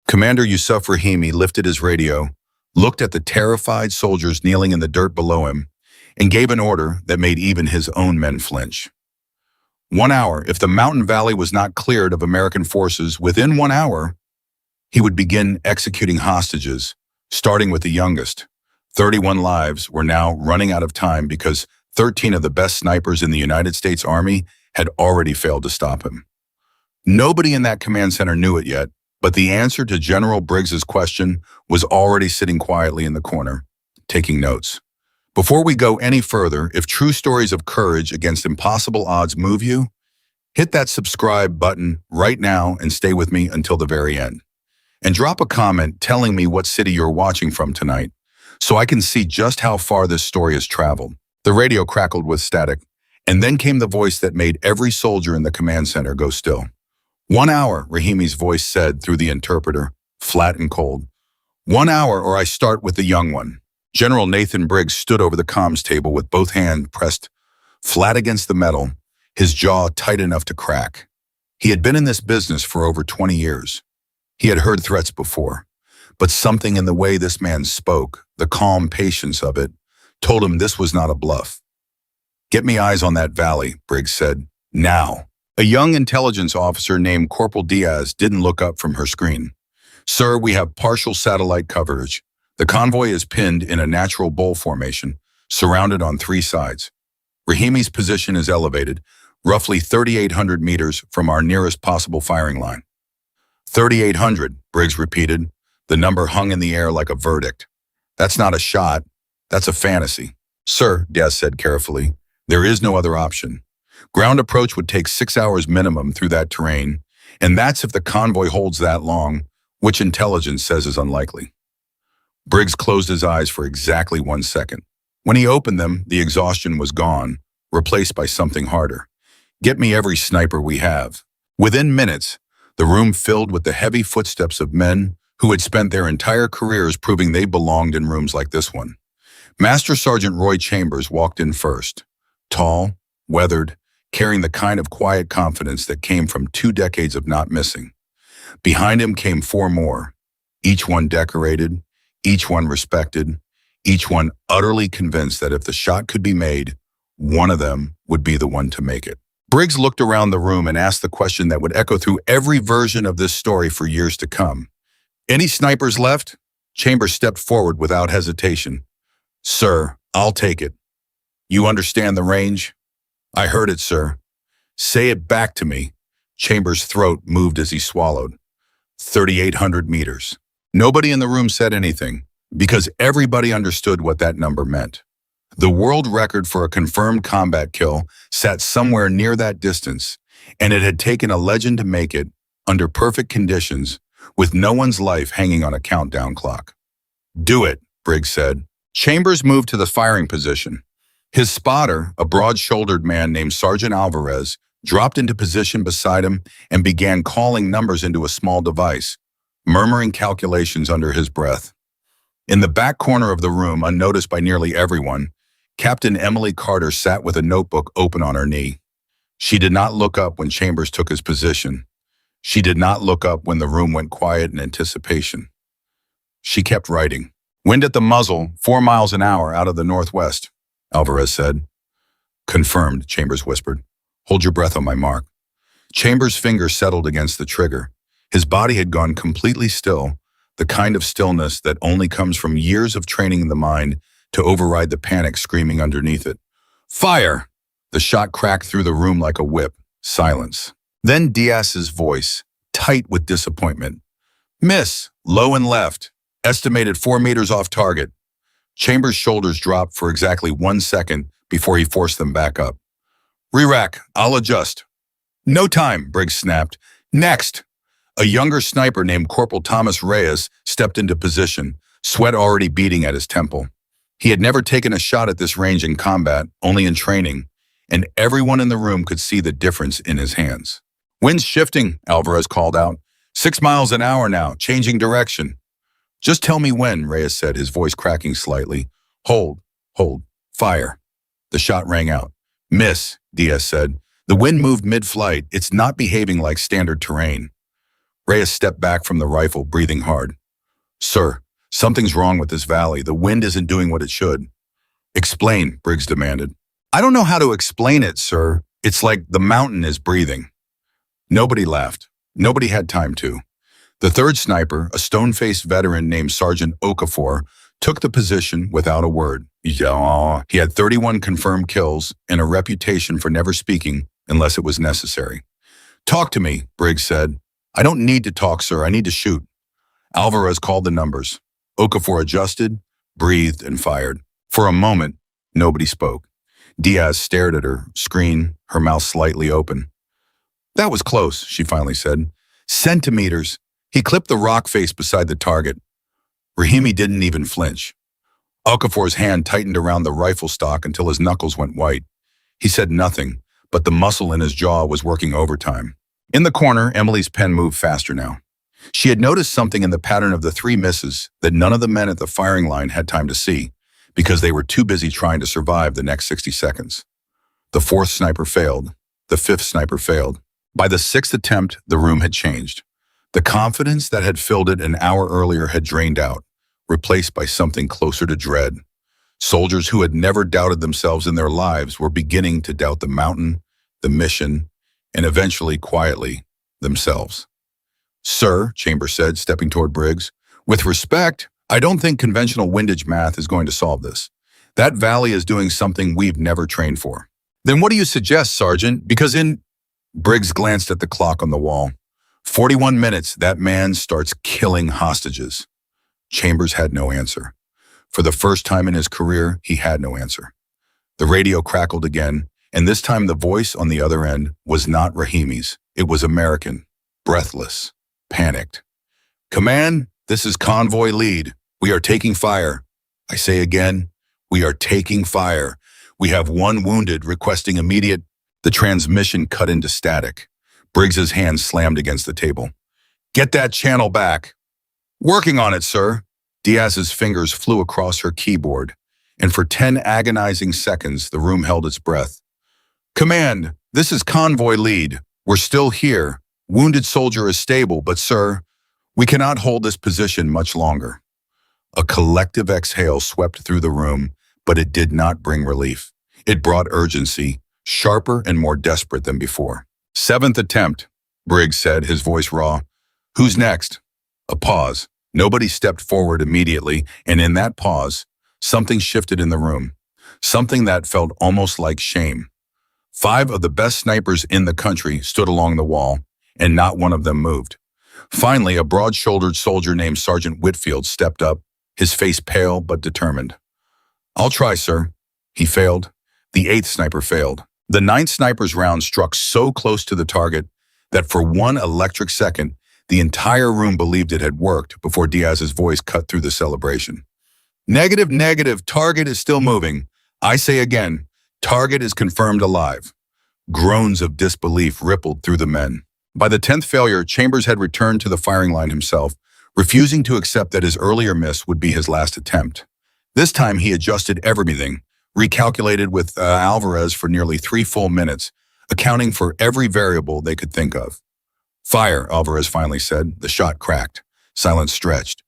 Commander Yusuf Rahimi lifted his radio, looked at the terrified soldiers kneeling in the dirt below him, and gave an order that made even his own men flinch. 1 hour, if the mountain valley was not cleared of American forces within 1 hour, he would begin executing hostages, starting with the youngest. 31 lives were now running out of time because 13 of the best snipers in the United States Army had already failed to stop him. Nobody in that command center knew it yet, but the answer to General Briggs's question was already sitting quietly in the corner, taking notes. Before we go any further, if true stories of courage against impossible odds move you, hit that subscribe button right now and stay with me until the very end. And drop a comment telling me what city you're watching from tonight, so I can see just how far this story has traveled. The radio crackled with static, and then came the voice that made every soldier in the command center go still. 1 hour, Rahimi's voice said through the interpreter, flat and cold. 1 hour or I start with the young one. General Nathan Briggs stood over the comms table with both hands pressed flat against the metal, his jaw tight enough to crack. He had been in this business for over 20 years. He had heard threats before, but something in the way this man spoke, the calm patience of it, told him this was not a bluff. Get me eyes on that valley, Briggs said. Now. A young intelligence officer named Corporal Diaz didn't look up from her screen. Sir, we have partial satellite coverage. The convoy is pinned in a natural bowl formation, surrounded on 3 sides. Rahimi's position is elevated, roughly 3,800 meters from our nearest possible firing line. 3,800, Briggs repeated. The number hung in the air like a verdict. That's not a shot. That's a fantasy. Sir, Diaz said carefully, there is no other option. Ground approach would take 6 hours minimum through that terrain, and that's if the convoy holds that long, which intelligence says is unlikely. Briggs closed his eyes for exactly 1 second. When he opened them, the exhaustion was gone, replaced by something harder. Get me every sniper we have. Within minutes, the room filled with the heavy footsteps of men who had spent their entire careers proving they belonged in rooms like this one. Master Sergeant Roy Chambers walked in first, tall, weathered, carrying the kind of quiet confidence that came from 2 decades of not missing. Behind him came 4 more, each one decorated, each one respected, each one utterly convinced that if the shot could be made, one of them would be the one to make it. Briggs looked around the room and asked the question that would echo through every version of this story for years to come. Any snipers left? Chambers stepped forward without hesitation. Sir, I'll take it. You understand the range? I heard it, sir. Say it back to me. Chambers' throat moved as he swallowed. 3,800 meters. Nobody in the room said anything, because everybody understood what that number meant. The world record for a confirmed combat kill sat somewhere near that distance, and it had taken a legend to make it, under perfect conditions, with no one's life hanging on a countdown clock. Do it, Briggs said. Chambers moved to the firing position. His spotter, a broad-shouldered man named Sergeant Alvarez, dropped into position beside him and began calling numbers into a small device, murmuring calculations under his breath. In the back corner of the room, unnoticed by nearly everyone, Captain Emily Carter sat with a notebook open on her knee. She did not look up when Chambers took his position. She did not look up when the room went quiet in anticipation. She kept writing. Wind at the muzzle, 4 miles an hour out of the northwest, Alvarez said. Confirmed, Chambers whispered. Hold your breath on my mark. Chambers' fingers settled against the trigger. His body had gone completely still, the kind of stillness that only comes from years of training the mind to override the panic screaming underneath it. Fire! The shot cracked through the room like a whip. Silence. Then Diaz's voice, tight with disappointment. Miss, low and left. Estimated 4 meters off target. Chambers' shoulders dropped for exactly 1 second before he forced them back up. Re-rack, I'll adjust. No time, Briggs snapped. Next! A younger sniper named Corporal Thomas Reyes stepped into position, sweat already beating at his temple. He had never taken a shot at this range in combat, only in training, and everyone in the room could see the difference in his hands. Wind's shifting, Alvarez called out. 6 miles an hour now, changing direction. Just tell me when, Reyes said, his voice cracking slightly. Hold, fire. The shot rang out. Miss, Diaz said. The wind moved mid-flight. It's not behaving like standard terrain. Reyes stepped back from the rifle, breathing hard. Sir, something's wrong with this valley. The wind isn't doing what it should. Explain, Briggs demanded. I don't know how to explain it, sir. It's like the mountain is breathing. Nobody laughed. Nobody had time to. The third sniper, a stone-faced veteran named Sergeant Okafor, took the position without a word. Yeah, he had 31 confirmed kills and a reputation for never speaking unless it was necessary. Talk to me, Briggs said. I don't need to talk, sir. I need to shoot. Alvarez called the numbers. Okafor adjusted, breathed, and fired. For a moment, nobody spoke. Diaz stared at her screen, her mouth slightly open. That was close, she finally said. Centimeters. He clipped the rock face beside the target. Rahimi didn't even flinch. Okafor's hand tightened around the rifle stock until his knuckles went white. He said nothing, but the muscle in his jaw was working overtime. In the corner, Emily's pen moved faster now. She had noticed something in the pattern of the 3 misses that none of the men at the firing line had time to see, because they were too busy trying to survive the next 60 seconds. The 4th sniper failed. The 5th sniper failed. By the 6th attempt, the room had changed. The confidence that had filled it an hour earlier had drained out, replaced by something closer to dread. Soldiers who had never doubted themselves in their lives were beginning to doubt the mountain, the mission, and eventually, quietly, themselves. Sir, Chambers said, stepping toward Briggs, with respect, I don't think conventional windage math is going to solve this. That valley is doing something we've never trained for. Then what do you suggest, Sergeant? Because Briggs glanced at the clock on the wall. 41 minutes, that man starts killing hostages. Chambers had no answer. For the first time in his career, he had no answer. The radio crackled again, and this time the voice on the other end was not Rahimi's. It was American, breathless, panicked. Command, this is convoy lead. We are taking fire. I say again, we are taking fire. We have 1 wounded requesting immediate. The transmission cut into static. Briggs's hand slammed against the table. Get that channel back. Working on it, sir. Diaz's fingers flew across her keyboard, and for 10 agonizing seconds, the room held its breath. Command, this is convoy lead. We're still here. Wounded soldier is stable, but sir, we cannot hold this position much longer. A collective exhale swept through the room, but it did not bring relief. It brought urgency, sharper and more desperate than before. 7th attempt, Briggs said, his voice raw. Who's next? A pause. Nobody stepped forward immediately, and in that pause, something shifted in the room. Something that felt almost like shame. 5 of the best snipers in the country stood along the wall, and not one of them moved. Finally, a broad-shouldered soldier named Sergeant Whitfield stepped up, his face pale but determined. I'll try, sir. He failed. The 8th sniper failed. The 9th sniper's round struck so close to the target that for 1 electric second, the entire room believed it had worked before Diaz's voice cut through the celebration. Negative, negative, target is still moving. I say again, target is confirmed alive. Groans of disbelief rippled through the men. By the 10th failure, Chambers had returned to the firing line himself, refusing to accept that his earlier miss would be his last attempt. This time he adjusted everything, recalculated with Alvarez for nearly 3 full minutes, accounting for every variable they could think of. Fire, Alvarez finally said. The shot cracked. Silence stretched.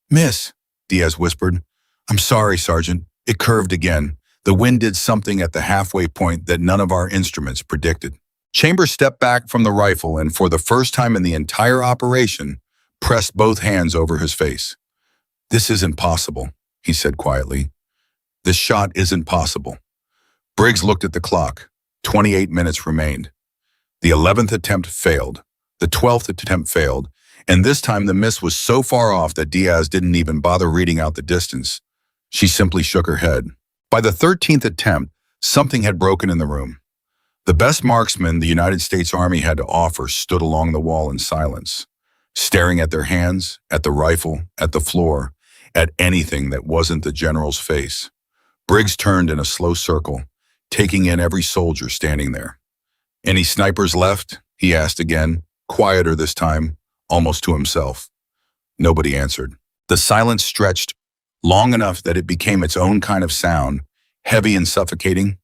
Miss, Diaz whispered. I'm sorry, Sergeant. It curved again. The wind did something at the halfway point that none of our instruments predicted. Chambers stepped back from the rifle and, for the first time in the entire operation, pressed both hands over his face. This isn't possible, he said quietly. This shot isn't possible. Briggs looked at the clock. 28 minutes remained. The 11th attempt failed. The 12th attempt failed, and this time the miss was so far off that Diaz didn't even bother reading out the distance. She simply shook her head. By the 13th attempt, something had broken in the room. The best marksmen the United States Army had to offer stood along the wall in silence, staring at their hands, at the rifle, at the floor, at anything that wasn't the general's face. Briggs turned in a slow circle, taking in every soldier standing there. Any snipers left? He asked again, quieter this time, almost to himself. Nobody answered. The silence stretched long enough that it became its own kind of sound, heavy and suffocating,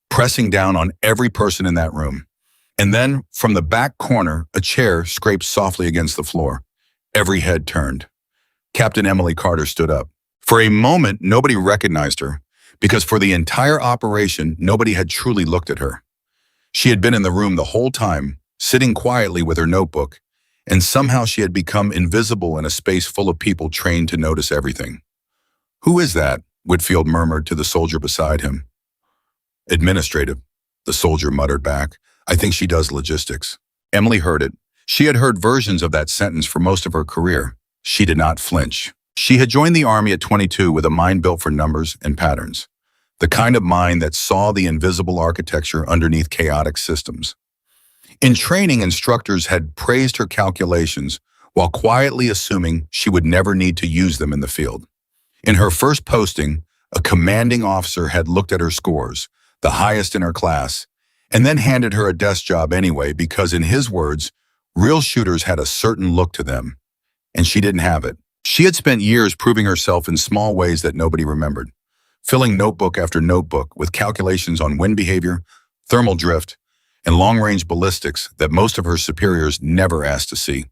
pressing down on every person in that room. And then, from the back corner, a chair scraped softly against the floor. Every head turned. Captain Emily Carter stood up. For a moment, nobody recognized her, because for the entire operation, nobody had truly looked at her. She had been in the room the whole time, sitting quietly with her notebook, and somehow she had become invisible in a space full of people trained to notice everything. "Who is that?" Whitfield murmured to the soldier beside him. "Administrative," the soldier muttered back. "I think she does logistics." Emily heard it. She had heard versions of that sentence for most of her career. She did not flinch. She had joined the Army at 22 with a mind built for numbers and patterns, the kind of mind that saw the invisible architecture underneath chaotic systems. In training, instructors had praised her calculations while quietly assuming she would never need to use them in the field. In her first posting, a commanding officer had looked at her scores, the highest in her class, and then handed her a desk job anyway because, in his words, real shooters had a certain look to them, and she didn't have it. She had spent years proving herself in small ways that nobody remembered, filling notebook after notebook with calculations on wind behavior, thermal drift, and long-range ballistics that most of her superiors never asked to see.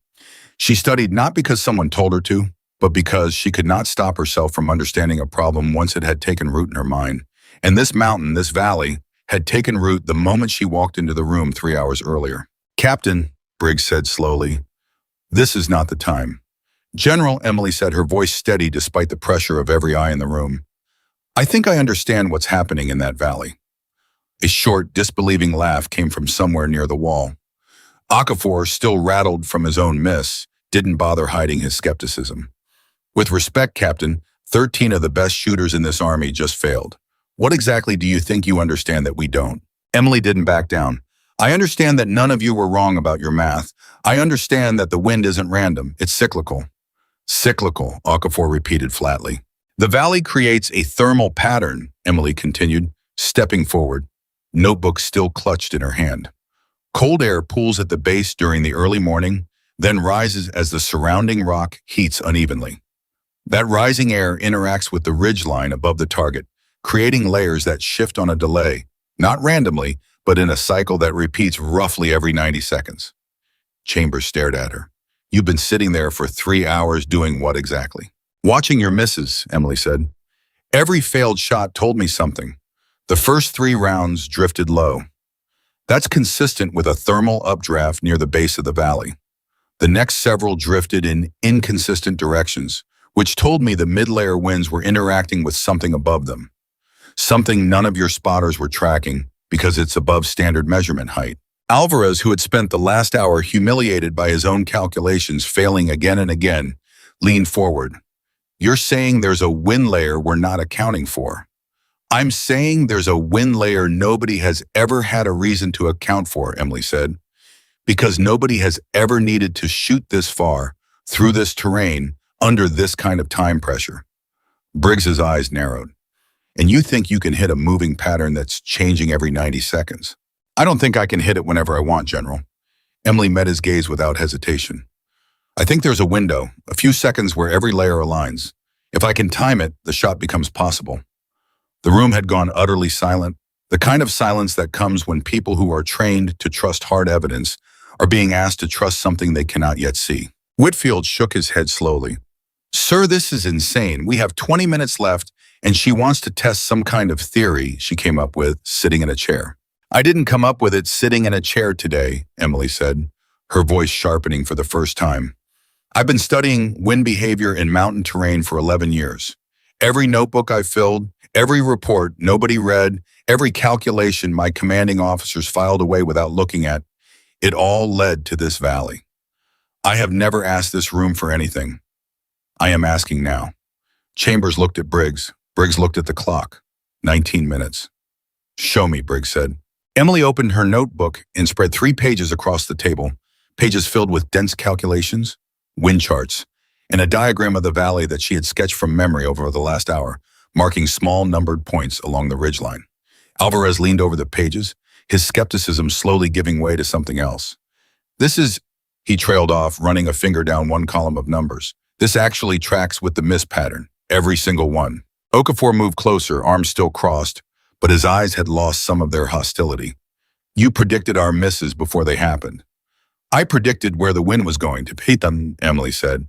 She studied not because someone told her to, but because she could not stop herself from understanding a problem once it had taken root in her mind. And this mountain, this valley, had taken root the moment she walked into the room 3 hours earlier. "Captain," Briggs said slowly, "this is not the time." "General," Emily said, her voice steady despite the pressure of every eye in the room, "I think I understand what's happening in that valley." A short, disbelieving laugh came from somewhere near the wall. Okafor, still rattled from his own miss, didn't bother hiding his skepticism. "With respect, Captain, 13 of the best shooters in this army just failed. What exactly do you think you understand that we don't?" Emily didn't back down. "I understand that none of you were wrong about your math. I understand that the wind isn't random, it's cyclical." "Cyclical," Okafor repeated flatly. "The valley creates a thermal pattern," Emily continued, stepping forward, notebook still clutched in her hand. "Cold air pools at the base during the early morning, then rises as the surrounding rock heats unevenly. That rising air interacts with the ridgeline above the target, creating layers that shift on a delay, not randomly, but in a cycle that repeats roughly every 90 seconds. Chambers stared at her. "You've been sitting there for 3 hours doing what exactly?" "Watching your misses," Emily said. "Every failed shot told me something. The first 3 rounds drifted low. That's consistent with a thermal updraft near the base of the valley. The next several drifted in inconsistent directions, which told me the mid-layer winds were interacting with something above them. Something none of your spotters were tracking because it's above standard measurement height." Alvarez, who had spent the last hour humiliated by his own calculations failing again and again, leaned forward. "You're saying there's a wind layer we're not accounting for?" "I'm saying there's a wind layer nobody has ever had a reason to account for," Emily said, "because nobody has ever needed to shoot this far, through this terrain, under this kind of time pressure." Briggs's eyes narrowed. "And you think you can hit a moving pattern that's changing every 90 seconds? "I don't think I can hit it whenever I want, General." Emily met his gaze without hesitation. "I think there's a window, a few seconds where every layer aligns. If I can time it, the shot becomes possible." The room had gone utterly silent, the kind of silence that comes when people who are trained to trust hard evidence are being asked to trust something they cannot yet see. Whitfield shook his head slowly. "Sir, this is insane. We have 20 minutes left, and she wants to test some kind of theory she came up with sitting in a chair." "I didn't come up with it sitting in a chair today," Emily said, her voice sharpening for the first time. "I've been studying wind behavior in mountain terrain for 11 years. Every notebook I filled, every report nobody read, every calculation my commanding officers filed away without looking at, it all led to this valley. I have never asked this room for anything. I am asking now." Chambers looked at Briggs. Briggs looked at the clock. 19 minutes. "Show me," Briggs said. Emily opened her notebook and spread 3 pages across the table, pages filled with dense calculations, wind charts, and a diagram of the valley that she had sketched from memory over the last hour, marking small numbered points along the ridgeline. Alvarez leaned over the pages, his skepticism slowly giving way to something else. "This is," he trailed off, running a finger down one column of numbers. "This actually tracks with the miss pattern, every single one." Okafor moved closer, arms still crossed, but his eyes had lost some of their hostility. You predicted our misses before they happened. I predicted where the wind was going to hit them, Emily said.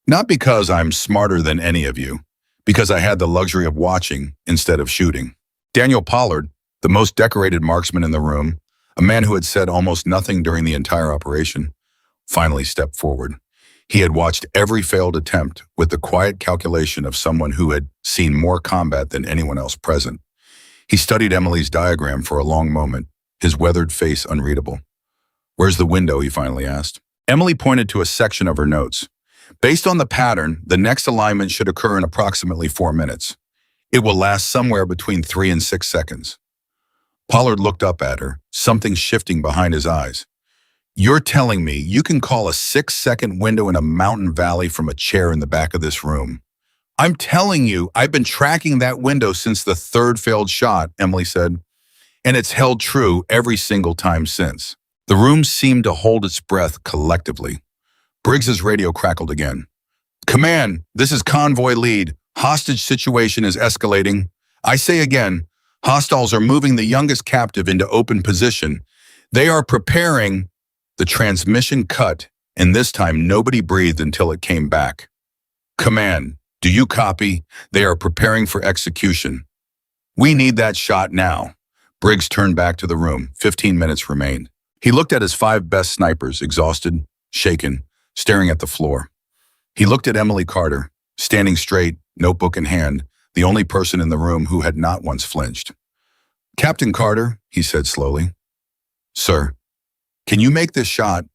Not because I'm smarter than any of you, because I had the luxury of watching instead of shooting. Daniel Pollard, the most decorated marksman in the room, a man who had said almost nothing during the entire operation, finally stepped forward. He had watched every failed attempt with the quiet calculation of someone who had seen more combat than anyone else present. He studied Emily's diagram for a long moment, his weathered face unreadable. "Where's the window?" he finally asked. Emily pointed to a section of her notes. "Based on the pattern, the next alignment should occur in approximately 4 minutes. It will last somewhere between 3 and 6 seconds. Pollard looked up at her, something shifting behind his eyes. "You're telling me you can call a 6-second window in a mountain valley from a chair in the back of this room?" "I'm telling you, I've been tracking that window since the third failed shot," Emily said, "and it's held true every single time since." The room seemed to hold its breath collectively. Briggs's radio crackled again. "Command, this is convoy lead. Hostage situation is escalating. I say again, hostiles are moving the youngest captive into open position. They are preparing." The transmission cut, and this time nobody breathed until it came back. "Command, do you copy? They are preparing for execution. We need that shot now." Briggs turned back to the room. 15 minutes remained. He looked at his 5 best snipers, exhausted, shaken, staring at the floor. He looked at Emily Carter, standing straight, notebook in hand, the only person in the room who had not once flinched. "Captain Carter," he said slowly. "Sir, can you make this shot?"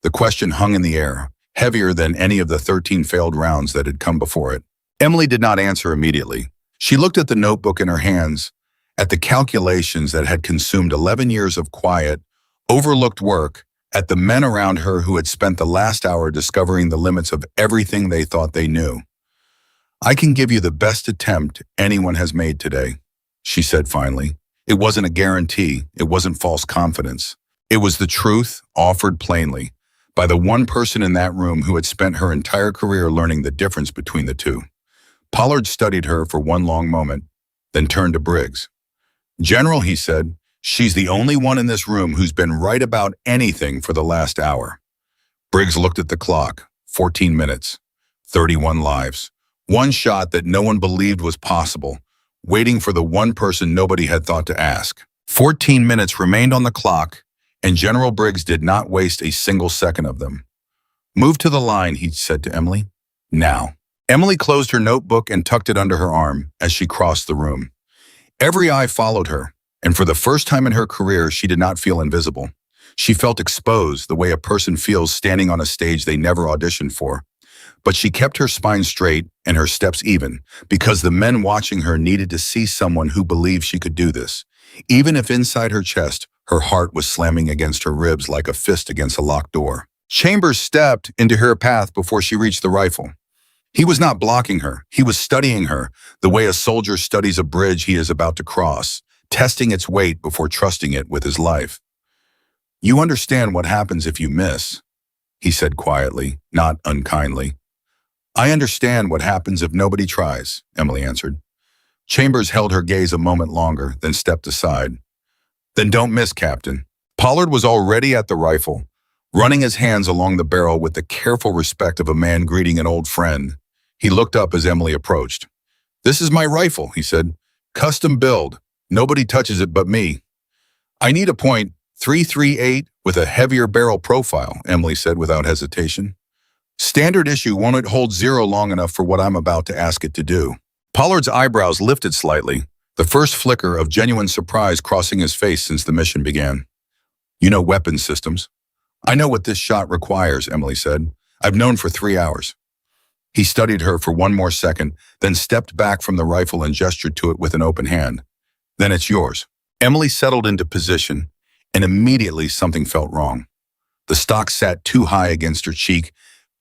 The question hung in the air, heavier than any of the 13 failed rounds that had come before it. Emily did not answer immediately. She looked at the notebook in her hands, at the calculations that had consumed 11 years of quiet, overlooked work, at the men around her who had spent the last hour discovering the limits of everything they thought they knew. "I can give you the best attempt anyone has made today," she said finally. It wasn't a guarantee. It wasn't false confidence. It was the truth, offered plainly, by the one person in that room who had spent her entire career learning the difference between the two. Pollard studied her for one long moment, then turned to Briggs. "General," he said, "she's the only one in this room who's been right about anything for the last hour." Briggs looked at the clock. 14 minutes. 31 lives. One shot that no one believed was possible, waiting for the one person nobody had thought to ask. 14 minutes remained on the clock, and General Briggs did not waste a single second of them. "Move to the line," he said to Emily. "Now." Emily closed her notebook and tucked it under her arm as she crossed the room. Every eye followed her, and for the first time in her career, she did not feel invisible. She felt exposed the way a person feels standing on a stage they never auditioned for. But she kept her spine straight and her steps even, because the men watching her needed to see someone who believed she could do this, even if inside her chest, her heart was slamming against her ribs like a fist against a locked door. Chambers stepped into her path before she reached the rifle. He was not blocking her. He was studying her, the way a soldier studies a bridge he is about to cross, testing its weight before trusting it with his life. "You understand what happens if you miss," he said quietly, not unkindly. "I understand what happens if nobody tries," Emily answered. Chambers held her gaze a moment longer, then stepped aside. "Then don't miss, Captain." Pollard was already at the rifle, running his hands along the barrel with the careful respect of a man greeting an old friend. He looked up as Emily approached. "This is my rifle," he said. "Custom build. Nobody touches it but me." "I need a .338 with a heavier barrel profile," Emily said without hesitation. "Standard issue won't hold 0 long enough for what I'm about to ask it to do." Pollard's eyebrows lifted slightly, the first flicker of genuine surprise crossing his face since the mission began. "You know weapons systems." "I know what this shot requires," Emily said. "I've known for 3 hours." He studied her for one more second, then stepped back from the rifle and gestured to it with an open hand. "Then it's yours." Emily settled into position, and immediately something felt wrong. The stock sat too high against her cheek,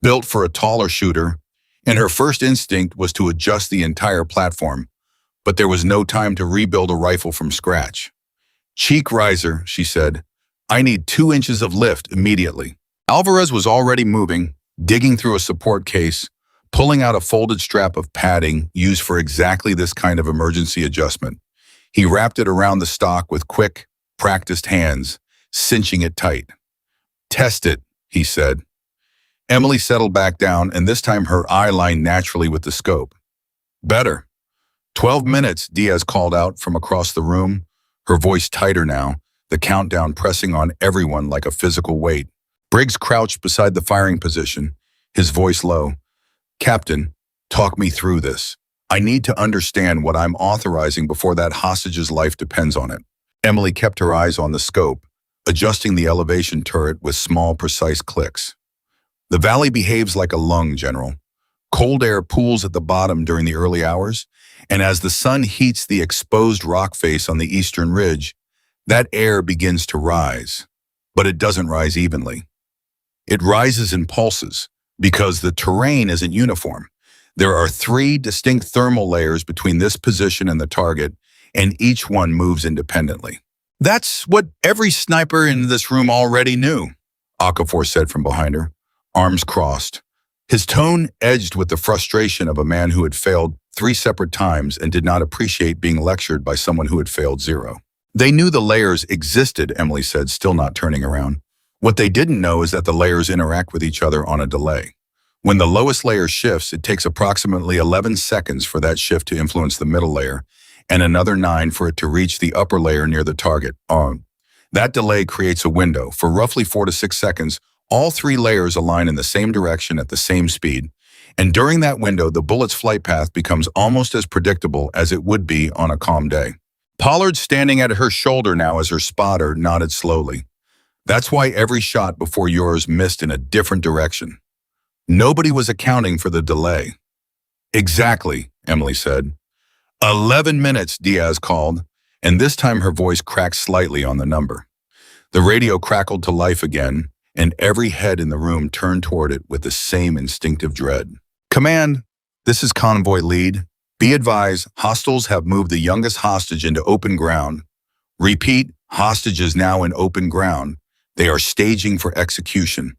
built for a taller shooter, and her first instinct was to adjust the entire platform, but there was no time to rebuild a rifle from scratch. "Cheek riser," she said. "I need 2 inches of lift immediately." Alvarez was already moving, digging through a support case, pulling out a folded strap of padding used for exactly this kind of emergency adjustment. He wrapped it around the stock with quick, practiced hands, cinching it tight. "Test it," he said. Emily settled back down, and this time her eye lined naturally with the scope. "Better." 12 minutes, Diaz called out from across the room, her voice tighter now, the countdown pressing on everyone like a physical weight. Briggs crouched beside the firing position, his voice low. "Captain, talk me through this. I need to understand what I'm authorizing before that hostage's life depends on it." Emily kept her eyes on the scope, adjusting the elevation turret with small, precise clicks. "The valley behaves like a lung, General. Cold air pools at the bottom during the early hours, and as the sun heats the exposed rock face on the eastern ridge, that air begins to rise. But it doesn't rise evenly. It rises in pulses, because the terrain isn't uniform. There are 3 distinct thermal layers between this position and the target, and each one moves independently." "That's what every sniper in this room already knew," Okafor said from behind her, arms crossed. His tone edged with the frustration of a man who had failed 3 separate times and did not appreciate being lectured by someone who had failed 0. "They knew the layers existed," Emily said, still not turning around. "What they didn't know is that the layers interact with each other on a delay. When the lowest layer shifts, it takes approximately 11 seconds for that shift to influence the middle layer, and another 9 for it to reach the upper layer near the target. That delay creates a window. For roughly 4 to 6 seconds, all 3 layers align in the same direction at the same speed, and during that window, the bullet's flight path becomes almost as predictable as it would be on a calm day." Pollard, standing at her shoulder now as her spotter, nodded slowly. "That's why every shot before yours missed in a different direction. Nobody was accounting for the delay." "Exactly," Emily said. 11 minutes, Diaz called, and this time her voice cracked slightly on the number. The radio crackled to life again, and every head in the room turned toward it with the same instinctive dread. "Command, this is Convoy Lead. Be advised, hostiles have moved the youngest hostage into open ground. Repeat, hostage is now in open ground. They are staging for execution.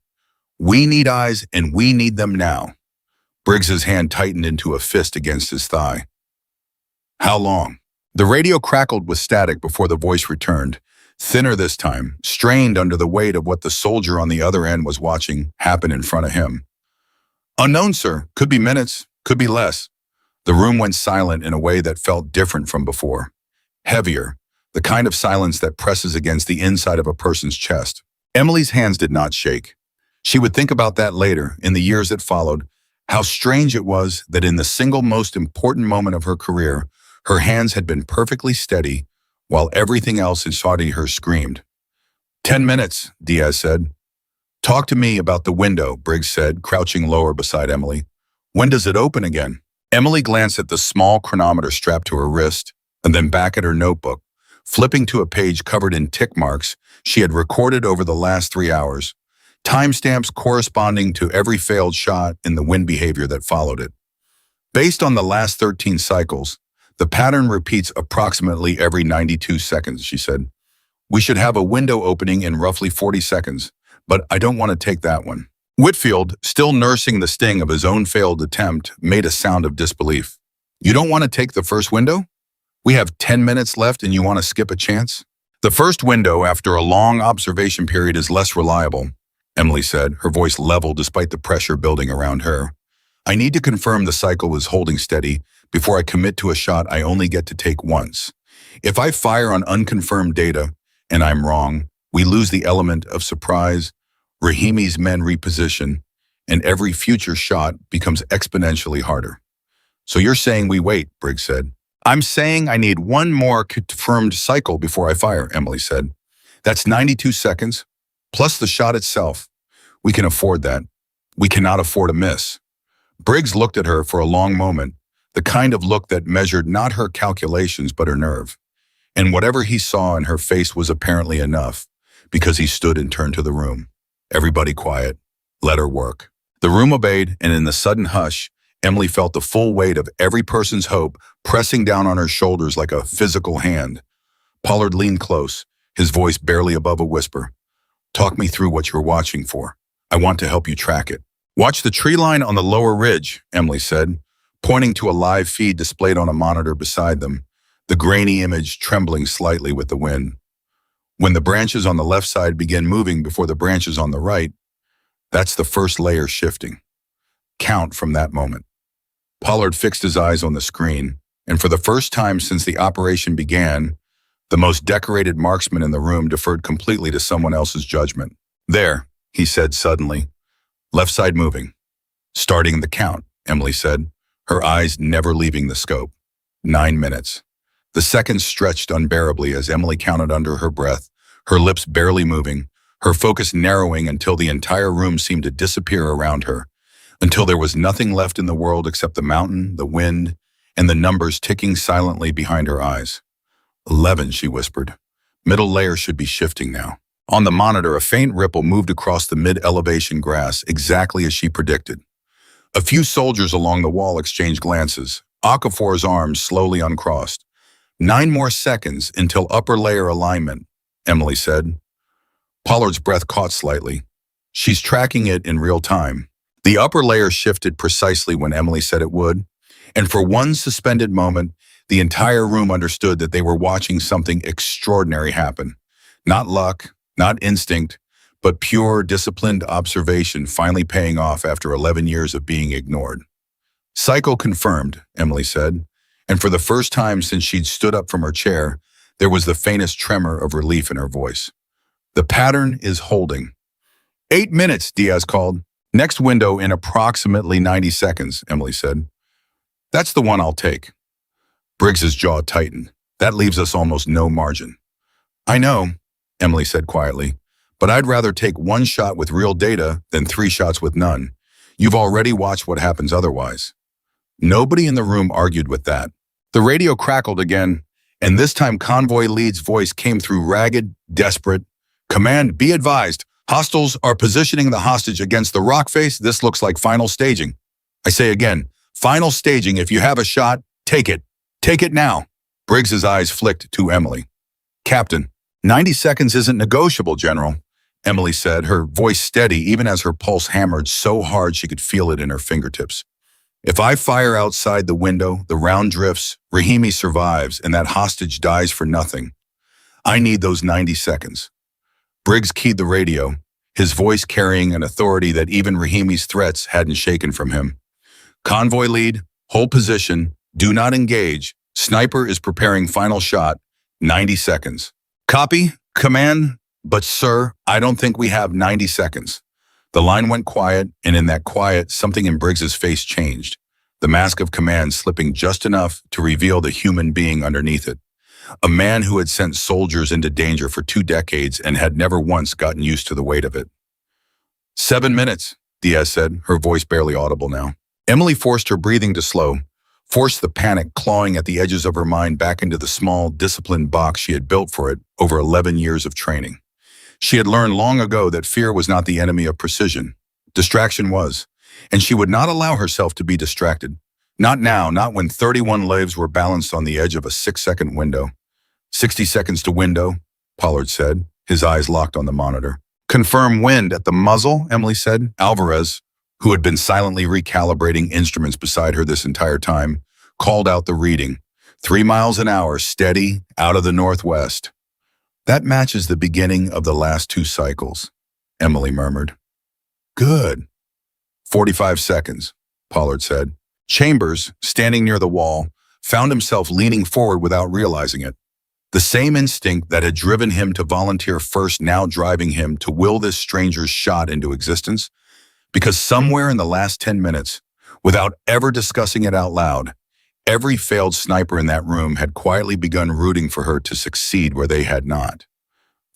We need eyes, and we need them now." Briggs's hand tightened into a fist against his thigh. "How long?" The radio crackled with static before the voice returned, thinner this time, strained under the weight of what the soldier on the other end was watching happen in front of him. "Unknown, sir. Could be minutes, could be less." The room went silent in a way that felt different from before. Heavier, the kind of silence that presses against the inside of a person's chest. Emily's hands did not shake. She would think about that later, in the years that followed, how strange it was that in the single most important moment of her career, her hands had been perfectly steady, while everything else inside her screamed. 10 minutes, Diaz said. "Talk to me about the window," Briggs said, crouching lower beside Emily. "When does it open again?" Emily glanced at the small chronometer strapped to her wrist, and then back at her notebook, flipping to a page covered in tick marks she had recorded over the last 3 hours, timestamps corresponding to every failed shot in the wind behavior that followed it. Based on the last 13 cycles, the pattern repeats approximately every 92 seconds, she said. "We should have a window opening in roughly 40 seconds, but I don't want to take that one." Whitfield, still nursing the sting of his own failed attempt, made a sound of disbelief. "You don't want to take the first window? We have 10 minutes left and you want to skip a chance?" "The first window after a long observation period is less reliable," Emily said, her voice level despite the pressure building around her. "I need to confirm the cycle is holding steady before I commit to a shot I only get to take once. If I fire on unconfirmed data and I'm wrong, we lose the element of surprise, Rahimi's men reposition, and every future shot becomes exponentially harder." "So you're saying we wait," Briggs said. "I'm saying I need one more confirmed cycle before I fire," Emily said. "That's 92 seconds, plus the shot itself. We can afford that. We cannot afford a miss." Briggs looked at her for a long moment, the kind of look that measured not her calculations but her nerve. And whatever he saw in her face was apparently enough, because he stood and turned to the room. "Everybody quiet. Let her work." The room obeyed, and in the sudden hush, Emily felt the full weight of every person's hope pressing down on her shoulders like a physical hand. Pollard leaned close, his voice barely above a whisper. "Talk me through what you're watching for. I want to help you track it." "Watch the tree line on the lower ridge," Emily said, pointing to a live feed displayed on a monitor beside them, the grainy image trembling slightly with the wind. When the branches on the left side begin moving before the branches on the right, that's the first layer shifting. Count from that moment. Pollard fixed his eyes on the screen, and for the first time since the operation began, the most decorated marksman in the room deferred completely to someone else's judgment. There, he said suddenly. Left side moving. Starting the count, Emily said, her eyes never leaving the scope. 9 minutes. The seconds stretched unbearably as Emily counted under her breath, her lips barely moving, her focus narrowing until the entire room seemed to disappear around her, until there was nothing left in the world except the mountain, the wind, and the numbers ticking silently behind her eyes. 11, she whispered. Middle layer should be shifting now. On the monitor, a faint ripple moved across the mid-elevation grass, exactly as she predicted. A few soldiers along the wall exchanged glances. Okafor's arms slowly uncrossed. 9 more seconds until upper layer alignment, Emily said. Pollard's breath caught slightly. She's tracking it in real time. The upper layer shifted precisely when Emily said it would, and for one suspended moment, the entire room understood that they were watching something extraordinary happen. Not luck, not instinct, but pure, disciplined observation finally paying off after 11 years of being ignored. Cycle confirmed, Emily said, and for the first time since she'd stood up from her chair, there was the faintest tremor of relief in her voice. The pattern is holding. 8 minutes, Diaz called. Next window in approximately 90 seconds, Emily said. That's the one I'll take. Briggs's jaw tightened. That leaves us almost no margin. I know, Emily said quietly, but I'd rather take 1 shot with real data than 3 shots with none. You've already watched what happens otherwise. Nobody in the room argued with that. The radio crackled again, and this time Convoy Lead's voice came through ragged, desperate. Command, be advised. Hostiles are positioning the hostage against the rock face. This looks like final staging. I say again, final staging. If you have a shot, take it. Take it now. Briggs's eyes flicked to Emily. Captain, 90 seconds isn't negotiable, General, Emily said, her voice steady even as her pulse hammered so hard she could feel it in her fingertips. If I fire outside the window, the round drifts, Rahimi survives, and that hostage dies for nothing. I need those 90 seconds. Briggs keyed the radio, his voice carrying an authority that even Rahimi's threats hadn't shaken from him. Convoy lead, hold position, do not engage. Sniper is preparing final shot, 90 seconds. Copy, command, but sir, I don't think we have 90 seconds. The line went quiet, and in that quiet, something in Briggs's face changed, the mask of command slipping just enough to reveal the human being underneath it. A man who had sent soldiers into danger for 2 decades and had never once gotten used to the weight of it. 7 minutes, Diaz said, her voice barely audible now. Emily forced her breathing to slow, forced the panic clawing at the edges of her mind back into the small, disciplined box she had built for it over 11 years of training. She had learned long ago that fear was not the enemy of precision. Distraction was, and she would not allow herself to be distracted. Not now, not when 31 lives were balanced on the edge of a 6-second window. 60 seconds to window, Pollard said, his eyes locked on the monitor. Confirm wind at the muzzle, Emily said. Alvarez, who had been silently recalibrating instruments beside her this entire time, called out the reading. 3 miles an hour, steady, out of the northwest. That matches the beginning of the last 2 cycles, Emily murmured. Good. 45 seconds, Pollard said. Chambers, standing near the wall, found himself leaning forward without realizing it. The same instinct that had driven him to volunteer first now driving him to will this stranger's shot into existence, because somewhere in the last 10 minutes, without ever discussing it out loud, every failed sniper in that room had quietly begun rooting for her to succeed where they had not.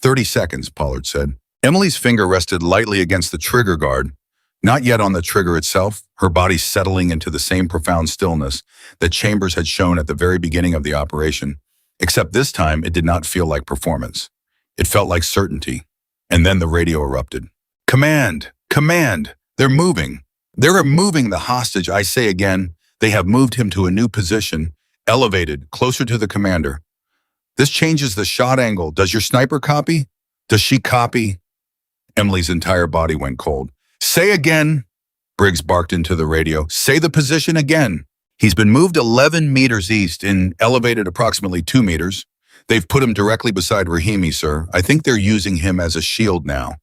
30 seconds, Pollard said. Emily's finger rested lightly against the trigger guard, not yet on the trigger itself, her body settling into the same profound stillness that Chambers had shown at the very beginning of the operation, except this time it did not feel like performance. It felt like certainty. And then the radio erupted. Command! Command! They're moving. They're removing the hostage, I say again. They have moved him to a new position, elevated, closer to the commander. This changes the shot angle. Does your sniper copy? Does she copy? Emily's entire body went cold. Say again, Briggs barked into the radio. Say the position again. He's been moved 11 meters east and elevated approximately 2 meters. They've put him directly beside Rahimi, sir. I think they're using him as a shield now.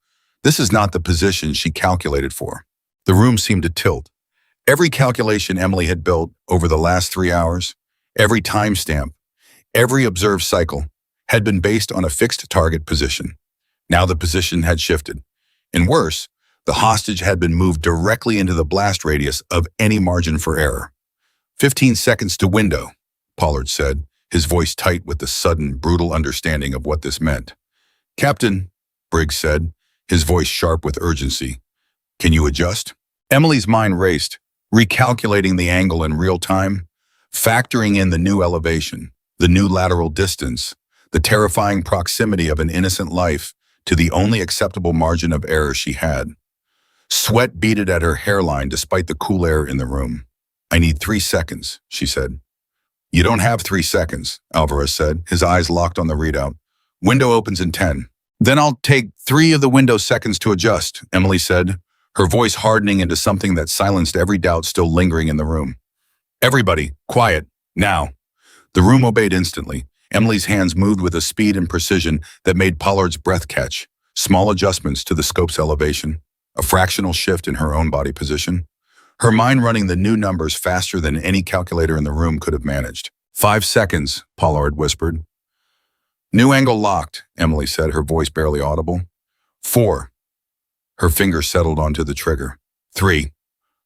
This is not the position she calculated for. The room seemed to tilt. Every calculation Emily had built over the last 3 hours, every timestamp, every observed cycle, had been based on a fixed target position. Now the position had shifted. And worse, the hostage had been moved directly into the blast radius of any margin for error. 15 seconds to window, Pollard said, his voice tight with the sudden, brutal understanding of what this meant. Captain, Briggs said, his voice sharp with urgency. Can you adjust? Emily's mind raced, recalculating the angle in real time, factoring in the new elevation, the new lateral distance, the terrifying proximity of an innocent life to the only acceptable margin of error she had. Sweat beaded at her hairline despite the cool air in the room. I need 3 seconds, she said. You don't have 3 seconds, Alvarez said, his eyes locked on the readout. Window opens in 10. Then I'll take 3 of the window seconds to adjust, Emily said, her voice hardening into something that silenced every doubt still lingering in the room. Everybody, quiet, now. The room obeyed instantly. Emily's hands moved with a speed and precision that made Pollard's breath catch. Small adjustments to the scope's elevation, a fractional shift in her own body position. Her mind running the new numbers faster than any calculator in the room could have managed. 5 seconds, Pollard whispered. New angle locked, Emily said, her voice barely audible. 4. Her finger settled onto the trigger. 3.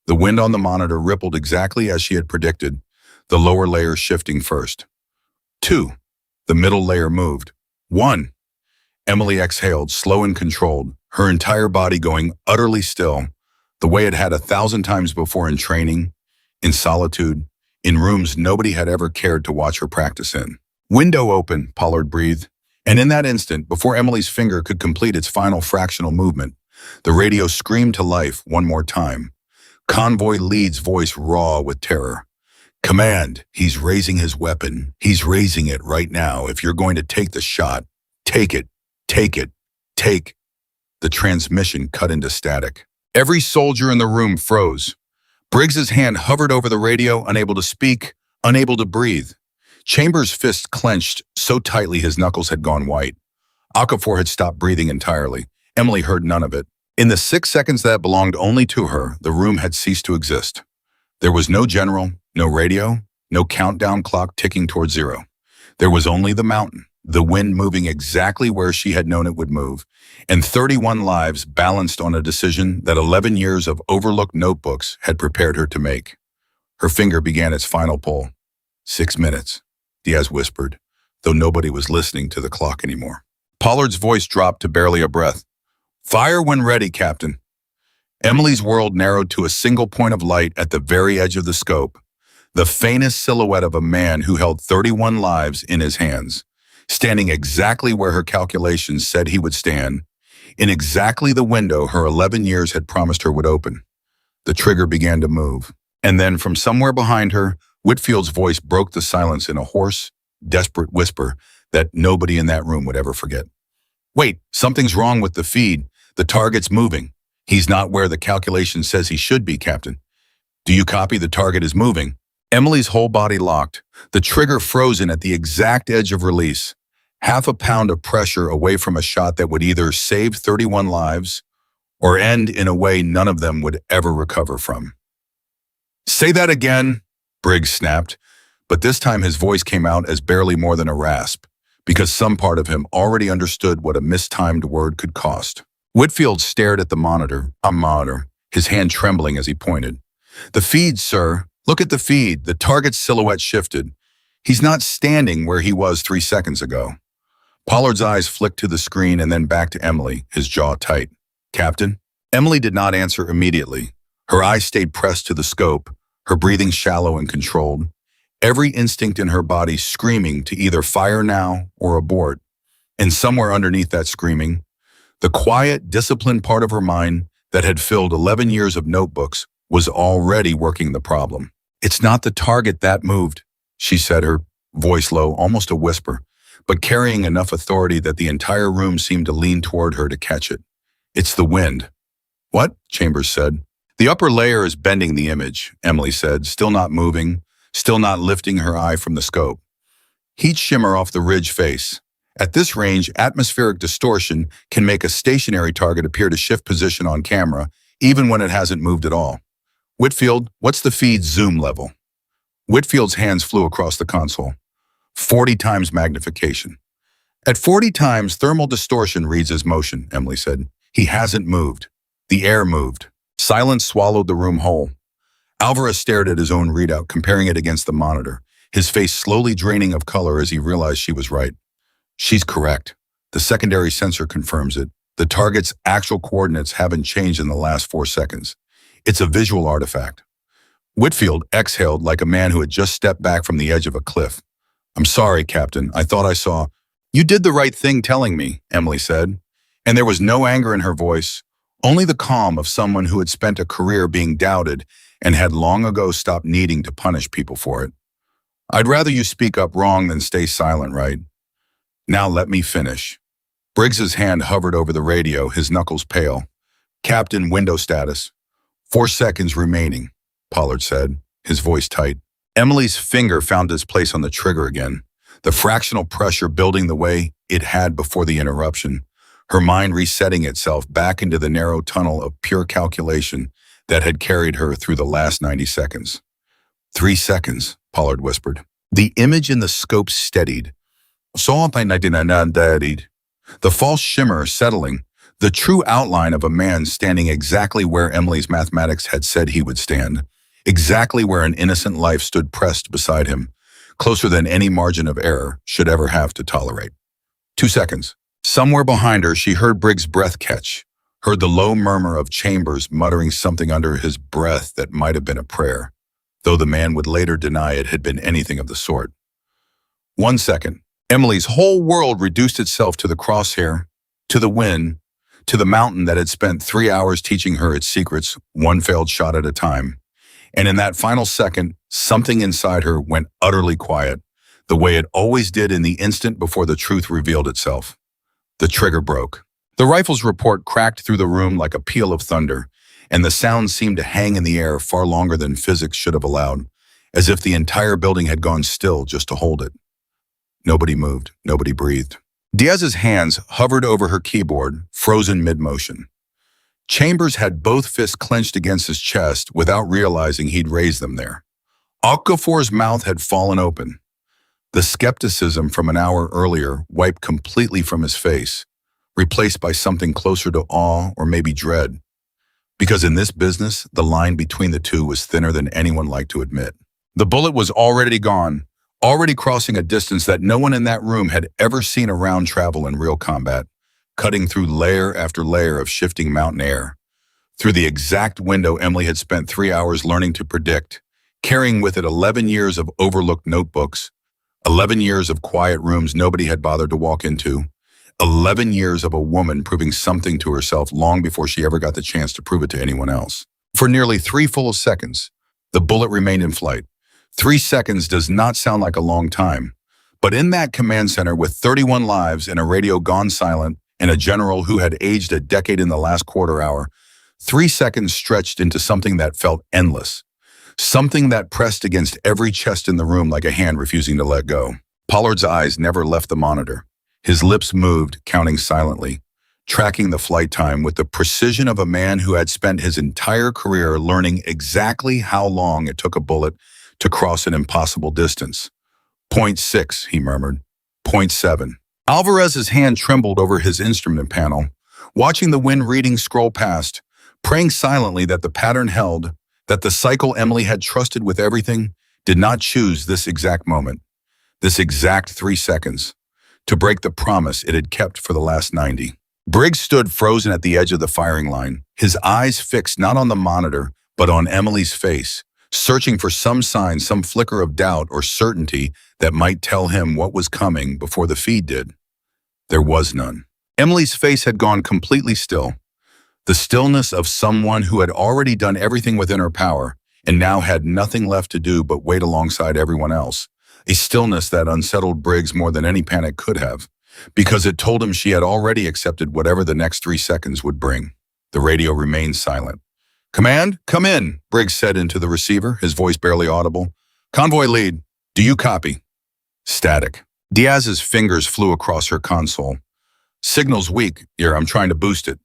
The wind on the monitor rippled exactly as she had predicted, the lower layer shifting first. 2. The middle layer moved. 1. Emily exhaled, slow and controlled, her entire body going utterly still, the way it had 1,000 times before in training, in solitude, in rooms nobody had ever cared to watch her practice in. Window open, Pollard breathed, and in that instant, before Emily's finger could complete its final fractional movement, the radio screamed to life one more time. Convoy lead's voice raw with terror. Command, he's raising his weapon. He's raising it right now. If you're going to take the shot, take it, take it, take. The transmission cut into static. Every soldier in the room froze. Briggs's hand hovered over the radio, unable to speak, unable to breathe. Chambers' fist clenched so tightly his knuckles had gone white. Okafor had stopped breathing entirely. Emily heard none of it. In the 6 seconds that belonged only to her, the room had ceased to exist. There was no general, no radio, no countdown clock ticking toward 0. There was only the mountain, the wind moving exactly where she had known it would move, and 31 lives balanced on a decision that 11 years of overlooked notebooks had prepared her to make. Her finger began its final pull. 6 minutes, Diaz whispered, though nobody was listening to the clock anymore. Pollard's voice dropped to barely a breath. Fire when ready, Captain. Emily's world narrowed to a single point of light at the very edge of the scope, the faintest silhouette of a man who held 31 lives in his hands, standing exactly where her calculations said he would stand, in exactly the window her 11 years had promised her would open. The trigger began to move, and then from somewhere behind her, Whitfield's voice broke the silence in a hoarse, desperate whisper that nobody in that room would ever forget. Wait, something's wrong with the feed. The target's moving. He's not where the calculation says he should be, Captain. Do you copy? The target is moving. Emily's whole body locked, the trigger frozen at the exact edge of release, half a pound of pressure away from a shot that would either save 31 lives or end in a way none of them would ever recover from. Say that again, Briggs snapped, but this time his voice came out as barely more than a rasp, because some part of him already understood what a mistimed word could cost. Whitfield stared at the monitor, his hand trembling as he pointed. The feed, sir. Look at the feed. The target's silhouette shifted. He's not standing where he was 3 seconds ago. Pollard's eyes flicked to the screen and then back to Emily, his jaw tight. Captain? Emily did not answer immediately. Her eyes stayed pressed to the scope, her breathing shallow and controlled, every instinct in her body screaming to either fire now or abort. And somewhere underneath that screaming, the quiet, disciplined part of her mind that had filled 11 years of notebooks was already working the problem. It's not the target that moved, she said, her voice low, almost a whisper, but carrying enough authority that the entire room seemed to lean toward her to catch it. It's the wind. What? Chambers said. The upper layer is bending the image, Emily said, still not moving, still not lifting her eye from the scope. Heat shimmer off the ridge face. At this range, atmospheric distortion can make a stationary target appear to shift position on camera, even when it hasn't moved at all. Whitfield, what's the feed's zoom level? Whitfield's hands flew across the console. 40 times magnification. At 40 times, thermal distortion reads as motion, Emily said. He hasn't moved. The air moved. Silence swallowed the room whole. Alvarez stared at his own readout, comparing it against the monitor, his face slowly draining of color as he realized she was right. She's correct. The secondary sensor confirms it. The target's actual coordinates haven't changed in the last 4 seconds. It's a visual artifact. Whitfield exhaled like a man who had just stepped back from the edge of a cliff. I'm sorry, Captain. I thought I saw. You did the right thing telling me, Emily said. And there was no anger in her voice, only the calm of someone who had spent a career being doubted and had long ago stopped needing to punish people for it. I'd rather you speak up wrong than stay silent, right? Now let me finish. Briggs's hand hovered over the radio, his knuckles pale. Captain, window status. 4 seconds remaining, Pollard said, his voice tight. Emily's finger found its place on the trigger again, the fractional pressure building the way it had before the interruption, her mind resetting itself back into the narrow tunnel of pure calculation that had carried her through the last 90 seconds. 3 seconds, Pollard whispered. The image in the scope steadied. The false shimmer settling, the true outline of a man standing exactly where Emily's mathematics had said he would stand, exactly where an innocent life stood pressed beside him, closer than any margin of error should ever have to tolerate. 2 seconds. Somewhere behind her, she heard Briggs' breath catch, heard the low murmur of Chambers muttering something under his breath that might have been a prayer, though the man would later deny it had been anything of the sort. 1 second. Emily's whole world reduced itself to the crosshair, to the wind, to the mountain that had spent 3 hours teaching her its secrets, one failed shot at a time. And in that final second, something inside her went utterly quiet, the way it always did in the instant before the truth revealed itself. The trigger broke. The rifle's report cracked through the room like a peal of thunder, and the sound seemed to hang in the air far longer than physics should have allowed, as if the entire building had gone still just to hold it. Nobody moved, nobody breathed. Diaz's hands hovered over her keyboard, frozen mid-motion. Chambers had both fists clenched against his chest without realizing he'd raised them there. Okafor's mouth had fallen open. The skepticism from an hour earlier wiped completely from his face, replaced by something closer to awe or maybe dread. Because in this business, the line between the two was thinner than anyone liked to admit. The bullet was already gone, already crossing a distance that no one in that room had ever seen around travel in real combat, cutting through layer after layer of shifting mountain air, through the exact window Emily had spent 3 hours learning to predict, carrying with it 11 years of overlooked notebooks, 11 years of quiet rooms nobody had bothered to walk into, 11 years of a woman proving something to herself long before she ever got the chance to prove it to anyone else. For nearly 3 full seconds, the bullet remained in flight. 3 seconds does not sound like a long time, but in that command center with 31 lives and a radio gone silent and a general who had aged a decade in the last quarter hour, 3 seconds stretched into something that felt endless, something that pressed against every chest in the room like a hand refusing to let go. Pollard's eyes never left the monitor. His lips moved, counting silently, tracking the flight time with the precision of a man who had spent his entire career learning exactly how long it took a bullet to cross an impossible distance. 0.6, he murmured. 0.7. Alvarez's hand trembled over his instrument panel, watching the wind reading scroll past, praying silently that the pattern held, that the cycle Emily had trusted with everything did not choose this exact moment, this exact 3 seconds, to break the promise it had kept for the last 90. Briggs stood frozen at the edge of the firing line, his eyes fixed not on the monitor, but on Emily's face, searching for some sign, some flicker of doubt or certainty that might tell him what was coming before the feed did. There was none. Emily's face had gone completely still, the stillness of someone who had already done everything within her power and now had nothing left to do but wait alongside everyone else, a stillness that unsettled Briggs more than any panic could have, because it told him she had already accepted whatever the next 3 seconds would bring. The radio remained silent. "Command, come in," Briggs said into the receiver, his voice barely audible. "Convoy lead, do you copy?" Static. Diaz's fingers flew across her console. Signal's weak. Here, I'm trying to boost it.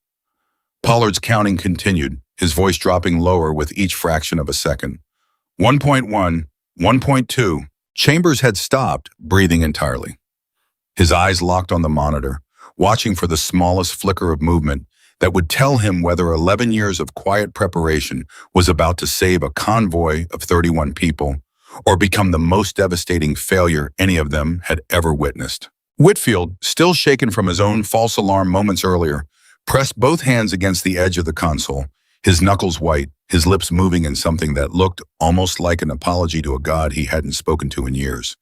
Pollard's counting continued, his voice dropping lower with each fraction of a second. 1.1, 1.2. Chambers had stopped, breathing entirely. His eyes locked on the monitor, watching for the smallest flicker of movement that would tell him whether 11 years of quiet preparation was about to save a convoy of 31 people or become the most devastating failure any of them had ever witnessed. Whitfield, still shaken from his own false alarm moments earlier, pressed both hands against the edge of the console, his knuckles white, his lips moving in something that looked almost like an apology to a god he hadn't spoken to in years.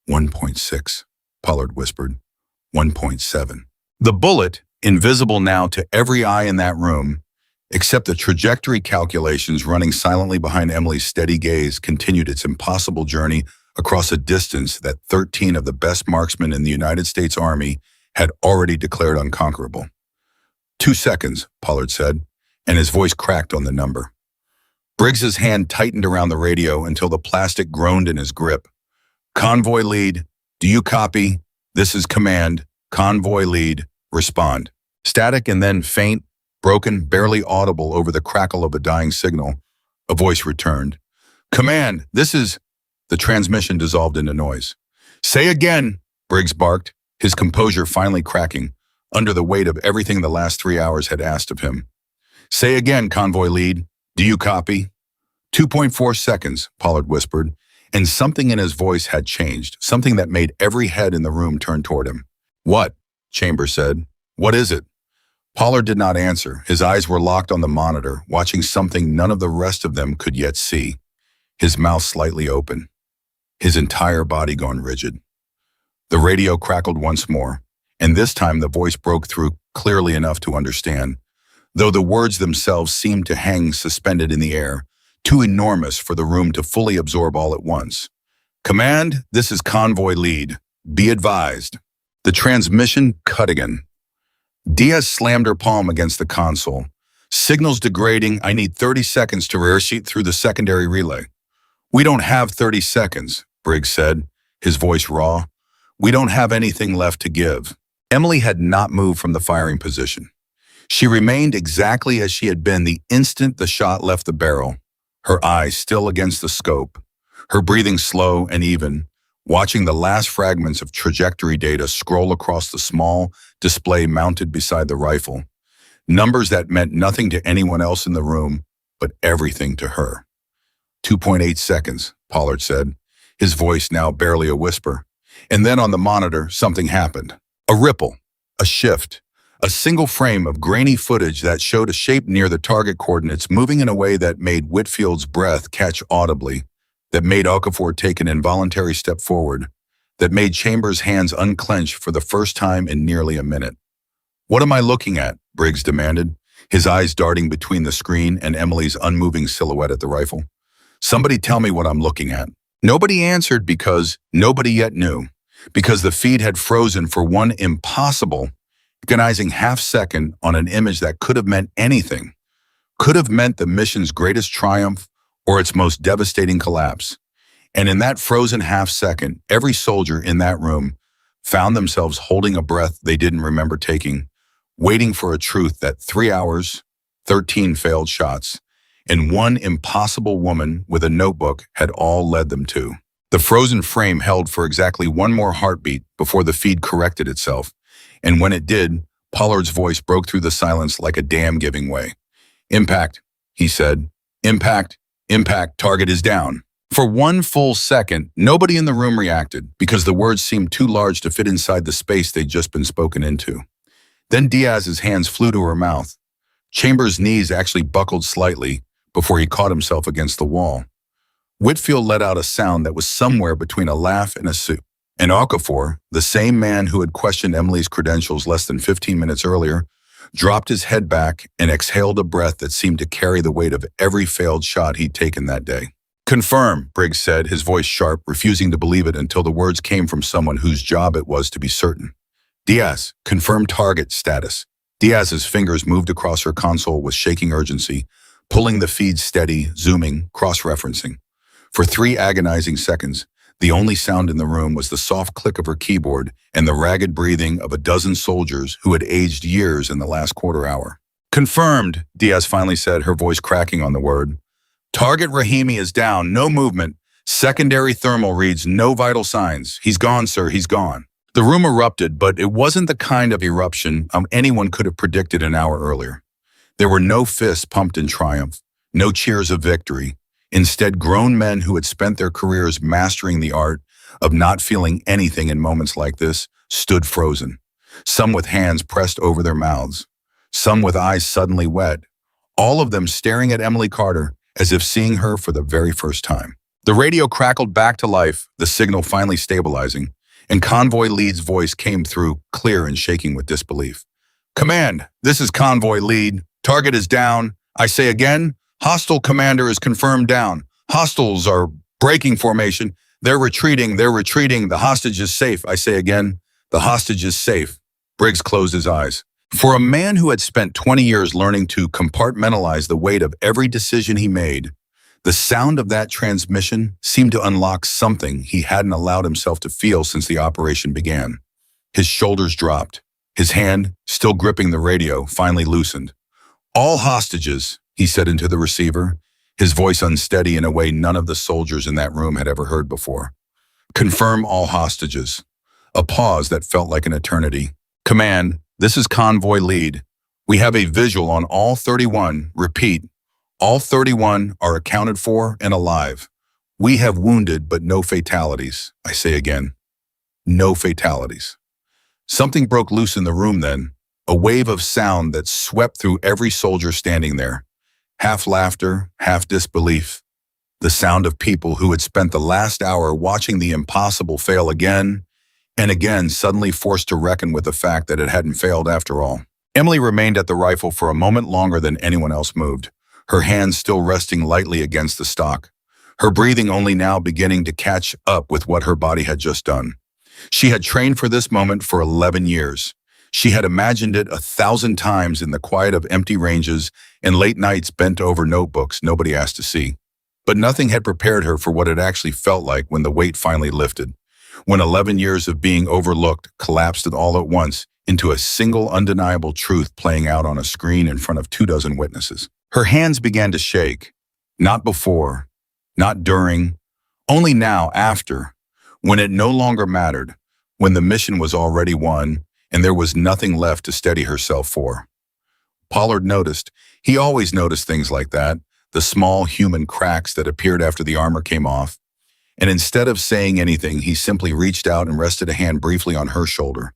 1.6, Pollard whispered. 1.7. The bullet, invisible now to every eye in that room, except the trajectory calculations running silently behind Emily's steady gaze, continued its impossible journey across a distance that 13 of the best marksmen in the United States Army had already declared unconquerable. 2 seconds, Pollard said, and his voice cracked on the number. Briggs's hand tightened around the radio until the plastic groaned in his grip. Convoy lead, do you copy? This is command. Convoy lead, respond. Static and then faint, broken, barely audible over the crackle of a dying signal. A voice returned. Command, this is... The transmission dissolved into noise. Say again, Briggs barked, his composure finally cracking, under the weight of everything the last 3 hours had asked of him. Say again, convoy lead. Do you copy? 2.4 seconds, Pollard whispered, and something in his voice had changed, something that made every head in the room turn toward him. What? Chambers said. What is it? Pollard did not answer. His eyes were locked on the monitor, watching something none of the rest of them could yet see. His mouth slightly open, his entire body gone rigid. The radio crackled once more, and this time the voice broke through clearly enough to understand, though the words themselves seemed to hang suspended in the air, too enormous for the room to fully absorb all at once. Command, this is convoy lead. Be advised. The transmission cut again. Diaz slammed her palm against the console. Signals degrading. I need 30 seconds to rear sheet through the secondary relay. We don't have 30 seconds, Briggs said, his voice raw. We don't have anything left to give. Emily had not moved from the firing position. She remained exactly as she had been the instant the shot left the barrel, her eyes still against the scope, her breathing slow and even, watching the last fragments of trajectory data scroll across the small display mounted beside the rifle, numbers that meant nothing to anyone else in the room, but everything to her. 2.8 seconds, Pollard said, his voice now barely a whisper. And then on the monitor, something happened. A ripple, a shift, a single frame of grainy footage that showed a shape near the target coordinates moving in a way that made Whitfield's breath catch audibly, that made Okafor take an involuntary step forward, that made Chambers' hands unclench for the first time in nearly a minute. What am I looking at? Briggs demanded, his eyes darting between the screen and Emily's unmoving silhouette at the rifle. Somebody tell me what I'm looking at. Nobody answered because nobody yet knew, because the feed had frozen for one impossible, agonizing half-second on an image that could have meant anything, could have meant the mission's greatest triumph or its most devastating collapse. And in that frozen half-second, every soldier in that room found themselves holding a breath they didn't remember taking, waiting for a truth that 3 hours, 13 failed shots, and one impossible woman with a notebook had all led them to. The frozen frame held for exactly one more heartbeat before the feed corrected itself, and when it did, Pollard's voice broke through the silence like a dam giving way. Impact, he said. Impact, impact, target is down. For one full second, nobody in the room reacted because the words seemed too large to fit inside the space they'd just been spoken into. Then Diaz's hands flew to her mouth. Chambers' knees actually buckled slightly before he caught himself against the wall. Whitfield let out a sound that was somewhere between a laugh and a soot. And Okafor, the same man who had questioned Emily's credentials less than 15 minutes earlier, dropped his head back and exhaled a breath that seemed to carry the weight of every failed shot he'd taken that day. Confirm, Briggs said, his voice sharp, refusing to believe it until the words came from someone whose job it was to be certain. Diaz, confirm target status. Diaz's fingers moved across her console with shaking urgency, pulling the feed steady, zooming, cross-referencing. For 3 agonizing seconds, The only sound in the room was the soft click of her keyboard and the ragged breathing of a dozen soldiers who had aged years in the last quarter hour. Confirmed, Diaz finally said, her voice cracking on the word. Target Rahimi is down, no movement. Secondary thermal reads no vital signs. He's gone, sir, he's gone. The room erupted, but it wasn't the kind of eruption anyone could have predicted an hour earlier. There were no fists pumped in triumph, no cheers of victory. Instead, grown men who had spent their careers mastering the art of not feeling anything in moments like this stood frozen, some with hands pressed over their mouths, some with eyes suddenly wet, all of them staring at Emily Carter as if seeing her for the very first time. The radio crackled back to life, the signal finally stabilizing, and Convoy Lead's voice came through, clear and shaking with disbelief. Command, this is Convoy Lead. Target is down. I say again, hostile commander is confirmed down. Hostiles are breaking formation. They're retreating. The hostage is safe. I say again, the hostage is safe. Briggs closed his eyes. For a man who had spent 20 years learning to compartmentalize the weight of every decision he made, the sound of that transmission seemed to unlock something he hadn't allowed himself to feel since the operation began. His shoulders dropped. His hand, still gripping the radio, finally loosened. All hostages, he said into the receiver, his voice unsteady in a way none of the soldiers in that room had ever heard before. Confirm all hostages. A pause that felt like an eternity. Command, this is Convoy Lead. We have a visual on all 31. Repeat, all 31 are accounted for and alive. We have wounded, but no fatalities. I say again, no fatalities. Something broke loose in the room then, a wave of sound that swept through every soldier standing there. Half laughter, half disbelief. The sound of people who had spent the last hour watching the impossible fail again and again, suddenly forced to reckon with the fact that it hadn't failed after all. Emily remained at the rifle for a moment longer than anyone else moved, her hands still resting lightly against the stock, her breathing only now beginning to catch up with what her body had just done. She had trained for this moment for 11 years. She had imagined it 1,000 times in the quiet of empty ranges and late nights bent over notebooks nobody asked to see. But nothing had prepared her for what it actually felt like when the weight finally lifted, when 11 years of being overlooked collapsed all at once into a single undeniable truth playing out on a screen in front of 24 witnesses. Her hands began to shake, not before, not during, only now after, when it no longer mattered, when the mission was already won and there was nothing left to steady herself for. Pollard noticed. He always noticed things like that, the small human cracks that appeared after the armor came off. And instead of saying anything, he simply reached out and rested a hand briefly on her shoulder,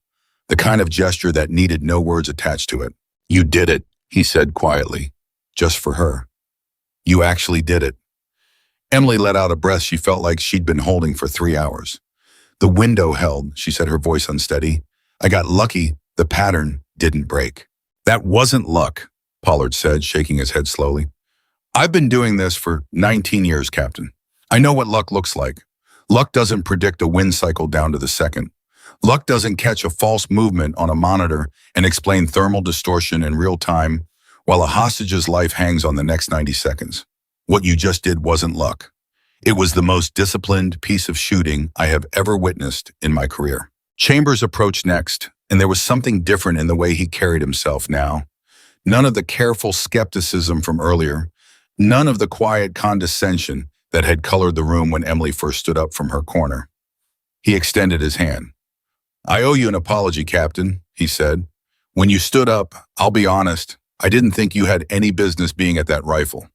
the kind of gesture that needed no words attached to it. You did it, he said quietly, just for her. You actually did it. Emily let out a breath she felt like she'd been holding for 3 hours. The window held, she said, her voice unsteady. I got lucky, the pattern didn't break. That wasn't luck, Pollard said, shaking his head slowly. I've been doing this for 19 years, Captain. I know what luck looks like. Luck doesn't predict a wind cycle down to the second. Luck doesn't catch a false movement on a monitor and explain thermal distortion in real time while a hostage's life hangs on the next 90 seconds. What you just did wasn't luck. It was the most disciplined piece of shooting I have ever witnessed in my career. Chambers approached next, and there was something different in the way he carried himself now. None of the careful skepticism from earlier, none of the quiet condescension that had colored the room when Emily first stood up from her corner. He extended his hand. I owe you an apology, Captain, he said. When you stood up, I'll be honest, I didn't think you had any business being at that rifle.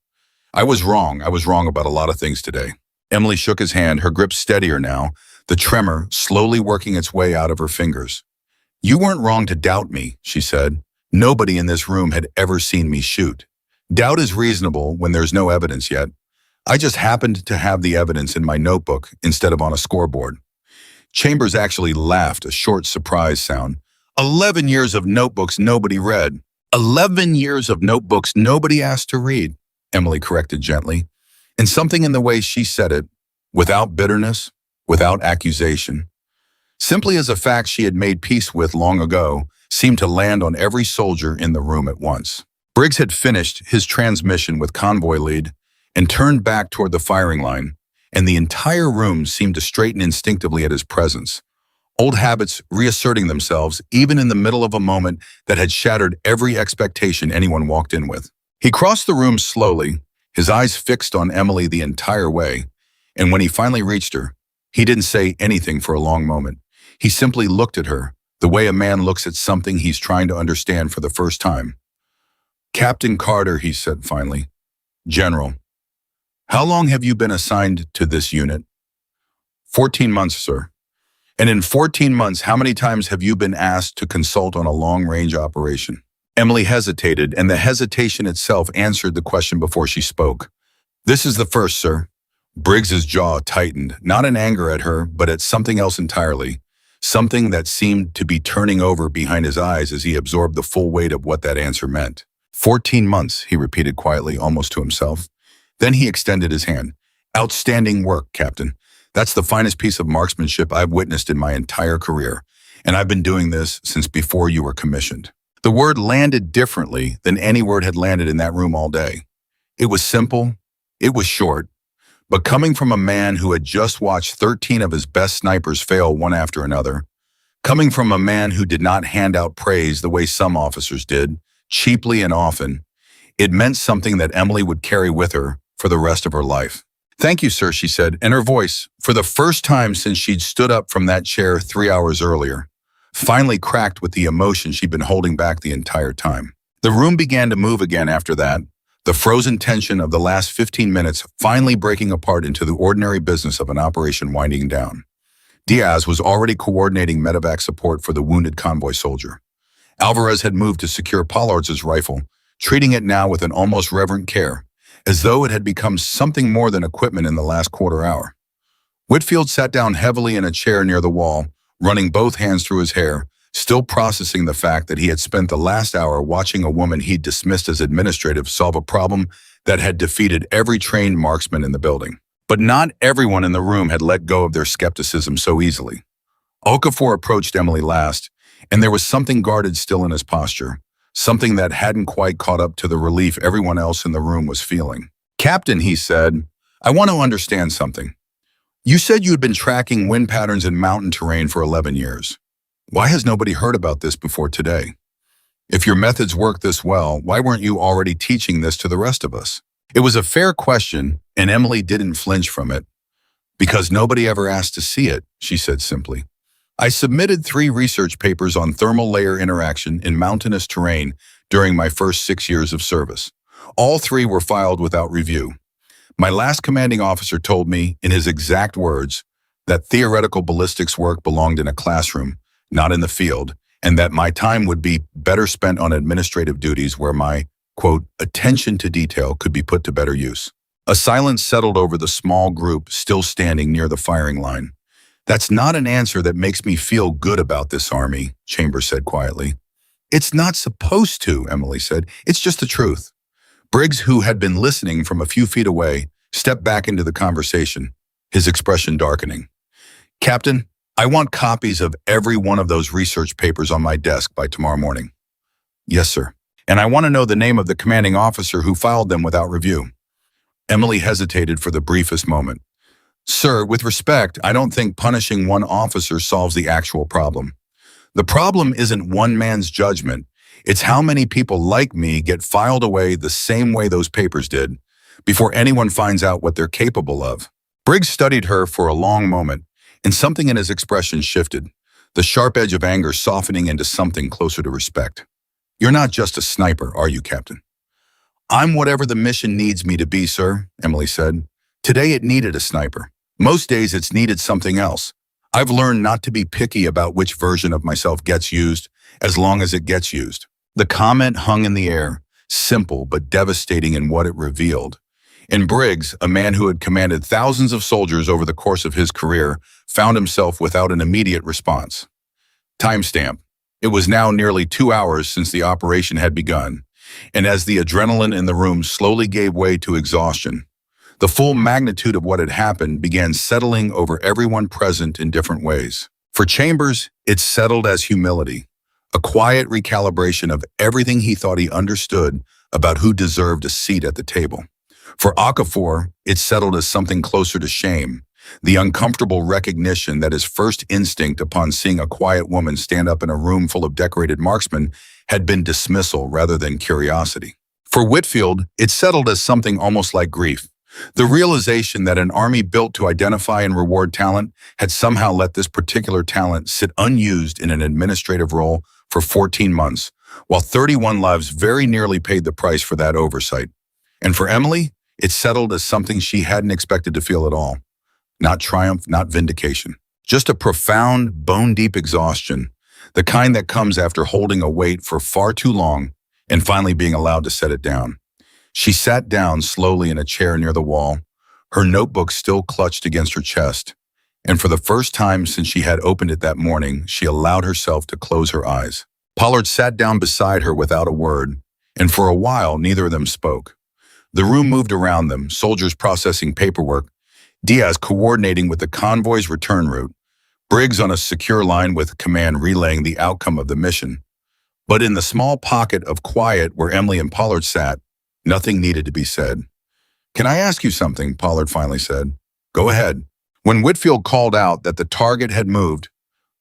I was wrong about a lot of things today. Emily shook his hand, her grip steadier now, the tremor slowly working its way out of her fingers. You weren't wrong to doubt me, she said. Nobody in this room had ever seen me shoot. Doubt is reasonable when there's no evidence yet. I just happened to have the evidence in my notebook instead of on a scoreboard. Chambers actually laughed, a short surprise sound. 11 years of notebooks nobody read. 11 years of notebooks nobody asked to read, Emily corrected gently. And something in the way she said it, without bitterness, without accusation, simply as a fact she had made peace with long ago, seemed to land on every soldier in the room at once. Briggs had finished his transmission with Convoy Lead and turned back toward the firing line, and the entire room seemed to straighten instinctively at his presence. Old habits reasserting themselves even in the middle of a moment that had shattered every expectation anyone walked in with. He crossed the room slowly, his eyes fixed on Emily the entire way, and when he finally reached her, he didn't say anything for a long moment. He simply looked at her, the way a man looks at something he's trying to understand for the first time. "Captain Carter," he said finally. "General, how long have you been assigned to this unit?" 14 months, sir. "And in 14 months, how many times have you been asked to consult on a long-range operation?" Emily hesitated, and the hesitation itself answered the question before she spoke. "This is the first, sir." Briggs's jaw tightened, not in anger at her, but at something else entirely, something that seemed to be turning over behind his eyes as he absorbed the full weight of what that answer meant. 14 months, he repeated quietly, almost to himself. Then he extended his hand. "Outstanding work, Captain. That's the finest piece of marksmanship I've witnessed in my entire career, and I've been doing this since before you were commissioned." The word landed differently than any word had landed in that room all day. It was simple, it was short, but coming from a man who had just watched 13 of his best snipers fail one after another, coming from a man who did not hand out praise the way some officers did, cheaply and often, it meant something that Emily would carry with her for the rest of her life. "Thank you, sir," she said, and her voice, for the first time since she'd stood up from that chair 3 hours earlier, finally cracked with the emotion she'd been holding back the entire time. The room began to move again after that, the frozen tension of the last 15 minutes finally breaking apart into the ordinary business of an operation winding down. Diaz was already coordinating medevac support for the wounded convoy soldier. Alvarez had moved to secure Pollard's rifle, treating it now with an almost reverent care, as though it had become something more than equipment in the last quarter hour. Whitfield sat down heavily in a chair near the wall, running both hands through his hair, still processing the fact that he had spent the last hour watching a woman he'd dismissed as administrative solve a problem that had defeated every trained marksman in the building. But not everyone in the room had let go of their skepticism so easily. Okafor approached Emily last, and there was something guarded still in his posture, something that hadn't quite caught up to the relief everyone else in the room was feeling. "Captain," he said, "I want to understand something. You said you had been tracking wind patterns in mountain terrain for 11 years. Why has nobody heard about this before today? If your methods work this well, why weren't you already teaching this to the rest of us?" It was a fair question, and Emily didn't flinch from it. "Because nobody ever asked to see it," she said simply. "I submitted 3 research papers on thermal layer interaction in mountainous terrain during my first 6 years of service. All 3 were filed without review. My last commanding officer told me, in his exact words, that theoretical ballistics work belonged in a classroom, not in the field, and that my time would be better spent on administrative duties where my, quote, attention to detail could be put to better use." A silence settled over the small group still standing near the firing line. "That's not an answer that makes me feel good about this army," Chambers said quietly. "It's not supposed to," Emily said. "It's just the truth." Briggs, who had been listening from a few feet away, stepped back into the conversation, his expression darkening. "Captain, I want copies of every one of those research papers on my desk by tomorrow morning." "Yes, sir. And I want to know the name of the commanding officer who filed them without review." Emily hesitated for the briefest moment. "Sir, with respect, I don't think punishing one officer solves the actual problem. The problem isn't one man's judgment. It's how many people like me get filed away the same way those papers did, before anyone finds out what they're capable of." Briggs studied her for a long moment, and something in his expression shifted, the sharp edge of anger softening into something closer to respect. "You're not just a sniper, are you, Captain?" "I'm whatever the mission needs me to be, sir," Emily said. "Today it needed a sniper. Most days it's needed something else. I've learned not to be picky about which version of myself gets used, as long as it gets used." The comment hung in the air, simple but devastating in what it revealed. And Briggs, a man who had commanded thousands of soldiers over the course of his career, found himself without an immediate response. Timestamp. It was now nearly 2 hours since the operation had begun, and as the adrenaline in the room slowly gave way to exhaustion, the full magnitude of what had happened began settling over everyone present in different ways. For Chambers, it settled as humility, a quiet recalibration of everything he thought he understood about who deserved a seat at the table. For Okafor, it settled as something closer to shame, the uncomfortable recognition that his first instinct upon seeing a quiet woman stand up in a room full of decorated marksmen had been dismissal rather than curiosity. For Whitfield, it settled as something almost like grief. The realization that an army built to identify and reward talent had somehow let this particular talent sit unused in an administrative role for 14 months, while 31 lives very nearly paid the price for that oversight. And for Emily, it settled as something she hadn't expected to feel at all. Not triumph, not vindication. Just a profound, bone-deep exhaustion, the kind that comes after holding a weight for far too long and finally being allowed to set it down. She sat down slowly in a chair near the wall, her notebook still clutched against her chest, and for the first time since she had opened it that morning, she allowed herself to close her eyes. Pollard sat down beside her without a word, and for a while neither of them spoke. The room moved around them, soldiers processing paperwork, Diaz coordinating with the convoy's return route, Briggs on a secure line with command relaying the outcome of the mission. But in the small pocket of quiet where Emily and Pollard sat, nothing needed to be said. "Can I ask you something?" Pollard finally said. "Go ahead." When Whitfield called out that the target had moved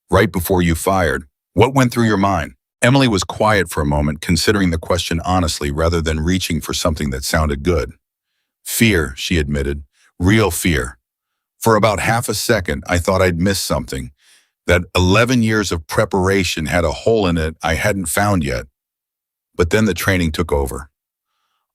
right before you fired, what went through your mind? Emily was quiet for a moment, considering the question honestly rather than reaching for something that sounded good. "Fear," she admitted. "Real fear. For about half a second, I thought I'd missed something, that 11 years of preparation had a hole in it I hadn't found yet. But then the training took over.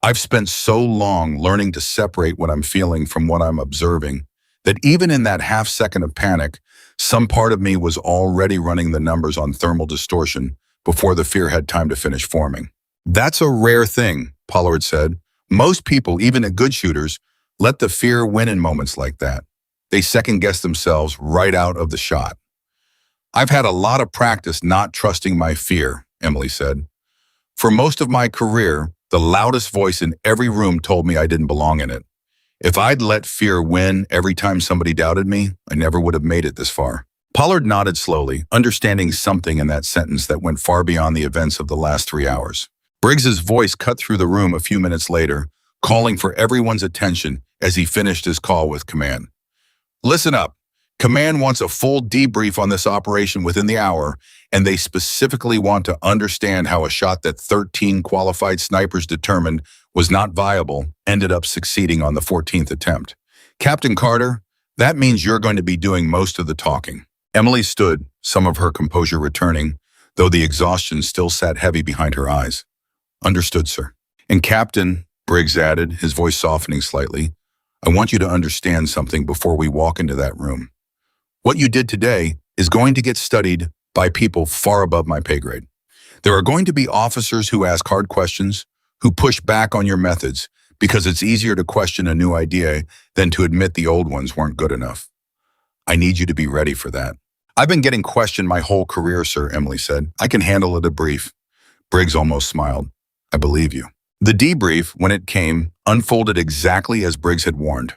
I've spent so long learning to separate what I'm feeling from what I'm observing that even in that half second of panic, some part of me was already running the numbers on thermal distortion before the fear had time to finish forming." "That's a rare thing," Pollard said. "Most people, even the good shooters, let the fear win in moments like that. They second-guess themselves right out of the shot." "I've had a lot of practice not trusting my fear," Emily said. "For most of my career, the loudest voice in every room told me I didn't belong in it. If I'd let fear win every time somebody doubted me, I never would have made it this far." Pollard nodded slowly, understanding something in that sentence that went far beyond the events of the last 3 hours. Briggs's voice cut through the room a few minutes later, calling for everyone's attention as he finished his call with command. "Listen up. Command wants a full debrief on this operation within the hour, and they specifically want to understand how a shot that 13 qualified snipers determined was not viable ended up succeeding on the 14th attempt. Captain Carter, that means you're going to be doing most of the talking." Emily stood, some of her composure returning, though the exhaustion still sat heavy behind her eyes. "Understood, sir." "And Captain," Briggs added, his voice softening slightly, "I want you to understand something before we walk into that room. What you did today is going to get studied by people far above my pay grade. There are going to be officers who ask hard questions, who push back on your methods, because it's easier to question a new idea than to admit the old ones weren't good enough. I need you to be ready for that." "I've been getting questioned my whole career, sir," Emily said. "I can handle a debrief." Briggs almost smiled. "I believe you." The debrief, when it came, unfolded exactly as Briggs had warned.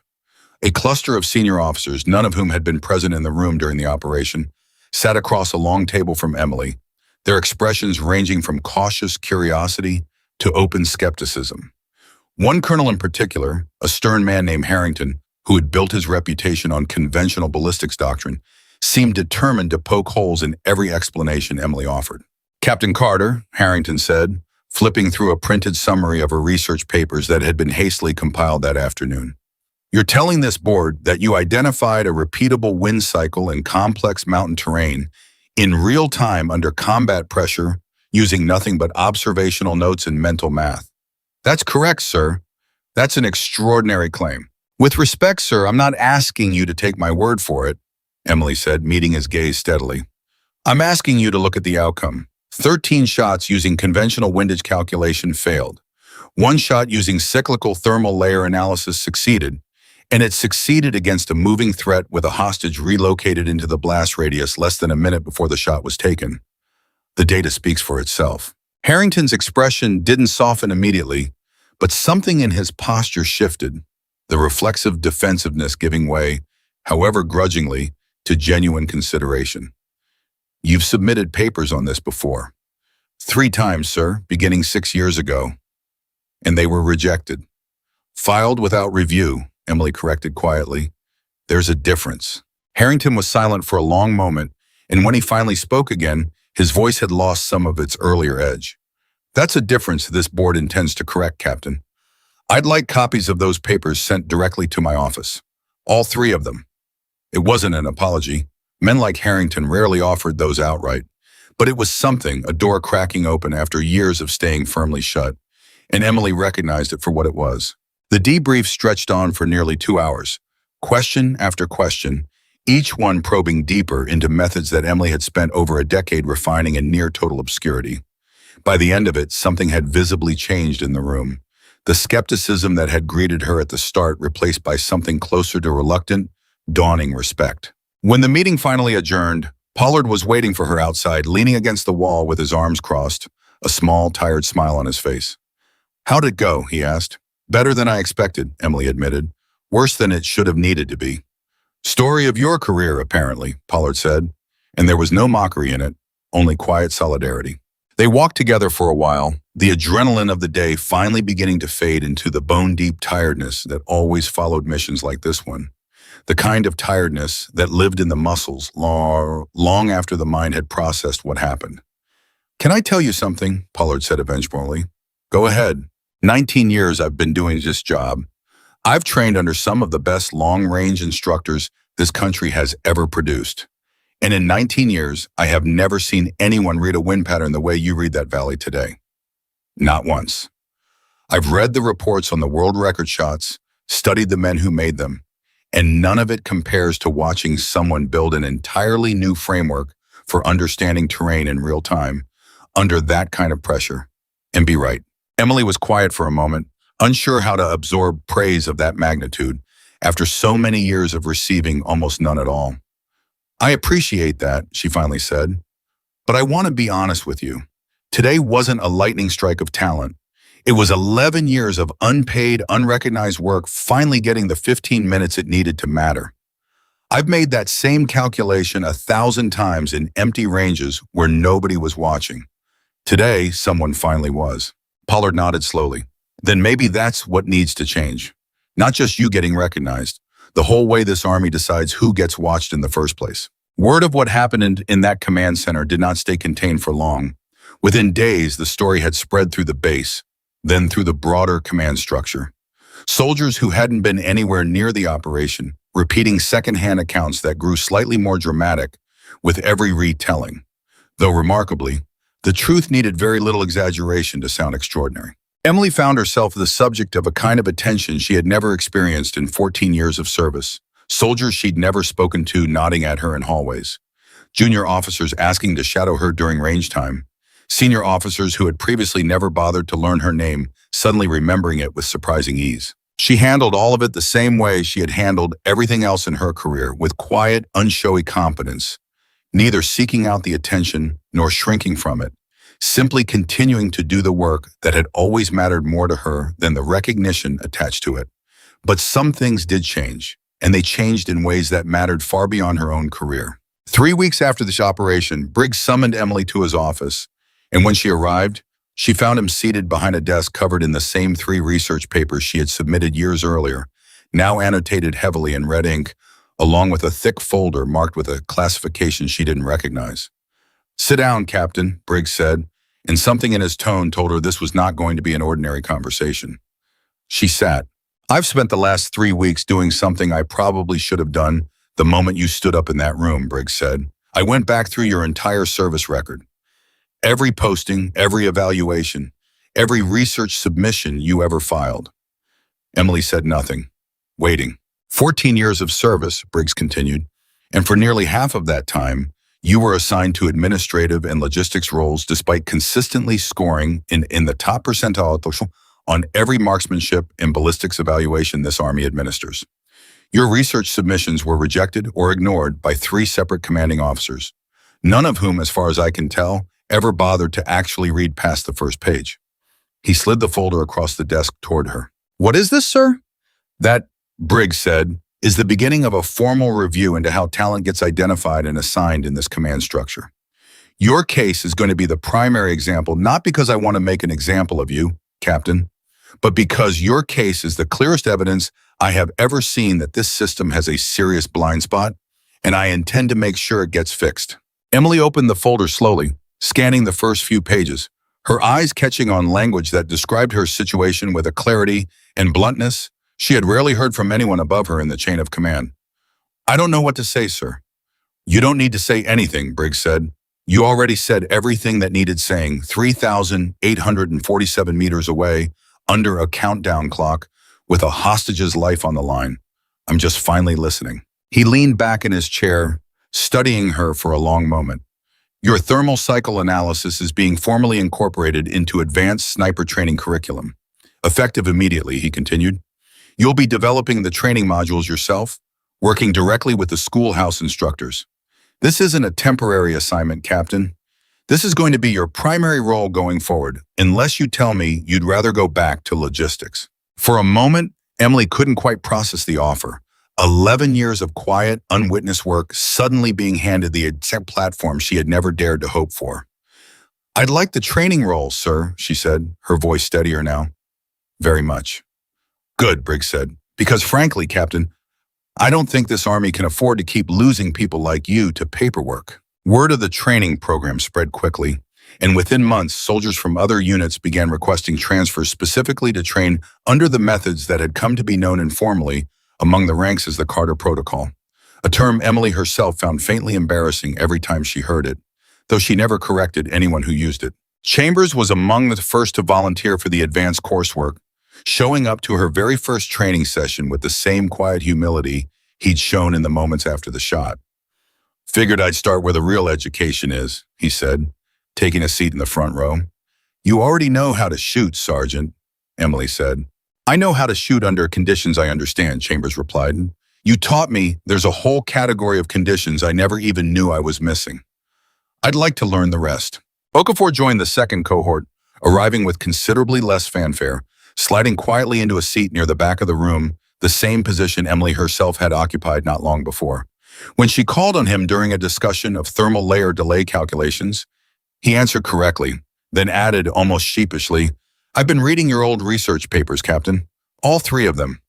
A cluster of senior officers, none of whom had been present in the room during the operation, sat across a long table from Emily, their expressions ranging from cautious curiosity to open skepticism. One colonel in particular, a stern man named Harrington, who had built his reputation on conventional ballistics doctrine, seemed determined to poke holes in every explanation Emily offered. "Captain Carter," Harrington said, flipping through a printed summary of her research papers that had been hastily compiled that afternoon. "You're telling this board that you identified a repeatable wind cycle in complex mountain terrain in real time under combat pressure using nothing but observational notes and mental math." "That's correct, sir. That's an extraordinary claim." "With respect, sir, I'm not asking you to take my word for it," Emily said, meeting his gaze steadily. "I'm asking you to look at the outcome. 13 shots using conventional windage calculation failed. 1 shot using cyclical thermal layer analysis succeeded, and it succeeded against a moving threat with a hostage relocated into the blast radius less than a minute before the shot was taken. The data speaks for itself." Harrington's expression didn't soften immediately, but something in his posture shifted, the reflexive defensiveness giving way, however grudgingly, to genuine consideration. "You've submitted papers on this before." "3 times, sir, beginning 6 years ago. And they were rejected. Filed without review, Emily corrected quietly. There's a difference. Harrington was silent for a long moment, and when he finally spoke again, his voice had lost some of its earlier edge. That's a difference this board intends to correct, Captain. I'd like copies of those papers sent directly to my office. All three of them. It wasn't an apology. Men like Harrington rarely offered those outright. But it was something, a door cracking open after years of staying firmly shut, and Emily recognized it for what it was. The debrief stretched on for nearly 2 hours, question after question, each one probing deeper into methods that Emily had spent over a decade refining in near total obscurity. By the end of it, something had visibly changed in the room. The skepticism that had greeted her at the start replaced by something closer to reluctant, dawning respect. When the meeting finally adjourned, Pollard was waiting for her outside, leaning against the wall with his arms crossed, a small, tired smile on his face. "How'd it go?" he asked. "Better than I expected," Emily admitted. "Worse than it should have needed to be." "Story of your career, apparently," Pollard said, and there was no mockery in it, only quiet solidarity. They walked together for a while, the adrenaline of the day finally beginning to fade into the bone-deep tiredness that always followed missions like this one. The kind of tiredness that lived in the muscles long after the mind had processed what happened. "Can I tell you something?" Pollard said eventually. "Go ahead. 19 years I've been doing this job. I've trained under some of the best long-range instructors this country has ever produced. And in 19 years, I have never seen anyone read a wind pattern the way you read that valley today. Not once. I've read the reports on the world record shots, studied the men who made them, and none of it compares to watching someone build an entirely new framework for understanding terrain in real time under that kind of pressure. And be right." Emily was quiet for a moment, unsure how to absorb praise of that magnitude after so many years of receiving almost none at all. "I appreciate that," she finally said, "but I want to be honest with you. Today wasn't a lightning strike of talent. It was 11 years of unpaid, unrecognized work finally getting the 15 minutes it needed to matter. I've made that same calculation 1,000 times in empty ranges where nobody was watching. Today, someone finally was." Pollard nodded slowly. "Then maybe that's what needs to change. Not just you getting recognized. The whole way this army decides who gets watched in the first place." Word of what happened in that command center did not stay contained for long. Within days, the story had spread through the base, then through the broader command structure. Soldiers who hadn't been anywhere near the operation, repeating second-hand accounts that grew slightly more dramatic with every retelling. Though remarkably, the truth needed very little exaggeration to sound extraordinary. Emily found herself the subject of a kind of attention she had never experienced in 14 years of service. Soldiers she'd never spoken to nodding at her in hallways. Junior officers asking to shadow her during range time. Senior officers who had previously never bothered to learn her name, suddenly remembering it with surprising ease. She handled all of it the same way she had handled everything else in her career, with quiet, unshowy competence, neither seeking out the attention nor shrinking from it, simply continuing to do the work that had always mattered more to her than the recognition attached to it. But some things did change, and they changed in ways that mattered far beyond her own career. 3 weeks after this operation, Briggs summoned Emily to his office, and when she arrived, she found him seated behind a desk covered in the same 3 research papers she had submitted years earlier, now annotated heavily in red ink, along with a thick folder marked with a classification she didn't recognize. "Sit down, Captain," Briggs said, and something in his tone told her this was not going to be an ordinary conversation. She sat. "I've spent the last 3 weeks doing something I probably should have done the moment you stood up in that room," Briggs said. "I went back through your entire service record. Every posting, every evaluation, every research submission you ever filed." Emily said nothing, waiting. 14 years of service, Briggs continued, and for nearly half of that time, you were assigned to administrative and logistics roles despite consistently scoring in the top percentile on every marksmanship and ballistics evaluation this Army administers. Your research submissions were rejected or ignored by 3 separate commanding officers, none of whom, as far as I can tell, ever bothered to actually read past the first page. He slid the folder across the desk toward her. "What is this, sir?" "That," Briggs said, "is the beginning of a formal review into how talent gets identified and assigned in this command structure. Your case is going to be the primary example, not because I want to make an example of you, Captain, but because your case is the clearest evidence I have ever seen that this system has a serious blind spot, and I intend to make sure it gets fixed." Emily opened the folder slowly, scanning the first few pages, her eyes catching on language that described her situation with a clarity and bluntness she had rarely heard from anyone above her in the chain of command. "I don't know what to say, sir." "You don't need to say anything," Briggs said. "You already said everything that needed saying 3,847 meters away, under a countdown clock, with a hostage's life on the line. I'm just finally listening." He leaned back in his chair, studying her for a long moment. "Your thermal cycle analysis is being formally incorporated into advanced sniper training curriculum. Effective immediately," he continued. "You'll be developing the training modules yourself, working directly with the schoolhouse instructors. This isn't a temporary assignment, Captain. This is going to be your primary role going forward, unless you tell me you'd rather go back to logistics." For a moment, Emily couldn't quite process the offer. 11 years of quiet, unwitnessed work suddenly being handed the exact platform she had never dared to hope for. "I'd like the training role, sir," she said, her voice steadier now. "Very much." "Good," Briggs said, "because frankly, Captain, I don't think this army can afford to keep losing people like you to paperwork." Word of the training program spread quickly, and within months, soldiers from other units began requesting transfers specifically to train under the methods that had come to be known informally among the ranks as the Carter Protocol, a term Emily herself found faintly embarrassing every time she heard it, though she never corrected anyone who used it. Chambers was among the first to volunteer for the advanced coursework, showing up to her very first training session with the same quiet humility he'd shown in the moments after the shot. "Figured I'd start where the real education is," he said, taking a seat in the front row. "You already know how to shoot, Sergeant," Emily said. "I know how to shoot under conditions I understand," Chambers replied. "You taught me there's a whole category of conditions I never even knew I was missing. I'd like to learn the rest." Okafor joined the second cohort, arriving with considerably less fanfare, sliding quietly into a seat near the back of the room, the same position Emily herself had occupied not long before. When she called on him during a discussion of thermal layer delay calculations, he answered correctly, then added almost sheepishly, "I've been reading your old research papers, Captain. All 3 of them.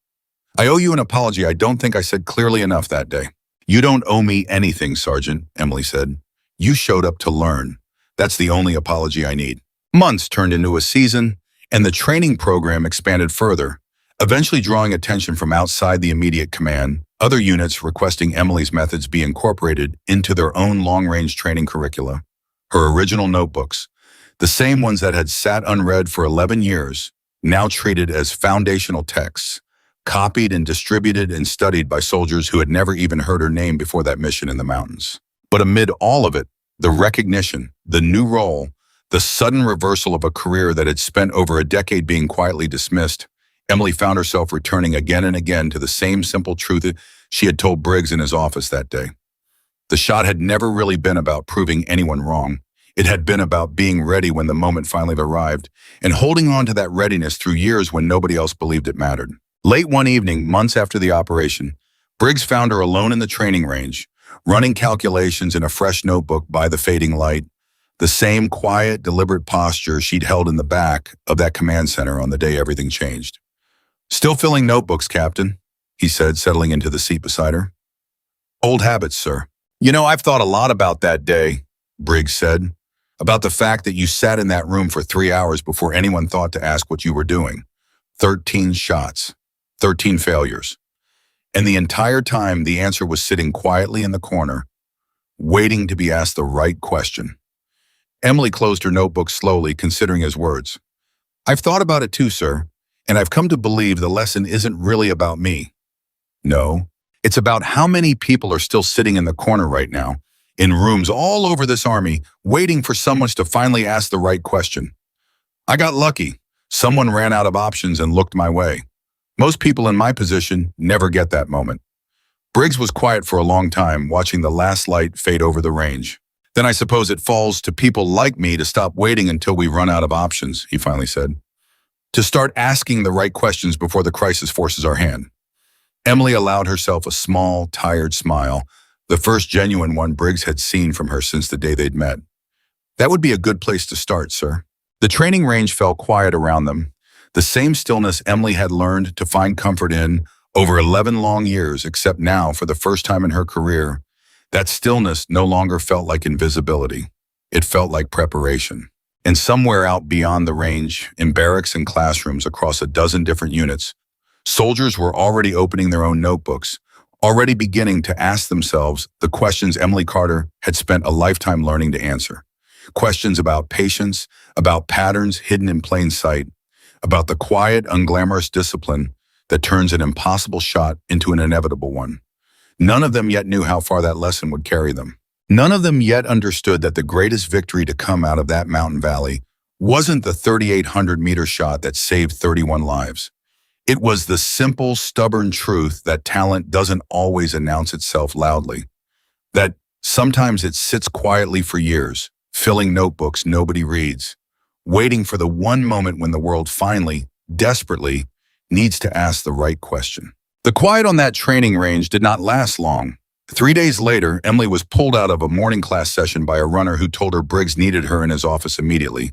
I owe you an apology I don't think I said clearly enough that day." "You don't owe me anything, Sergeant," Emily said. "You showed up to learn. That's the only apology I need." Months turned into a season, and the training program expanded further, eventually drawing attention from outside the immediate command, other units requesting Emily's methods be incorporated into their own long-range training curricula. Her original notebooks, the same ones that had sat unread for 11 years, now treated as foundational texts, copied and distributed and studied by soldiers who had never even heard her name before that mission in the mountains. But amid all of it, the recognition, the new role, the sudden reversal of a career that had spent over a decade being quietly dismissed, Emily found herself returning again and again to the same simple truth she had told Briggs in his office that day. The shot had never really been about proving anyone wrong. It had been about being ready when the moment finally arrived, and holding on to that readiness through years when nobody else believed it mattered. Late one evening, months after the operation, Briggs found her alone in the training range, running calculations in a fresh notebook by the fading light, the same quiet, deliberate posture she'd held in the back of that command center on the day everything changed. "Still filling notebooks, Captain," he said, settling into the seat beside her. "Old habits, sir." "You know, I've thought a lot about that day," Briggs said, "about the fact that you sat in that room for 3 hours before anyone thought to ask what you were doing. 13 shots, 13 failures. And the entire time, the answer was sitting quietly in the corner, waiting to be asked the right question." Emily closed her notebook slowly, considering his words. "I've thought about it too, sir, and I've come to believe the lesson isn't really about me. No, it's about how many people are still sitting in the corner right now, in rooms all over this army, waiting for someone to finally ask the right question. I got lucky. Someone ran out of options and looked my way. Most people in my position never get that moment." Briggs was quiet for a long time, watching the last light fade over the range. "Then I suppose it falls to people like me to stop waiting until we run out of options," he finally said. "To start asking the right questions before the crisis forces our hand." Emily allowed herself a small, tired smile, the first genuine one Briggs had seen from her since the day they'd met. "That would be a good place to start, sir." The training range fell quiet around them, The same stillness Emily had learned to find comfort in over 11 long years, except now, for the first time in her career, that stillness no longer felt like invisibility. It felt like preparation. And somewhere out beyond the range, in barracks and classrooms across a dozen different units, soldiers were already opening their own notebooks, already beginning to ask themselves the questions Emily Carter had spent a lifetime learning to answer. Questions about patience, about patterns hidden in plain sight, about the quiet, unglamorous discipline that turns an impossible shot into an inevitable one. None of them yet knew how far that lesson would carry them. None of them yet understood that the greatest victory to come out of that mountain valley wasn't the 3,800-meter shot that saved 31 lives. It was the simple, stubborn truth that talent doesn't always announce itself loudly, that sometimes it sits quietly for years, filling notebooks nobody reads, waiting for the one moment when the world finally, desperately, needs to ask the right question. The quiet on that training range did not last long. 3 days later, Emily was pulled out of a morning class session by a runner who told her Briggs needed her in his office immediately.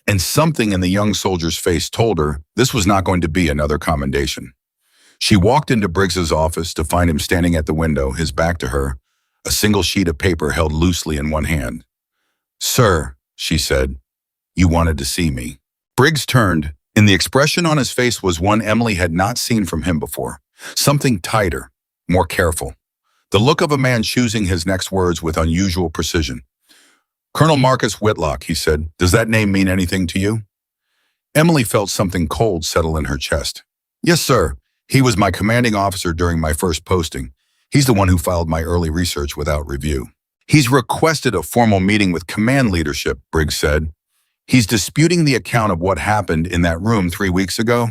And something in the young soldier's face told her this was not going to be another commendation. She walked into Briggs's office to find him standing at the window, his back to her, a single sheet of paper held loosely in one hand. "Sir," she said, "you wanted to see me." Briggs turned, and the expression on his face was one Emily had not seen from him before. Something tighter, more careful. The look of a man choosing his next words with unusual precision. "Colonel Marcus Whitlock," he said. "Does that name mean anything to you?" Emily felt something cold settle in her chest. "Yes, sir. He was my commanding officer during my first posting. He's the one who filed my early research without review." "He's requested a formal meeting with command leadership," Briggs said. "He's disputing the account of what happened in that room 3 weeks ago."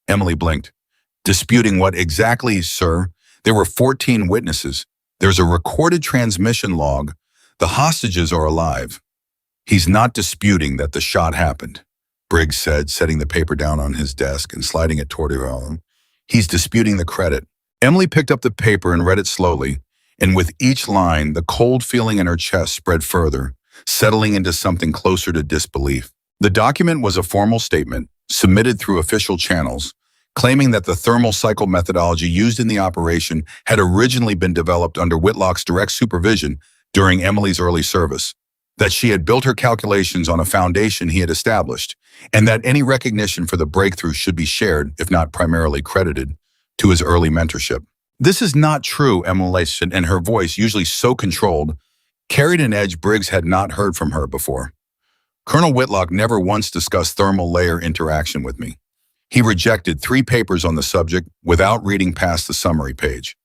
Emily blinked. "Disputing what exactly, sir? There were 14 witnesses. There's a recorded transmission log. The hostages are alive." "He's not disputing that the shot happened," Briggs said, setting the paper down on his desk and sliding it toward her. "He's disputing the credit." Emily picked up the paper and read it slowly, and with each line, the cold feeling in her chest spread further, settling into something closer to disbelief. The document was a formal statement, submitted through official channels, claiming that the thermal cycle methodology used in the operation had originally been developed under Whitlock's direct supervision during Emily's early service, that she had built her calculations on a foundation he had established, and that any recognition for the breakthrough should be shared, if not primarily credited, to his early mentorship. "This is not true," Emily said, and her voice, usually so controlled, carried an edge Briggs had not heard from her before. "Colonel Whitlock never once discussed thermal layer interaction with me. He rejected 3 papers on the subject without reading past the summary page.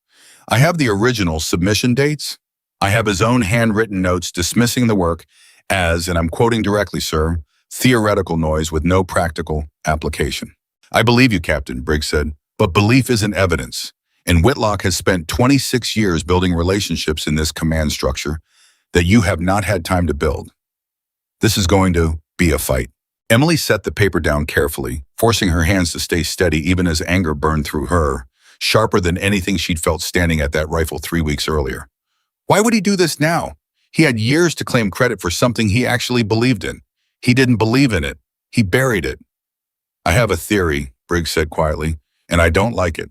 I have the original submission dates. I have his own handwritten notes dismissing the work as, and I'm quoting directly, sir, theoretical noise with no practical application." "I believe you, Captain," Briggs said, "but belief isn't evidence, and Whitlock has spent 26 years building relationships in this command structure that you have not had time to build. This is going to be a fight." Emily set the paper down carefully, forcing her hands to stay steady even as anger burned through her, sharper than anything she'd felt standing at that rifle 3 weeks earlier. Why would he do this now? He had years to claim credit for something he actually believed in. He didn't believe in it. He buried it. "I have a theory," Briggs said quietly, "and I don't like it."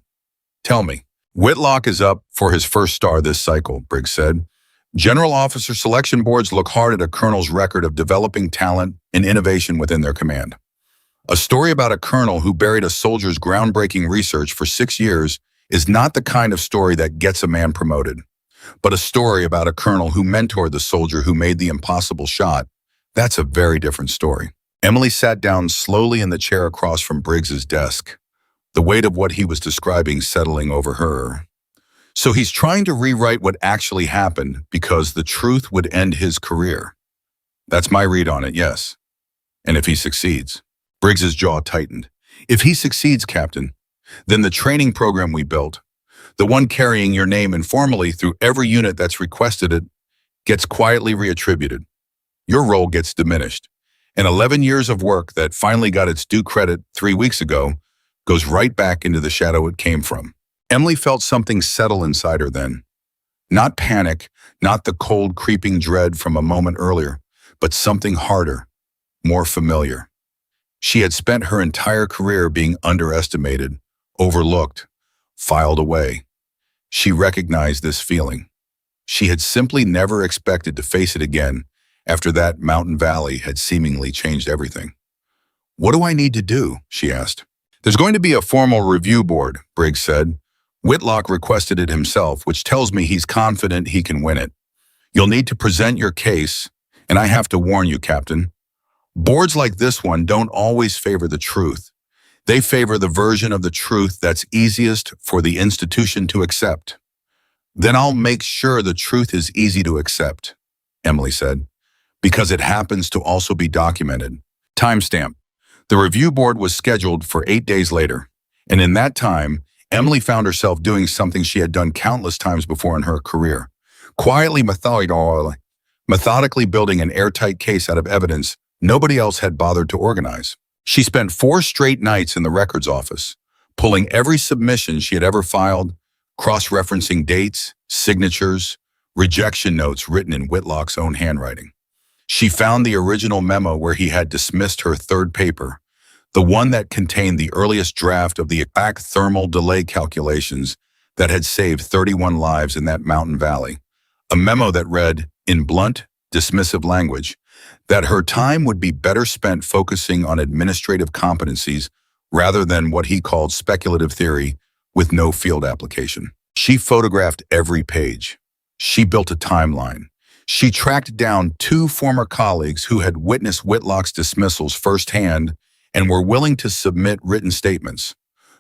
"Tell me." "Whitlock is up for his first star this cycle," Briggs said. "General officer selection boards look hard at a colonel's record of developing talent and innovation within their command. A story about a colonel who buried a soldier's groundbreaking research for 6 years is not the kind of story that gets a man promoted. But a story about a colonel who mentored the soldier who made the impossible shot, that's a very different story." Emily sat down slowly in the chair across from Briggs's desk, the weight of what he was describing settling over her. "So he's trying to rewrite what actually happened because the truth would end his career." "That's my read on it, yes. And if he succeeds." Briggs's jaw tightened. "If he succeeds, Captain, then the training program we built, the one carrying your name informally through every unit that's requested it, gets quietly reattributed. Your role gets diminished. And 11 years of work that finally got its due credit 3 weeks ago goes right back into the shadow it came from." Emily felt something settle inside her then. Not panic, not the cold, creeping dread from a moment earlier, but something harder, more familiar. She had spent her entire career being underestimated, overlooked, filed away. She recognized this feeling. She had simply never expected to face it again after that mountain valley had seemingly changed everything. "What do I need to do?" she asked. "There's going to be a formal review board," Briggs said. "Whitlock requested it himself, which tells me he's confident he can win it. You'll need to present your case, and I have to warn you, Captain, boards like this one don't always favor the truth. They favor the version of the truth that's easiest for the institution to accept." "Then I'll make sure the truth is easy to accept," Emily said, "because it happens to also be documented." Timestamp. The review board was scheduled for 8 days later, and in that time, Emily found herself doing something she had done countless times before in her career, quietly methodically building an airtight case out of evidence nobody else had bothered to organize. She spent 4 straight nights in the records office, pulling every submission she had ever filed, cross-referencing dates, signatures, rejection notes written in Whitlock's own handwriting. She found the original memo where he had dismissed her third paper, the one that contained the earliest draft of the exact thermal delay calculations that had saved 31 lives in that mountain valley. A memo that read, in blunt, dismissive language, that her time would be better spent focusing on administrative competencies rather than what he called speculative theory with no field application. She photographed every page. She built a timeline. She tracked down 2 former colleagues who had witnessed Whitlock's dismissals firsthand and were willing to submit written statements,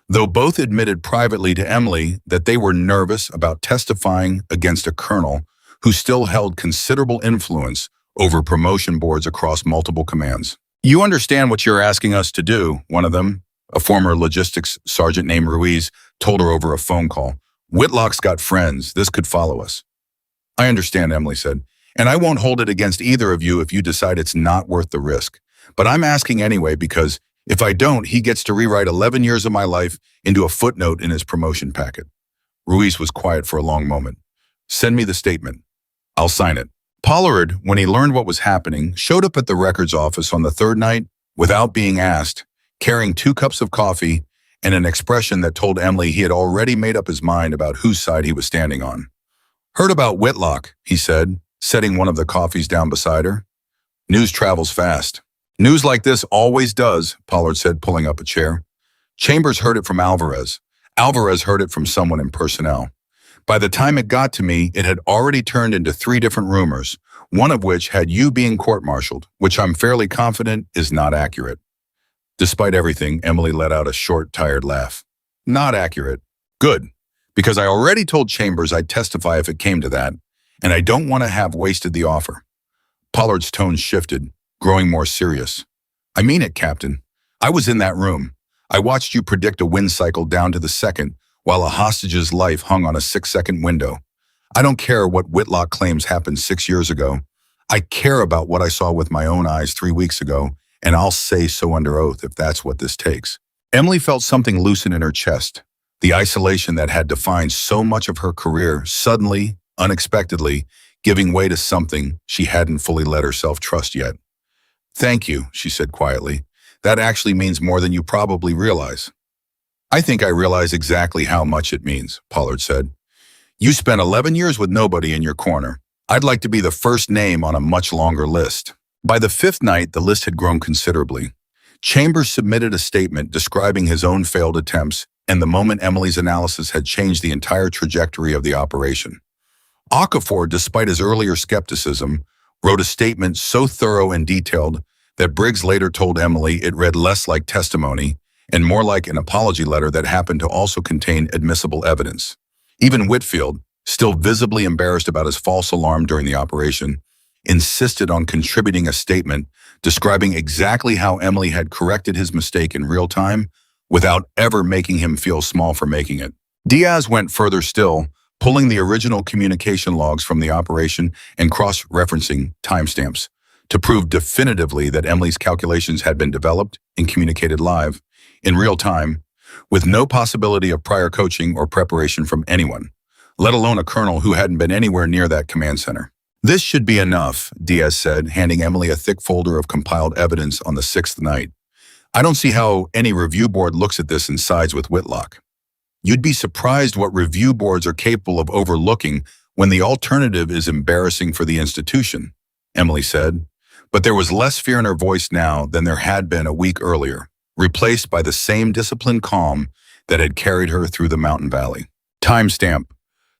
though both admitted privately to Emily that they were nervous about testifying against a colonel who still held considerable influence over promotion boards across multiple commands. "You understand what you're asking us to do," one of them, a former logistics sergeant named Ruiz, told her over a phone call. "Whitlock's got friends. This could follow us." "I understand," Emily said, "and I won't hold it against either of you if you decide it's not worth the risk. But I'm asking anyway because if I don't, he gets to rewrite 11 years of my life into a footnote in his promotion packet." Ruiz was quiet for a long moment. "Send me the statement. I'll sign it." Pollard, when he learned what was happening, showed up at the records office on the third night without being asked, carrying 2 cups of coffee and an expression that told Emily he had already made up his mind about whose side he was standing on. "Heard about Whitlock," he said, setting one of the coffees down beside her. "News travels fast." "News like this always does," Pollard said, pulling up a chair. "Chambers heard it from Alvarez. Alvarez heard it from someone in personnel. By the time it got to me, it had already turned into 3 different rumors, one of which had you being court-martialed, which I'm fairly confident is not accurate." Despite everything, Emily let out a short, tired laugh. "Not accurate. Good, because I already told Chambers I'd testify if it came to that, and I don't want to have wasted the offer." Pollard's tone shifted, growing more serious. "I mean it, Captain. I was in that room. I watched you predict a wind cycle down to the second while a hostage's life hung on a 6-second window. I don't care what Whitlock claims happened 6 years ago. I care about what I saw with my own eyes 3 weeks ago, and I'll say so under oath if that's what this takes." Emily felt something loosen in her chest. The isolation that had defined so much of her career suddenly, unexpectedly, giving way to something she hadn't fully let herself trust yet. "Thank you," she said quietly. "That actually means more than you probably realize." "I think I realize exactly how much it means," Pollard said. "You spent 11 years with nobody in your corner. I'd like to be the first name on a much longer list." By the 5th night, the list had grown considerably. Chambers submitted a statement describing his own failed attempts and the moment Emily's analysis had changed the entire trajectory of the operation. Okafor, despite his earlier skepticism, wrote a statement so thorough and detailed that Briggs later told Emily it read less like testimony and more like an apology letter that happened to also contain admissible evidence. Even Whitfield, still visibly embarrassed about his false alarm during the operation, insisted on contributing a statement describing exactly how Emily had corrected his mistake in real time without ever making him feel small for making it. Diaz went further still, pulling the original communication logs from the operation and cross-referencing timestamps to prove definitively that Emily's calculations had been developed and communicated live, in real time, with no possibility of prior coaching or preparation from anyone, let alone a colonel who hadn't been anywhere near that command center. "This should be enough," Diaz said, handing Emily a thick folder of compiled evidence on the 6th night. I don't see how any review board looks at this and sides with Whitlock. You'd be surprised what review boards are capable of overlooking when the alternative is embarrassing for the institution, Emily said. But there was less fear in her voice now than there had been a week earlier, replaced by the same disciplined calm that had carried her through the mountain valley. Timestamp.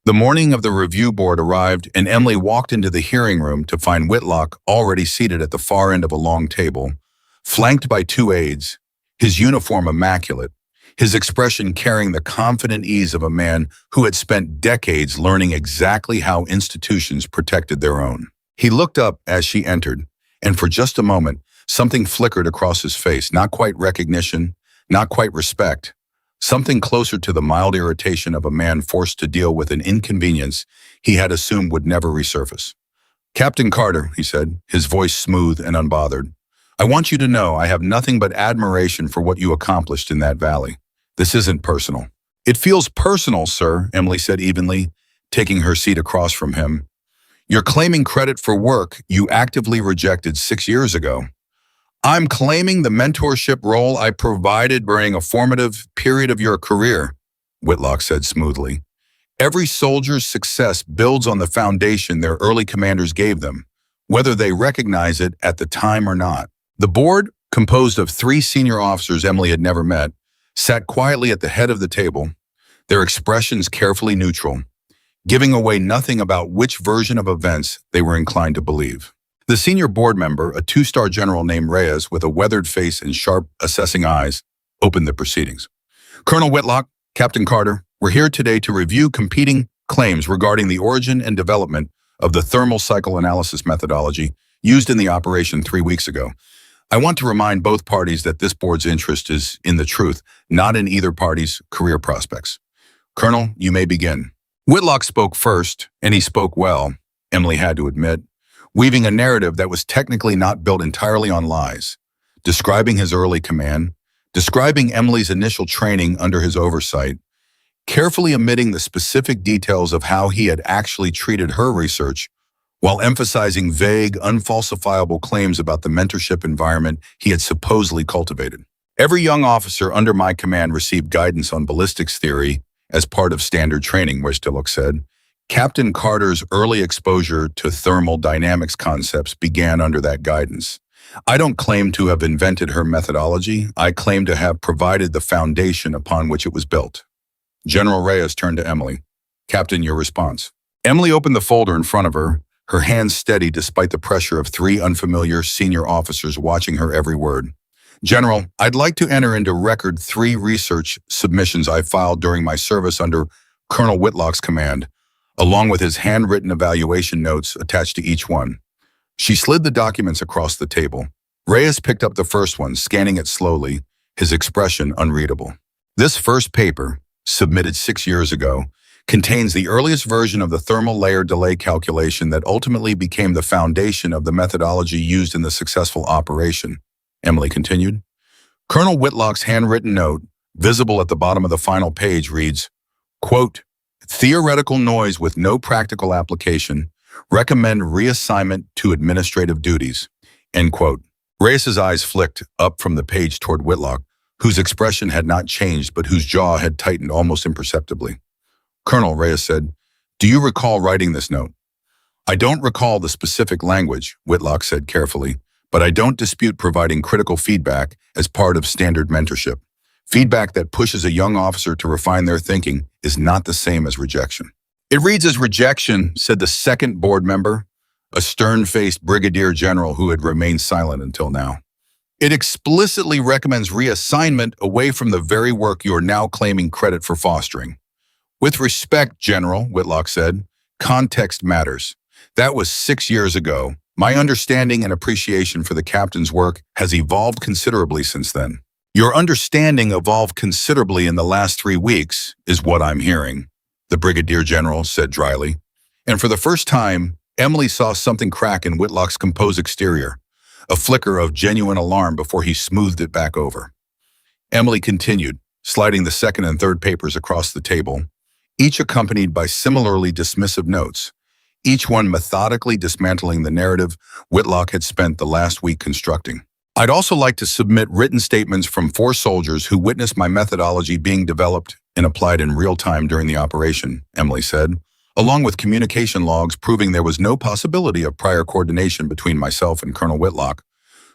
The morning of the review board arrived, and Emily walked into the hearing room to find Whitlock already seated at the far end of a long table, flanked by two aides, his uniform immaculate, his expression carrying the confident ease of a man who had spent decades learning exactly how institutions protected their own. He looked up as she entered, and for just a moment, something flickered across his face, not quite recognition, not quite respect, something closer to the mild irritation of a man forced to deal with an inconvenience he had assumed would never resurface. "Captain Carter," he said, his voice smooth and unbothered, "I want you to know I have nothing but admiration for what you accomplished in that valley. This isn't personal." "It feels personal, sir," Emily said evenly, taking her seat across from him. "You're claiming credit for work you actively rejected 6 years ago." "I'm claiming the mentorship role I provided during a formative period of your career," Whitlock said smoothly. "Every soldier's success builds on the foundation their early commanders gave them, whether they recognize it at the time or not." The board, composed of 3 senior officers Emily had never met, sat quietly at the head of the table, their expressions carefully neutral, giving away nothing about which version of events they were inclined to believe. The senior board member, a 2-star general named Reyes with a weathered face and sharp, assessing eyes, opened the proceedings. "Colonel Whitlock, Captain Carter, we're here today to review competing claims regarding the origin and development of the thermal cycle analysis methodology used in the operation 3 weeks ago. I want to remind both parties that this board's interest is in the truth, not in either party's career prospects. Colonel, you may begin." Whitlock spoke first, and he spoke well, Emily had to admit, weaving a narrative that was technically not built entirely on lies, describing his early command, describing Emily's initial training under his oversight, carefully omitting the specific details of how he had actually treated her research, while emphasizing vague, unfalsifiable claims about the mentorship environment he had supposedly cultivated. "Every young officer under my command received guidance on ballistics theory as part of standard training," Whitlock said. "Captain Carter's early exposure to thermal dynamics concepts began under that guidance. I don't claim to have invented her methodology. I claim to have provided the foundation upon which it was built." General Reyes turned to Emily. "Captain, your response." Emily opened the folder in front of her hands steady despite the pressure of 3 unfamiliar senior officers watching her every word. "General, I'd like to enter into record 3 research submissions I filed during my service under Colonel Whitlock's command, along with his handwritten evaluation notes attached to each one." She slid the documents across the table. Reyes picked up the first one, scanning it slowly, his expression unreadable. "This first paper, submitted 6 years ago, contains the earliest version of the thermal layer delay calculation that ultimately became the foundation of the methodology used in the successful operation," Emily continued. Colonel Whitlock's handwritten note, visible at the bottom of the final page, reads, quote, "Theoretical noise with no practical application. Recommend reassignment to administrative duties," end quote. Reyes's eyes flicked up from the page toward Whitlock, whose expression had not changed but whose jaw had tightened almost imperceptibly. "Colonel," Reyes said, "do you recall writing this note?" "I don't recall the specific language," Whitlock said carefully, "but I don't dispute providing critical feedback as part of standard mentorship. Feedback that pushes a young officer to refine their thinking is not the same as rejection." "It reads as rejection," said the second board member, a stern-faced brigadier general who had remained silent until now. "It explicitly recommends reassignment away from the very work you are now claiming credit for fostering." "With respect, General," Whitlock said, "context matters. That was 6 years ago. My understanding and appreciation for the captain's work has evolved considerably since then." "Your understanding evolved considerably in the last 3 weeks, is what I'm hearing," the brigadier general said dryly. And for the first time, Emily saw something crack in Whitlock's composed exterior, a flicker of genuine alarm before he smoothed it back over. Emily continued, sliding the second and third papers across the table, each accompanied by similarly dismissive notes, each one methodically dismantling the narrative Whitlock had spent the last week constructing. I'd also like to submit written statements from 4 soldiers who witnessed my methodology being developed and applied in real time during the operation, Emily said, along with communication logs proving there was no possibility of prior coordination between myself and Colonel Whitlock,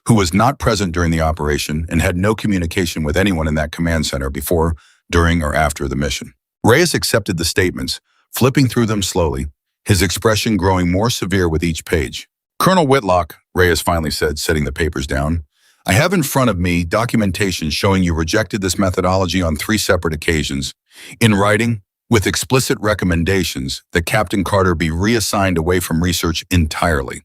who was not present during the operation and had no communication with anyone in that command center before, during, or after the mission. Reyes accepted the statements, flipping through them slowly, his expression growing more severe with each page. Colonel Whitlock, Reyes finally said, setting the papers down, I have in front of me documentation showing you rejected this methodology on 3 separate occasions, in writing, with explicit recommendations that Captain Carter be reassigned away from research entirely.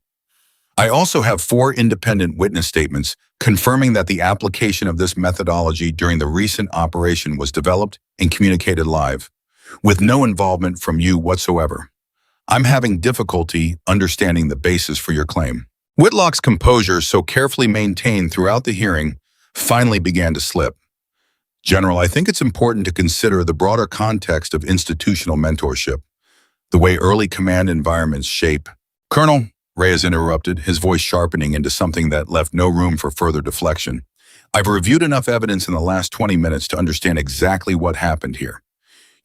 I also have 4 independent witness statements confirming that the application of this methodology during the recent operation was developed and communicated live, with no involvement from you whatsoever. I'm having difficulty understanding the basis for your claim. Whitlock's composure, so carefully maintained throughout the hearing, finally began to slip. General, I think it's important to consider the broader context of institutional mentorship, the way early command environments shape. Colonel, Reyes interrupted, his voice sharpening into something that left no room for further deflection. I've reviewed enough evidence in the last 20 minutes to understand exactly what happened here.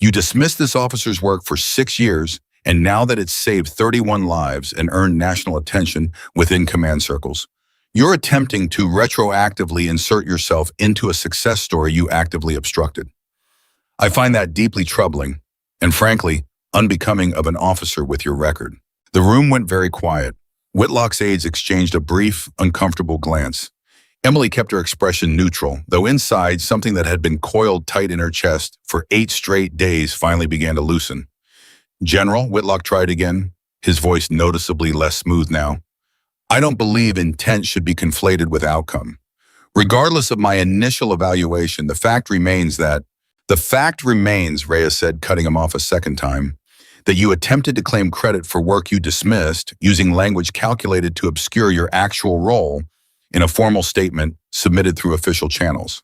You dismissed this officer's work for 6 years, and now that it's saved 31 lives and earned national attention within command circles, you're attempting to retroactively insert yourself into a success story you actively obstructed. I find that deeply troubling and, frankly, unbecoming of an officer with your record. The room went very quiet. Whitlock's aides exchanged a brief, uncomfortable glance. Emily kept her expression neutral, though inside, something that had been coiled tight in her chest for 8 straight days finally began to loosen. General, Whitlock tried again, his voice noticeably less smooth now. I don't believe intent should be conflated with outcome. Regardless of my initial evaluation, the fact remains, Reyes said, cutting him off a second time, that you attempted to claim credit for work you dismissed using language calculated to obscure your actual role in a formal statement submitted through official channels.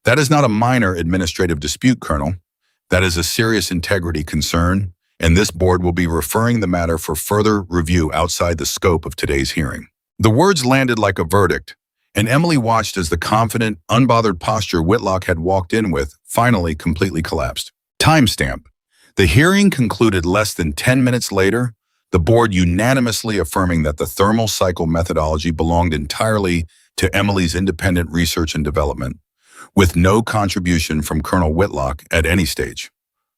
That is not a minor administrative dispute, Colonel. That is a serious integrity concern, and this board will be referring the matter for further review outside the scope of today's hearing. The words landed like a verdict, and Emily watched as the confident, unbothered posture Whitlock had walked in with finally completely collapsed. Timestamp. The hearing concluded less than 10 minutes later, the board unanimously affirming that the thermal cycle methodology belonged entirely to Emily's independent research and development, with no contribution from Colonel Whitlock at any stage.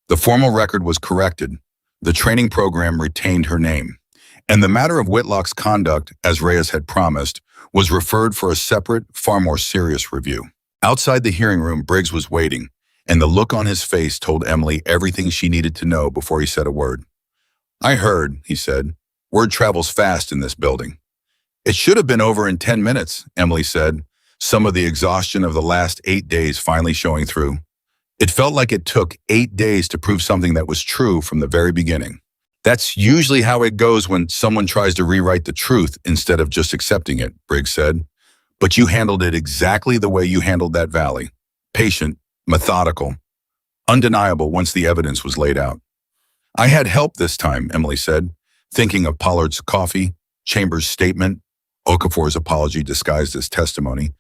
The formal record was corrected, the training program retained her name, and the matter of Whitlock's conduct, as Reyes had promised, was referred for a separate, far more serious review. Outside the hearing room, Briggs was waiting, and the look on his face told Emily everything she needed to know before he said a word. I heard, he said. Word travels fast in this building. It should have been over in 10 minutes, Emily said, some of the exhaustion of the last 8 days finally showing through. It felt like it took 8 days to prove something that was true from the very beginning. That's usually how it goes when someone tries to rewrite the truth instead of just accepting it, Briggs said. But you handled it exactly the way you handled that valley. Patient, methodical, undeniable once the evidence was laid out. I had help this time, Emily said, thinking of Pollard's coffee, Chambers' statement, Okafor's apology disguised as testimony,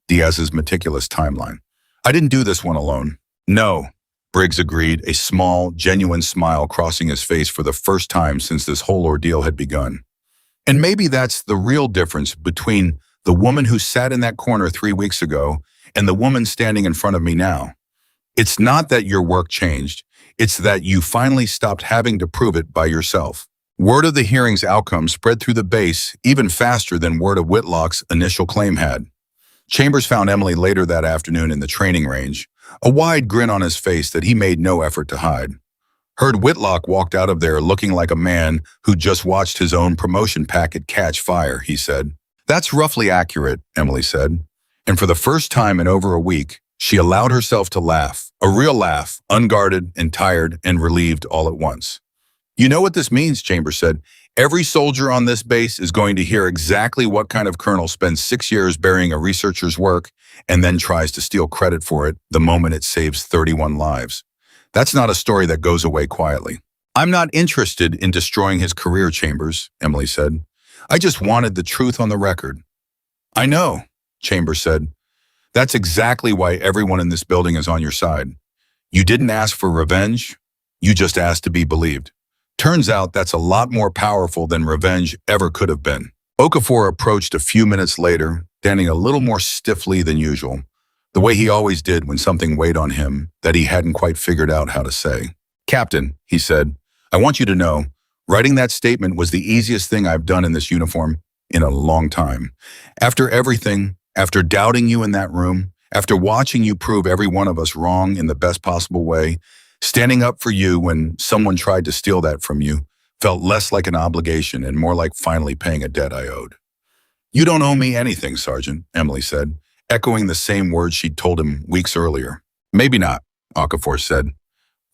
Diaz's meticulous timeline. I didn't do this one alone. No, Briggs agreed, a small, genuine smile crossing his face for the first time since this whole ordeal had begun. And maybe that's the real difference between the woman who sat in that corner 3 weeks ago and the woman standing in front of me now. It's not that your work changed, it's that you finally stopped having to prove it by yourself. Word of the hearing's outcome spread through the base even faster than word of Whitlock's initial claim had. Chambers found Emily later that afternoon in the training range, a wide grin on his face that he made no effort to hide. Heard Whitlock walked out of there looking like a man who just watched his own promotion packet catch fire, he said. That's roughly accurate, Emily said. And for the first time in over a week, she allowed herself to laugh, a real laugh, unguarded and tired and relieved all at once. You know what this means, Chambers said. Every soldier on this base is going to hear exactly what kind of colonel spends 6 years burying a researcher's work and then tries to steal credit for it the moment it saves 31 lives. That's not a story that goes away quietly. I'm not interested in destroying his career, Chambers, Emily said. I just wanted the truth on the record. I know, Chambers said. That's exactly why everyone in this building is on your side. You didn't ask for revenge, you just asked to be believed. Turns out that's a lot more powerful than revenge ever could have been. Okafor approached a few minutes later, standing a little more stiffly than usual, the way he always did when something weighed on him that he hadn't quite figured out how to say. Captain, he said, I want you to know, writing that statement was the easiest thing I've done in this uniform in a long time. After everything, after doubting you in that room, after watching you prove every one of us wrong in the best possible way, standing up for you when someone tried to steal that from you felt less like an obligation and more like finally paying a debt I owed. You don't owe me anything, Sergeant, Emily said, echoing the same words she'd told him weeks earlier. Maybe not, Okafor said,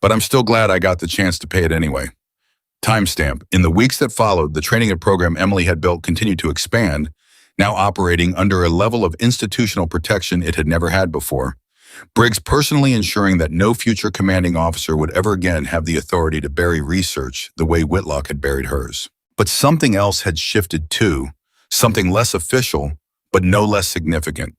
but I'm still glad I got the chance to pay it anyway. Timestamp. In the weeks that followed, the training program Emily had built continued to expand, now operating under a level of institutional protection it had never had before. Briggs personally ensuring that no future commanding officer would ever again have the authority to bury research the way Whitlock had buried hers. But something else had shifted too, something less official, but no less significant.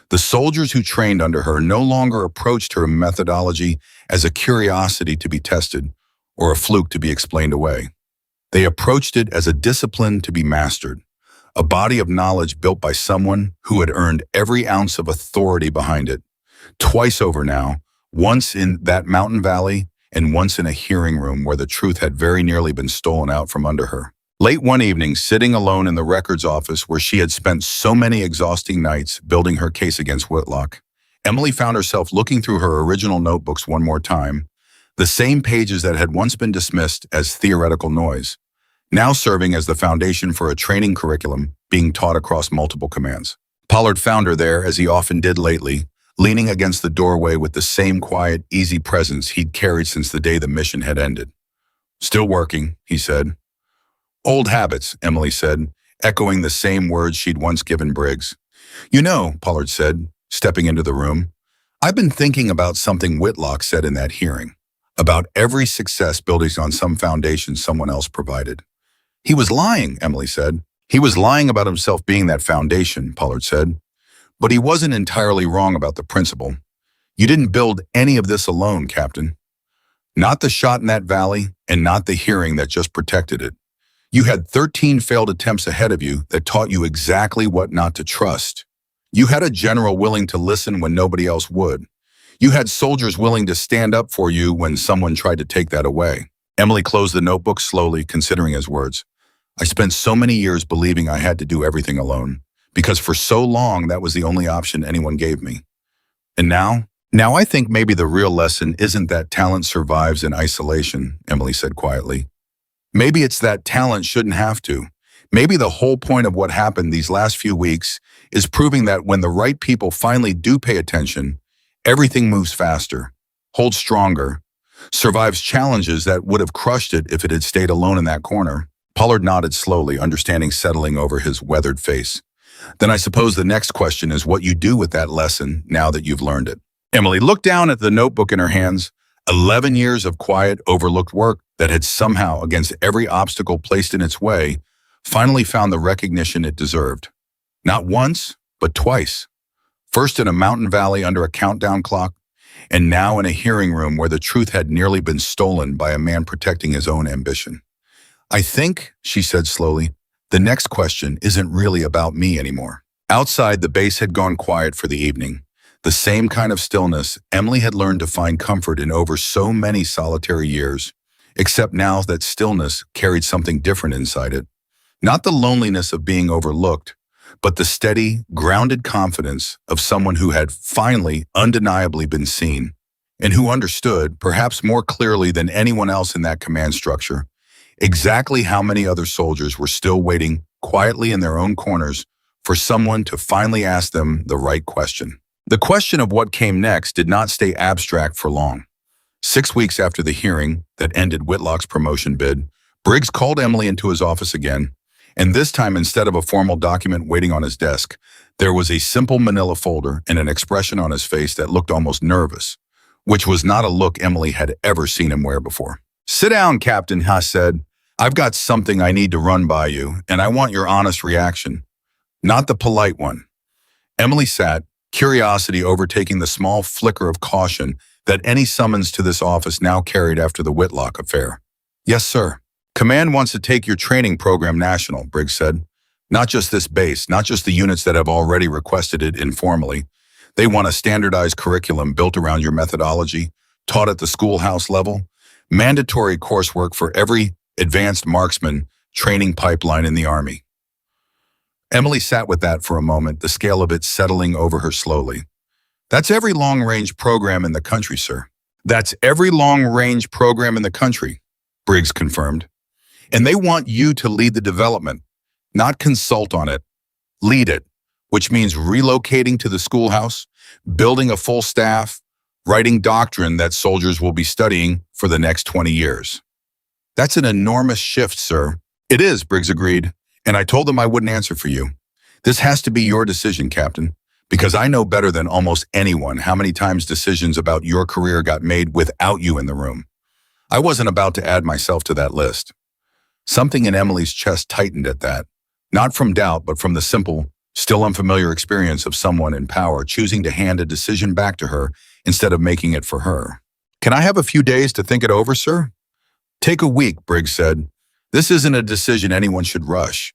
The soldiers who trained under her no longer approached her methodology as a curiosity to be tested or a fluke to be explained away. They approached it as a discipline to be mastered, a body of knowledge built by someone who had earned every ounce of authority behind it. Twice over now, once in that mountain valley and once in a hearing room where the truth had very nearly been stolen out from under her. Late one evening, sitting alone in the records office where she had spent so many exhausting nights building her case against Whitlock, Emily found herself looking through her original notebooks one more time, the same pages that had once been dismissed as theoretical noise, now serving as the foundation for a training curriculum being taught across multiple commands. Pollard found her there, as he often did lately, leaning against the doorway with the same quiet, easy presence he'd carried since the day the mission had ended. Still working, he said. Old habits, Emily said, echoing the same words she'd once given Briggs. You know, Pollard said, stepping into the room, I've been thinking about something Whitlock said in that hearing, about every success building on some foundation someone else provided. He was lying, Emily said. He was lying about himself being that foundation, Pollard said. But he wasn't entirely wrong about the principle. You didn't build any of this alone, Captain. Not the shot in that valley, and not the hearing that just protected it. You had 13 failed attempts ahead of you that taught you exactly what not to trust. You had a general willing to listen when nobody else would. You had soldiers willing to stand up for you when someone tried to take that away. Emily closed the notebook slowly, considering his words. I spent so many years believing I had to do everything alone, because for so long that was the only option anyone gave me. And now I think maybe the real lesson isn't that talent survives in isolation, Emily said quietly. Maybe it's that talent shouldn't have to. Maybe the whole point of what happened these last few weeks is proving that when the right people finally do pay attention, everything moves faster, holds stronger, survives challenges that would have crushed it if it had stayed alone in that corner. Pollard nodded slowly, understanding settling over his weathered face. Then I suppose the next question is what you do with that lesson now that you've learned it. Emily looked down at the notebook in her hands. 11 years of quiet, overlooked work that had somehow, against every obstacle placed in its way, finally found the recognition it deserved. Not once, but twice. First in a mountain valley under a countdown clock, and now in a hearing room where the truth had nearly been stolen by a man protecting his own ambition. I think, she said slowly, the next question isn't really about me anymore. Outside, the base had gone quiet for the evening. The same kind of stillness Emily had learned to find comfort in over so many solitary years, except now that stillness carried something different inside it. Not the loneliness of being overlooked, but the steady, grounded confidence of someone who had finally, undeniably been seen, and who understood, perhaps more clearly than anyone else in that command structure, exactly how many other soldiers were still waiting quietly in their own corners for someone to finally ask them the right question. The question of what came next did not stay abstract for long. 6 weeks after the hearing that ended Whitlock's promotion bid, Briggs called Emily into his office again, and this time instead of a formal document waiting on his desk, there was a simple manila folder and an expression on his face that looked almost nervous, which was not a look Emily had ever seen him wear before. Sit down, Captain, Haas said. I've got something I need to run by you, and I want your honest reaction, not the polite one. Emily sat, curiosity overtaking the small flicker of caution that any summons to this office now carried after the Whitlock affair. Yes, sir. Command wants to take your training program national, Briggs said. Not just this base, not just the units that have already requested it informally. They want a standardized curriculum built around your methodology, taught at the schoolhouse level, mandatory coursework for every advanced marksman training pipeline in the Army. Emily sat with that for a moment, the scale of it settling over her slowly. That's every long-range program in the country, sir. That's every long-range program in the country, Briggs confirmed. And they want you to lead the development, not consult on it. Lead it, which means relocating to the schoolhouse, building a full staff, writing doctrine that soldiers will be studying for the next 20 years. That's an enormous shift, sir. It is, Briggs agreed, and I told them I wouldn't answer for you. This has to be your decision, Captain, because I know better than almost anyone how many times decisions about your career got made without you in the room. I wasn't about to add myself to that list. Something in Emily's chest tightened at that, not from doubt, but from the simple, still unfamiliar experience of someone in power choosing to hand a decision back to her instead of making it for her. Can I have a few days to think it over, sir? Take a week, Briggs said. This isn't a decision anyone should rush.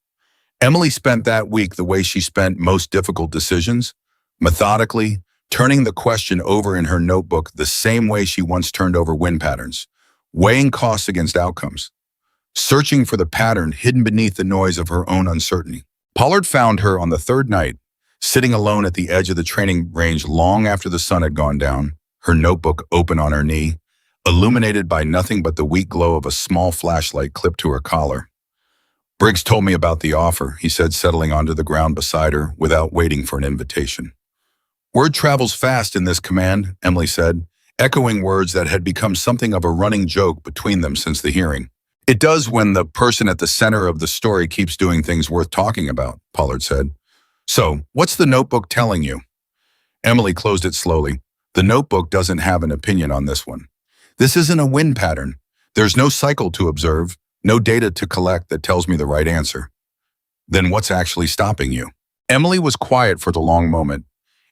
Emily spent that week the way she spent most difficult decisions, methodically, turning the question over in her notebook the same way she once turned over wind patterns, weighing costs against outcomes, searching for the pattern hidden beneath the noise of her own uncertainty. Pollard found her on the third night, sitting alone at the edge of the training range long after the sun had gone down, her notebook open on her knee, illuminated by nothing but the weak glow of a small flashlight clipped to her collar. Briggs told me about the offer, he said, settling onto the ground beside her without waiting for an invitation. Word travels fast in this command, Emily said, echoing words that had become something of a running joke between them since the hearing. It does when the person at the center of the story keeps doing things worth talking about, Pollard said. So, what's the notebook telling you? Emily closed it slowly. The notebook doesn't have an opinion on this one. This isn't a wind pattern. There's no cycle to observe, no data to collect that tells me the right answer. Then what's actually stopping you? Emily was quiet for the long moment,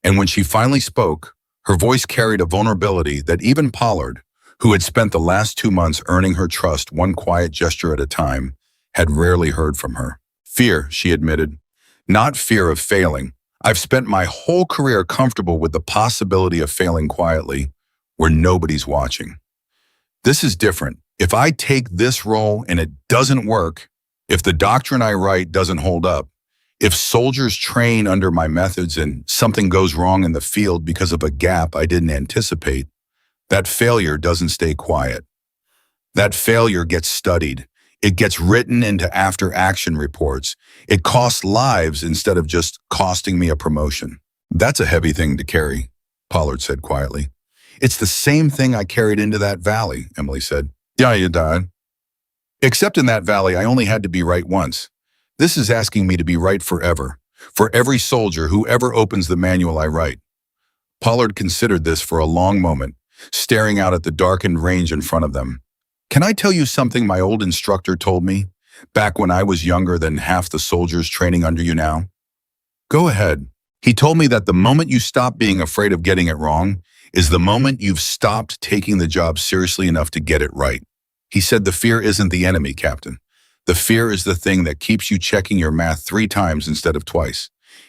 and when she finally spoke, her voice carried a vulnerability that even Pollard, who had spent the last 2 months earning her trust one quiet gesture at a time, had rarely heard from her. Fear, she admitted. Not fear of failing. I've spent my whole career comfortable with the possibility of failing quietly, where nobody's watching. This is different. If I take this role and it doesn't work, if the doctrine I write doesn't hold up, if soldiers train under my methods and something goes wrong in the field because of a gap I didn't anticipate, that failure doesn't stay quiet. That failure gets studied. It gets written into after-action reports. It costs lives instead of just costing me a promotion. That's a heavy thing to carry, Pollard said quietly. It's the same thing I carried into that valley, Emily said. Yeah, you died. Except in that valley, I only had to be right once. This is asking me to be right forever, for every soldier who ever opens the manual I write. Pollard considered this for a long moment, staring out at the darkened range in front of them. Can I tell you something my old instructor told me, back when I was younger than half the soldiers training under you now? Go ahead. He told me that the moment you stop being afraid of getting it wrong is the moment you've stopped taking the job seriously enough to get it right. He said the fear isn't the enemy, Captain. The fear is the thing that keeps you checking your math 3 times instead of twice.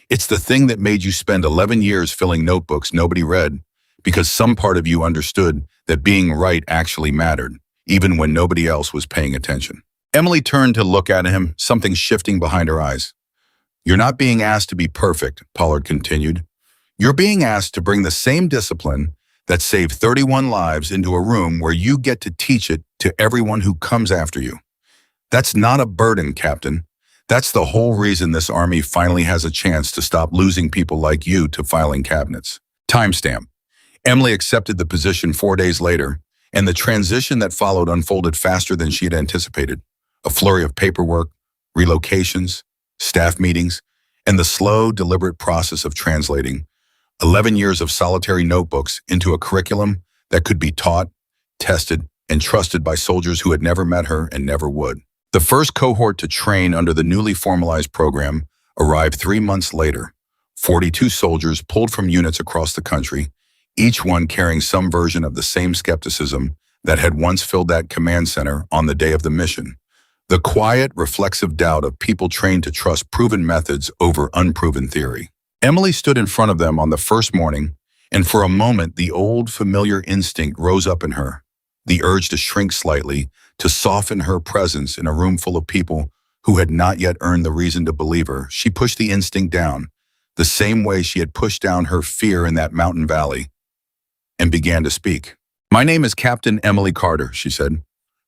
It's the thing that made you spend 11 years filling notebooks nobody read, because some part of you understood that being right actually mattered, even when nobody else was paying attention. Emily turned to look at him, something shifting behind her eyes. You're not being asked to be perfect, Pollard continued. You're being asked to bring the same discipline that saved 31 lives into a room where you get to teach it to everyone who comes after you. That's not a burden, Captain. That's the whole reason this Army finally has a chance to stop losing people like you to filing cabinets. Timestamp. Emily accepted the position 4 days later, and the transition that followed unfolded faster than she had anticipated. A flurry of paperwork, relocations, staff meetings, and the slow, deliberate process of translating 11 years of solitary notebooks into a curriculum that could be taught, tested, and trusted by soldiers who had never met her and never would. The first cohort to train under the newly formalized program arrived 3 months later, 42 soldiers pulled from units across the country, each one carrying some version of the same skepticism that had once filled that command center on the day of the mission. The quiet, reflexive doubt of people trained to trust proven methods over unproven theory. Emily stood in front of them on the first morning, and for a moment the old, familiar instinct rose up in her, the urge to shrink slightly, to soften her presence in a room full of people who had not yet earned the reason to believe her. She pushed the instinct down, the same way she had pushed down her fear in that mountain valley, and began to speak. "My name is Captain Emily Carter," she said.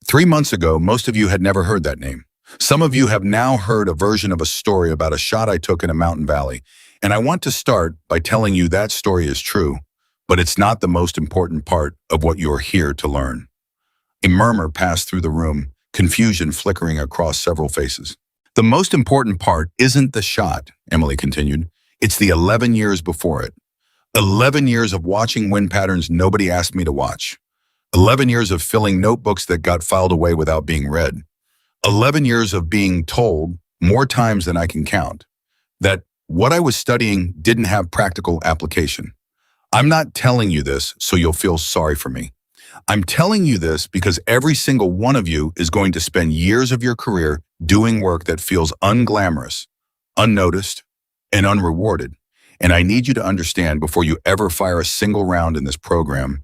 3 months ago, most of you had never heard that name. Some of you have now heard a version of a story about a shot I took in a mountain valley, and I want to start by telling you that story is true, but it's not the most important part of what you're here to learn. A murmur passed through the room, confusion flickering across several faces. "The most important part isn't the shot," Emily continued. "It's the 11 years before it. 11 years of watching wind patterns nobody asked me to watch. 11 years of filling notebooks that got filed away without being read. 11 years of being told, more times than I can count, that what I was studying didn't have practical application. I'm not telling you this so you'll feel sorry for me. I'm telling you this because every single one of you is going to spend years of your career doing work that feels unglamorous, unnoticed, and unrewarded. And I need you to understand before you ever fire a single round in this program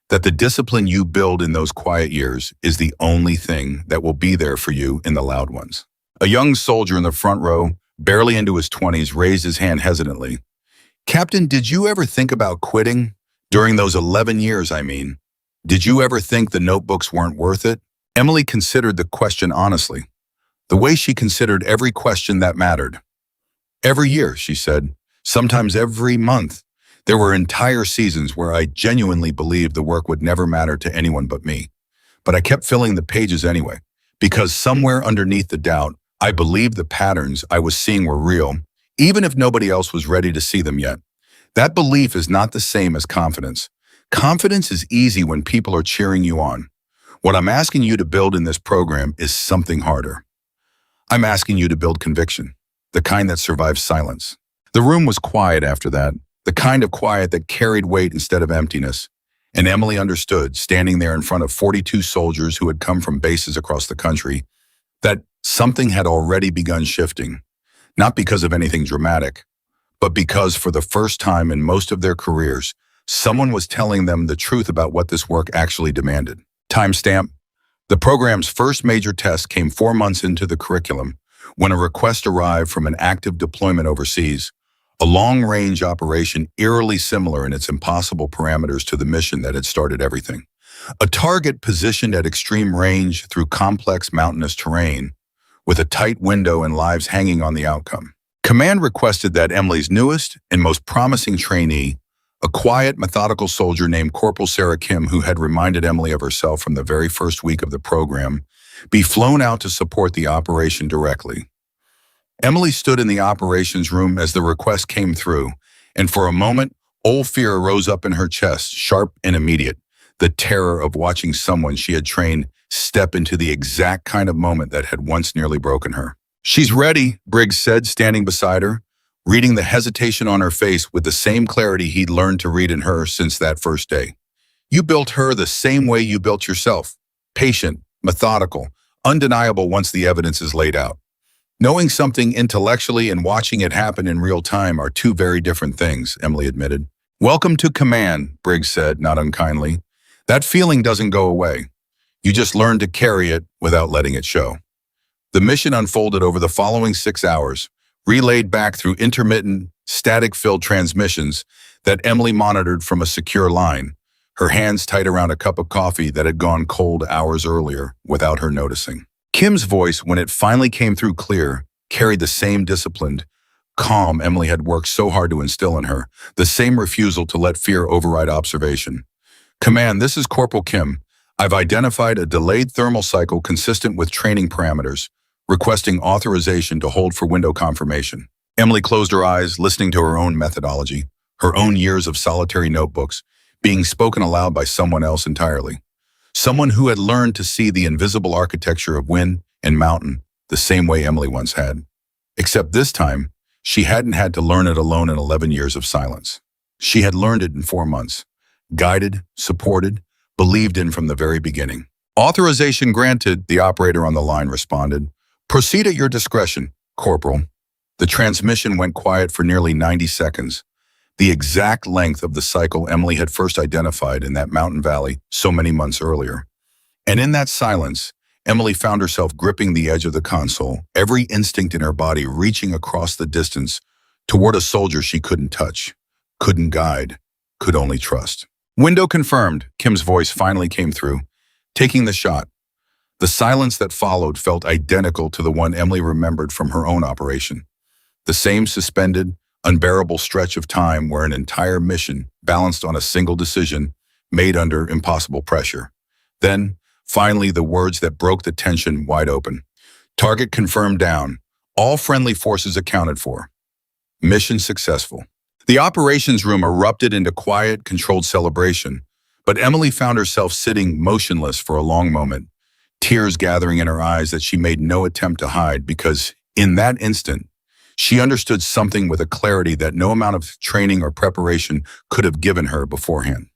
that the discipline you build in those quiet years is the only thing that will be there for you in the loud ones." A young soldier in the front row, barely into his 20s, raised his hand hesitantly. "Captain, did you ever think about quitting? During those 11 years, I mean. Did you ever think the notebooks weren't worth it?" Emily considered the question honestly, the way she considered every question that mattered. "Every year," she said, "sometimes every month. There were entire seasons where I genuinely believed the work would never matter to anyone but me. But I kept filling the pages anyway, because somewhere underneath the doubt, I believed the patterns I was seeing were real, even if nobody else was ready to see them yet. That belief is not the same as confidence. Confidence is easy when people are cheering you on. What I'm asking you to build in this program is something harder. I'm asking you to build conviction, the kind that survives silence." The room was quiet after that, the kind of quiet that carried weight instead of emptiness. And Emily understood, standing there in front of 42 soldiers who had come from bases across the country, that something had already begun shifting, not because of anything dramatic, but because for the first time in most of their careers, someone was telling them the truth about what this work actually demanded. Timestamp. The program's first major test came 4 months into the curriculum, when a request arrived from an active deployment overseas, a long-range operation eerily similar in its impossible parameters to the mission that had started everything. A target positioned at extreme range through complex mountainous terrain, with a tight window and lives hanging on the outcome. Command requested that Emily's newest and most promising trainee, a quiet, methodical soldier named Corporal Sarah Kim, who had reminded Emily of herself from the very first week of the program, be flown out to support the operation directly. Emily stood in the operations room as the request came through, and for a moment, old fear rose up in her chest, sharp and immediate, the terror of watching someone she had trained step into the exact kind of moment that had once nearly broken her. "She's ready," Briggs said, standing beside her, reading the hesitation on her face with the same clarity he'd learned to read in her since that first day. "You built her the same way you built yourself, patient, methodical, undeniable once the evidence is laid out. Knowing something intellectually and watching it happen in real time are two very different things," Emily admitted. "Welcome to command," Briggs said, not unkindly. "That feeling doesn't go away. You just learn to carry it without letting it show." The mission unfolded over the following 6 hours, relayed back through intermittent, static-filled transmissions that Emily monitored from a secure line, her hands tight around a cup of coffee that had gone cold hours earlier without her noticing. Kim's voice, when it finally came through clear, carried the same disciplined, calm Emily had worked so hard to instill in her, the same refusal to let fear override observation. "Command, this is Corporal Kim. I've identified a delayed thermal cycle consistent with training parameters, requesting authorization to hold for window confirmation." Emily closed her eyes, listening to her own methodology, her own years of solitary notebooks, being spoken aloud by someone else entirely. Someone who had learned to see the invisible architecture of wind and mountain the same way Emily once had. Except this time, She hadn't had to learn it alone in 11 years of silence. She had learned it in 4 months, guided, supported, believed in from the very beginning. Authorization granted, the operator on the line responded. Proceed at your discretion, Corporal. The transmission went quiet for nearly 90 seconds, the exact length of the cycle Emily had first identified in that mountain valley so many months earlier. And in that silence, Emily found herself gripping the edge of the console, every instinct in her body reaching across the distance toward a soldier she couldn't touch, couldn't guide, could only trust. Window confirmed, Kim's voice finally came through, taking the shot. The silence that followed felt identical to the one Emily remembered from her own operation. The same suspended, unbearable stretch of time where an entire mission balanced on a single decision made under impossible pressure. Then, finally, the words that broke the tension wide open. Target confirmed down. All friendly forces accounted for. Mission successful. The operations room erupted into quiet, controlled celebration, but Emily found herself sitting motionless for a long moment, tears gathering in her eyes that she made no attempt to hide because, in that instant, she understood something with a clarity that no amount of training or preparation could have given her beforehand.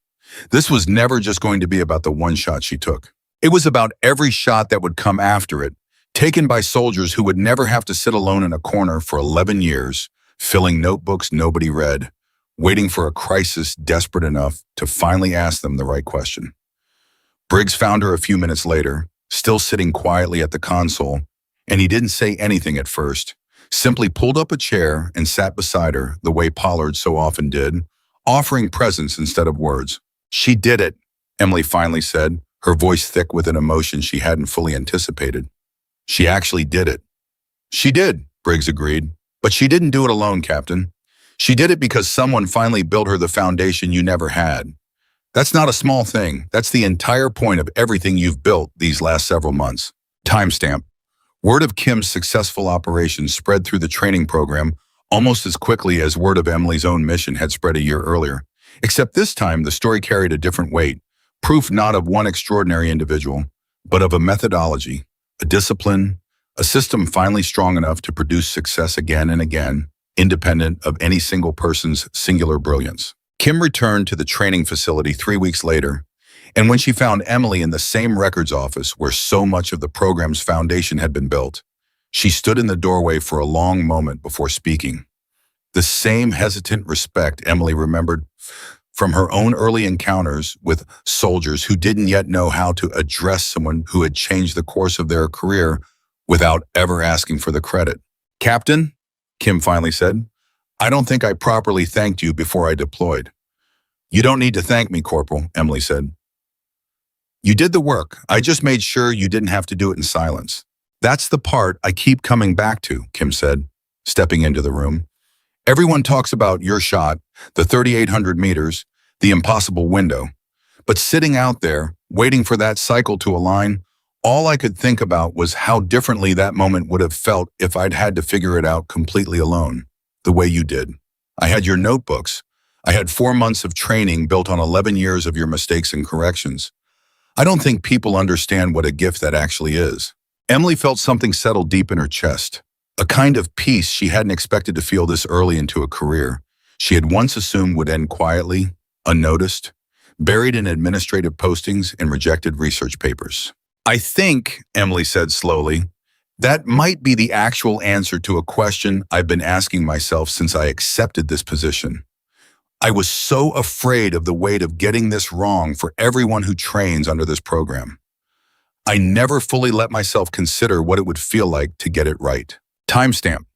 This was never just going to be about the one shot she took. It was about every shot that would come after it, taken by soldiers who would never have to sit alone in a corner for 11 years, filling notebooks nobody read, waiting for a crisis desperate enough to finally ask them the right question. Briggs found her a few minutes later, still sitting quietly at the console, and he didn't say anything at first, simply pulled up a chair and sat beside her the way Pollard so often did, offering presence instead of words. She did it, Emily finally said, her voice thick with an emotion she hadn't fully anticipated. She actually did it. She did, Briggs agreed, but she didn't do it alone, Captain. She did it because someone finally built her the foundation you never had. That's not a small thing. That's the entire point of everything you've built these last several months. Timestamp. Word of Kim's successful operation spread through the training program almost as quickly as word of Emily's own mission had spread a year earlier. Except this time, the story carried a different weight, proof not of one extraordinary individual, but of a methodology, a discipline, a system finally strong enough to produce success again and again, independent of any single person's singular brilliance. Kim returned to the training facility 3 weeks later, and when she found Emily in the same records office where so much of the program's foundation had been built, she stood in the doorway for a long moment before speaking. The same hesitant respect Emily remembered from her own early encounters with soldiers who didn't yet know how to address someone who had changed the course of their career without ever asking for the credit. Captain, Kim finally said, I don't think I properly thanked you before I deployed. You don't need to thank me, Corporal, Emily said. You did the work. I just made sure you didn't have to do it in silence. That's the part I keep coming back to, Kim said, stepping into the room. Everyone talks about your shot, the 3,800 meters, the impossible window. But sitting out there, waiting for that cycle to align, all I could think about was how differently that moment would have felt if I'd had to figure it out completely alone, the way you did. I had your notebooks. I had 4 months of training built on 11 years of your mistakes and corrections. I don't think people understand what a gift that actually is. Emily felt something settle deep in her chest, a kind of peace she hadn't expected to feel this early into a career she had once assumed would end quietly, unnoticed, buried in administrative postings and rejected research papers. I think, Emily said slowly, that might be the actual answer to a question I've been asking myself since I accepted this position. I was so afraid of the weight of getting this wrong for everyone who trains under this program. I never fully let myself consider what it would feel like to get it right. Timestamp.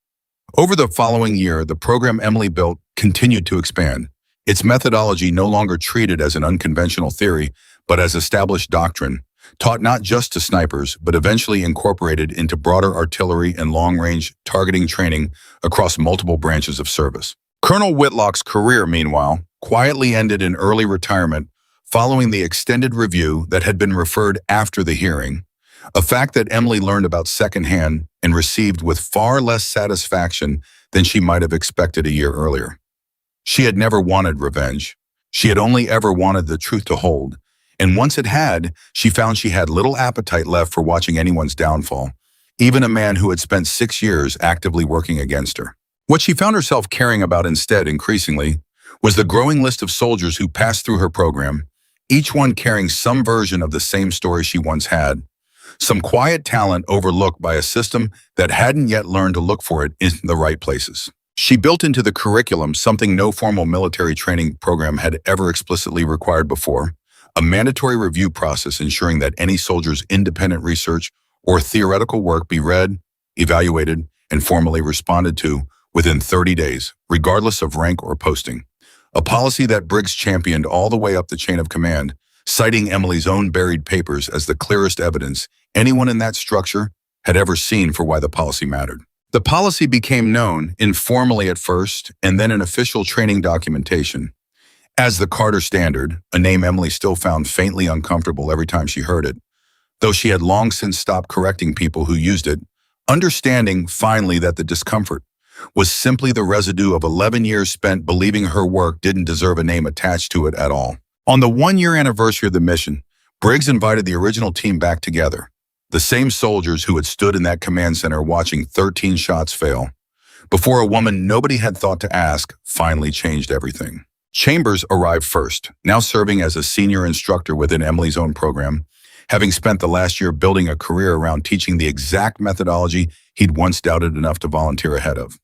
Over the following year, the program Emily built continued to expand. Its methodology no longer treated as an unconventional theory, but as established doctrine, taught not just to snipers, but eventually incorporated into broader artillery and long-range targeting training across multiple branches of service. Colonel Whitlock's career, meanwhile, quietly ended in early retirement following the extended review that had been referred after the hearing, a fact that Emily learned about secondhand and received with far less satisfaction than she might have expected a year earlier. She had never wanted revenge. She had only ever wanted the truth to hold, and once it had, she found she had little appetite left for watching anyone's downfall, even a man who had spent 6 years actively working against her. What she found herself caring about instead, increasingly, was the growing list of soldiers who passed through her program, each one carrying some version of the same story she once had, some quiet talent overlooked by a system that hadn't yet learned to look for it in the right places. She built into the curriculum something no formal military training program had ever explicitly required before, a mandatory review process ensuring that any soldier's independent research or theoretical work be read, evaluated, and formally responded to within 30 days, regardless of rank or posting. A policy that Briggs championed all the way up the chain of command, citing Emily's own buried papers as the clearest evidence anyone in that structure had ever seen for why the policy mattered. The policy became known, informally at first, and then in official training documentation, as the Carter Standard, a name Emily still found faintly uncomfortable every time she heard it, though she had long since stopped correcting people who used it, understanding finally that the discomfort was simply the residue of 11 years spent believing her work didn't deserve a name attached to it at all. On the one-year anniversary of the mission, Briggs invited the original team back together, the same soldiers who had stood in that command center watching 13 shots fail, before a woman nobody had thought to ask finally changed everything. Chambers arrived first, now serving as a senior instructor within Emily's own program, having spent the last year building a career around teaching the exact methodology he'd once doubted enough to volunteer ahead of.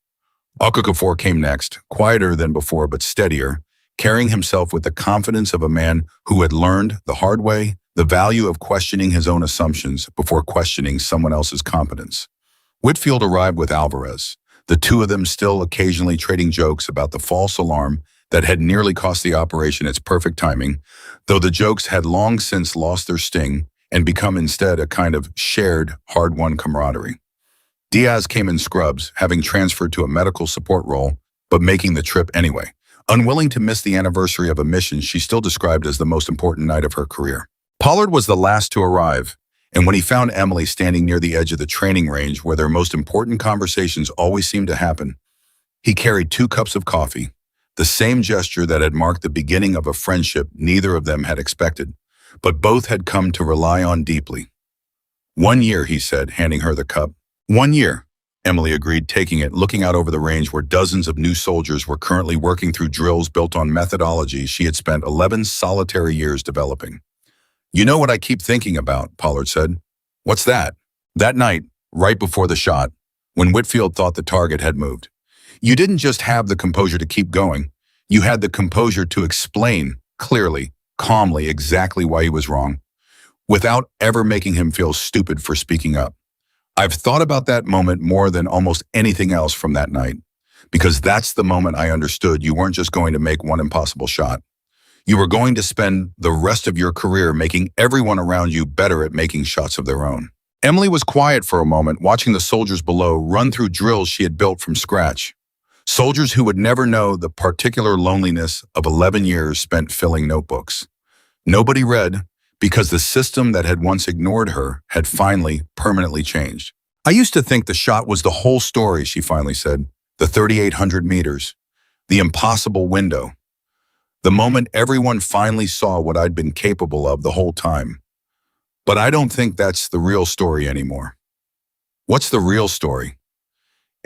Okafor came next, quieter than before but steadier, carrying himself with the confidence of a man who had learned the hard way the value of questioning his own assumptions before questioning someone else's competence. Whitfield arrived with Alvarez, the two of them still occasionally trading jokes about the false alarm that had nearly cost the operation its perfect timing, though the jokes had long since lost their sting and become instead a kind of shared, hard-won camaraderie. Diaz came in scrubs, having transferred to a medical support role, but making the trip anyway, unwilling to miss the anniversary of a mission she still described as the most important night of her career. Pollard was the last to arrive, and when he found Emily standing near the edge of the training range where their most important conversations always seemed to happen, he carried 2 cups of coffee, the same gesture that had marked the beginning of a friendship neither of them had expected, but both had come to rely on deeply. 1 year, he said, handing her the cup. 1 year, Emily agreed, taking it, looking out over the range where dozens of new soldiers were currently working through drills built on methodologies she had spent 11 solitary years developing. You know what I keep thinking about, Pollard said. What's that? That night, right before the shot, when Whitfield thought the target had moved. You didn't just have the composure to keep going. You had the composure to explain, clearly, calmly, exactly why he was wrong, without ever making him feel stupid for speaking up. I've thought about that moment more than almost anything else from that night, because that's the moment I understood you weren't just going to make one impossible shot. You were going to spend the rest of your career making everyone around you better at making shots of their own. Emily was quiet for a moment, watching the soldiers below run through drills she had built from scratch. Soldiers who would never know the particular loneliness of 11 years spent filling notebooks. Nobody read, because the system that had once ignored her had finally, permanently changed. I used to think the shot was the whole story, she finally said. The 3,800 meters. The impossible window. The moment everyone finally saw what I'd been capable of the whole time. But I don't think that's the real story anymore. What's the real story?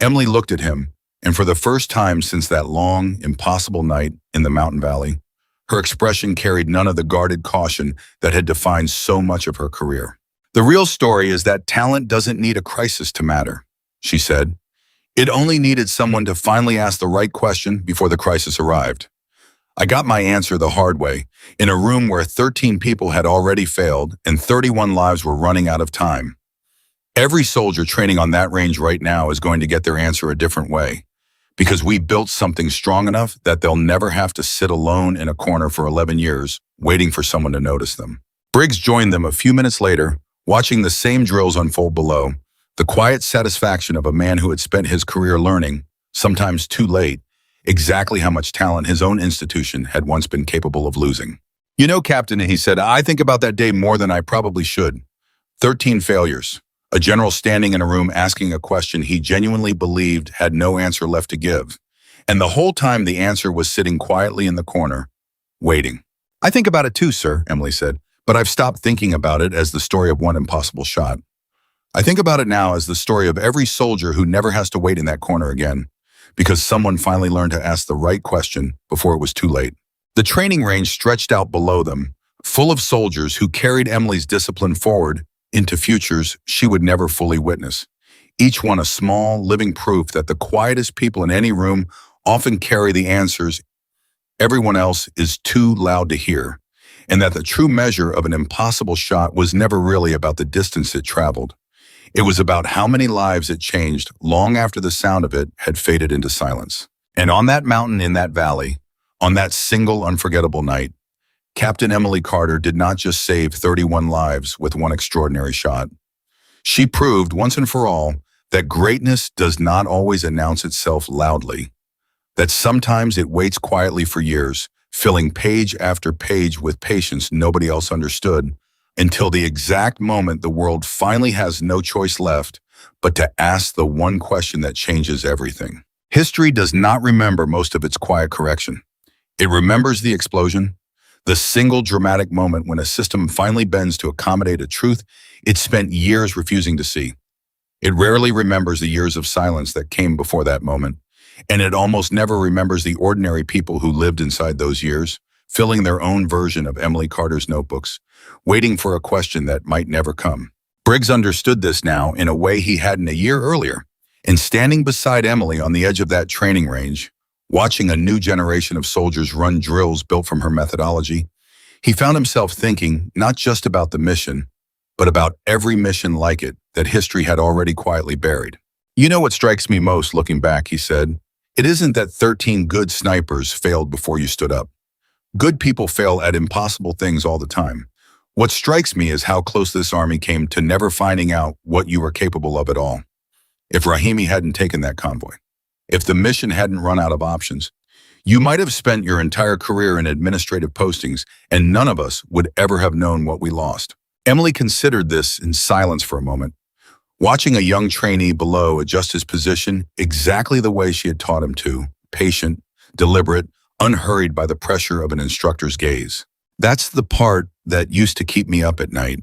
Emily looked at him, and for the first time since that long, impossible night in the mountain valley, her expression carried none of the guarded caution that had defined so much of her career. The real story is that talent doesn't need a crisis to matter, she said. It only needed someone to finally ask the right question before the crisis arrived. I got my answer the hard way, in a room where 13 people had already failed and 31 lives were running out of time. Every soldier training on that range right now is going to get their answer a different way, because we built something strong enough that they'll never have to sit alone in a corner for 11 years, waiting for someone to notice them. Briggs joined them a few minutes later, watching the same drills unfold below, the quiet satisfaction of a man who had spent his career learning, sometimes too late, exactly how much talent his own institution had once been capable of losing. You know, Captain, he said, I think about that day more than I probably should. 13 failures. A general standing in a room asking a question he genuinely believed had no answer left to give. And the whole time the answer was sitting quietly in the corner, waiting. I think about it too, sir, Emily said, but I've stopped thinking about it as the story of one impossible shot. I think about it now as the story of every soldier who never has to wait in that corner again, because someone finally learned to ask the right question before it was too late. The training range stretched out below them, full of soldiers who carried Emily's discipline forward into futures she would never fully witness. Each one a small, living proof that the quietest people in any room often carry the answers everyone else is too loud to hear, and that the true measure of an impossible shot was never really about the distance it traveled. It was about how many lives it changed long after the sound of it had faded into silence. And on that mountain in that valley, on that single unforgettable night, Captain Emily Carter did not just save 31 lives with one extraordinary shot. She proved once and for all that greatness does not always announce itself loudly, that sometimes it waits quietly for years, filling page after page with patience nobody else understood, until the exact moment the world finally has no choice left but to ask the one question that changes everything. History does not remember most of its quiet correction. It remembers the explosion, the single dramatic moment when a system finally bends to accommodate a truth it spent years refusing to see. It rarely remembers the years of silence that came before that moment, and it almost never remembers the ordinary people who lived inside those years, filling their own version of Emily Carter's notebooks, waiting for a question that might never come. Briggs understood this now in a way he hadn't a year earlier, and standing beside Emily on the edge of that training range, watching a new generation of soldiers run drills built from her methodology, he found himself thinking not just about the mission, but about every mission like it that history had already quietly buried. "You know what strikes me most looking back," he said. "It isn't that 13 good snipers failed before you stood up. Good people fail at impossible things all the time. What strikes me is how close this army came to never finding out what you were capable of at all. If Rahimi hadn't taken that convoy, if the mission hadn't run out of options, you might have spent your entire career in administrative postings, and none of us would ever have known what we lost." Emily considered this in silence for a moment, watching a young trainee below adjust his position exactly the way she had taught him to, patient, deliberate, unhurried by the pressure of an instructor's gaze. "That's the part that used to keep me up at night,"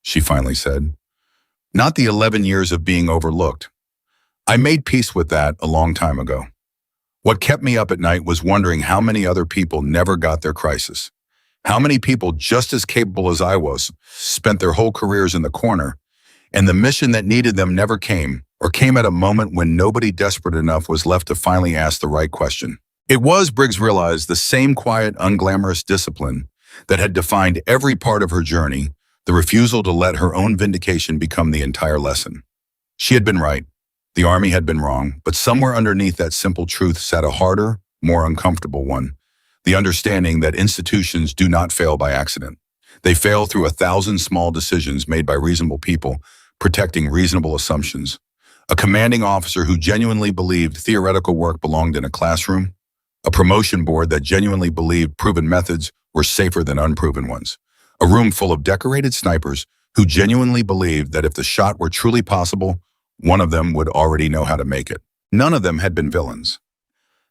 she finally said. "Not the 11 years of being overlooked. I made peace with that a long time ago. What kept me up at night was wondering how many other people never got their crisis. How many people just as capable as I was spent their whole careers in the corner, and the mission that needed them never came, or came at a moment when nobody desperate enough was left to finally ask the right question." It was, Briggs realized, the same quiet, unglamorous discipline that had defined every part of her journey, the refusal to let her own vindication become the entire lesson. She had been right. The army had been wrong, but somewhere underneath that simple truth sat a harder, more uncomfortable one. The understanding that institutions do not fail by accident. They fail through 1,000 small decisions made by reasonable people, protecting reasonable assumptions. A commanding officer who genuinely believed theoretical work belonged in a classroom. A promotion board that genuinely believed proven methods were safer than unproven ones. A room full of decorated snipers who genuinely believed that if the shot were truly possible, one of them would already know how to make it. None of them had been villains.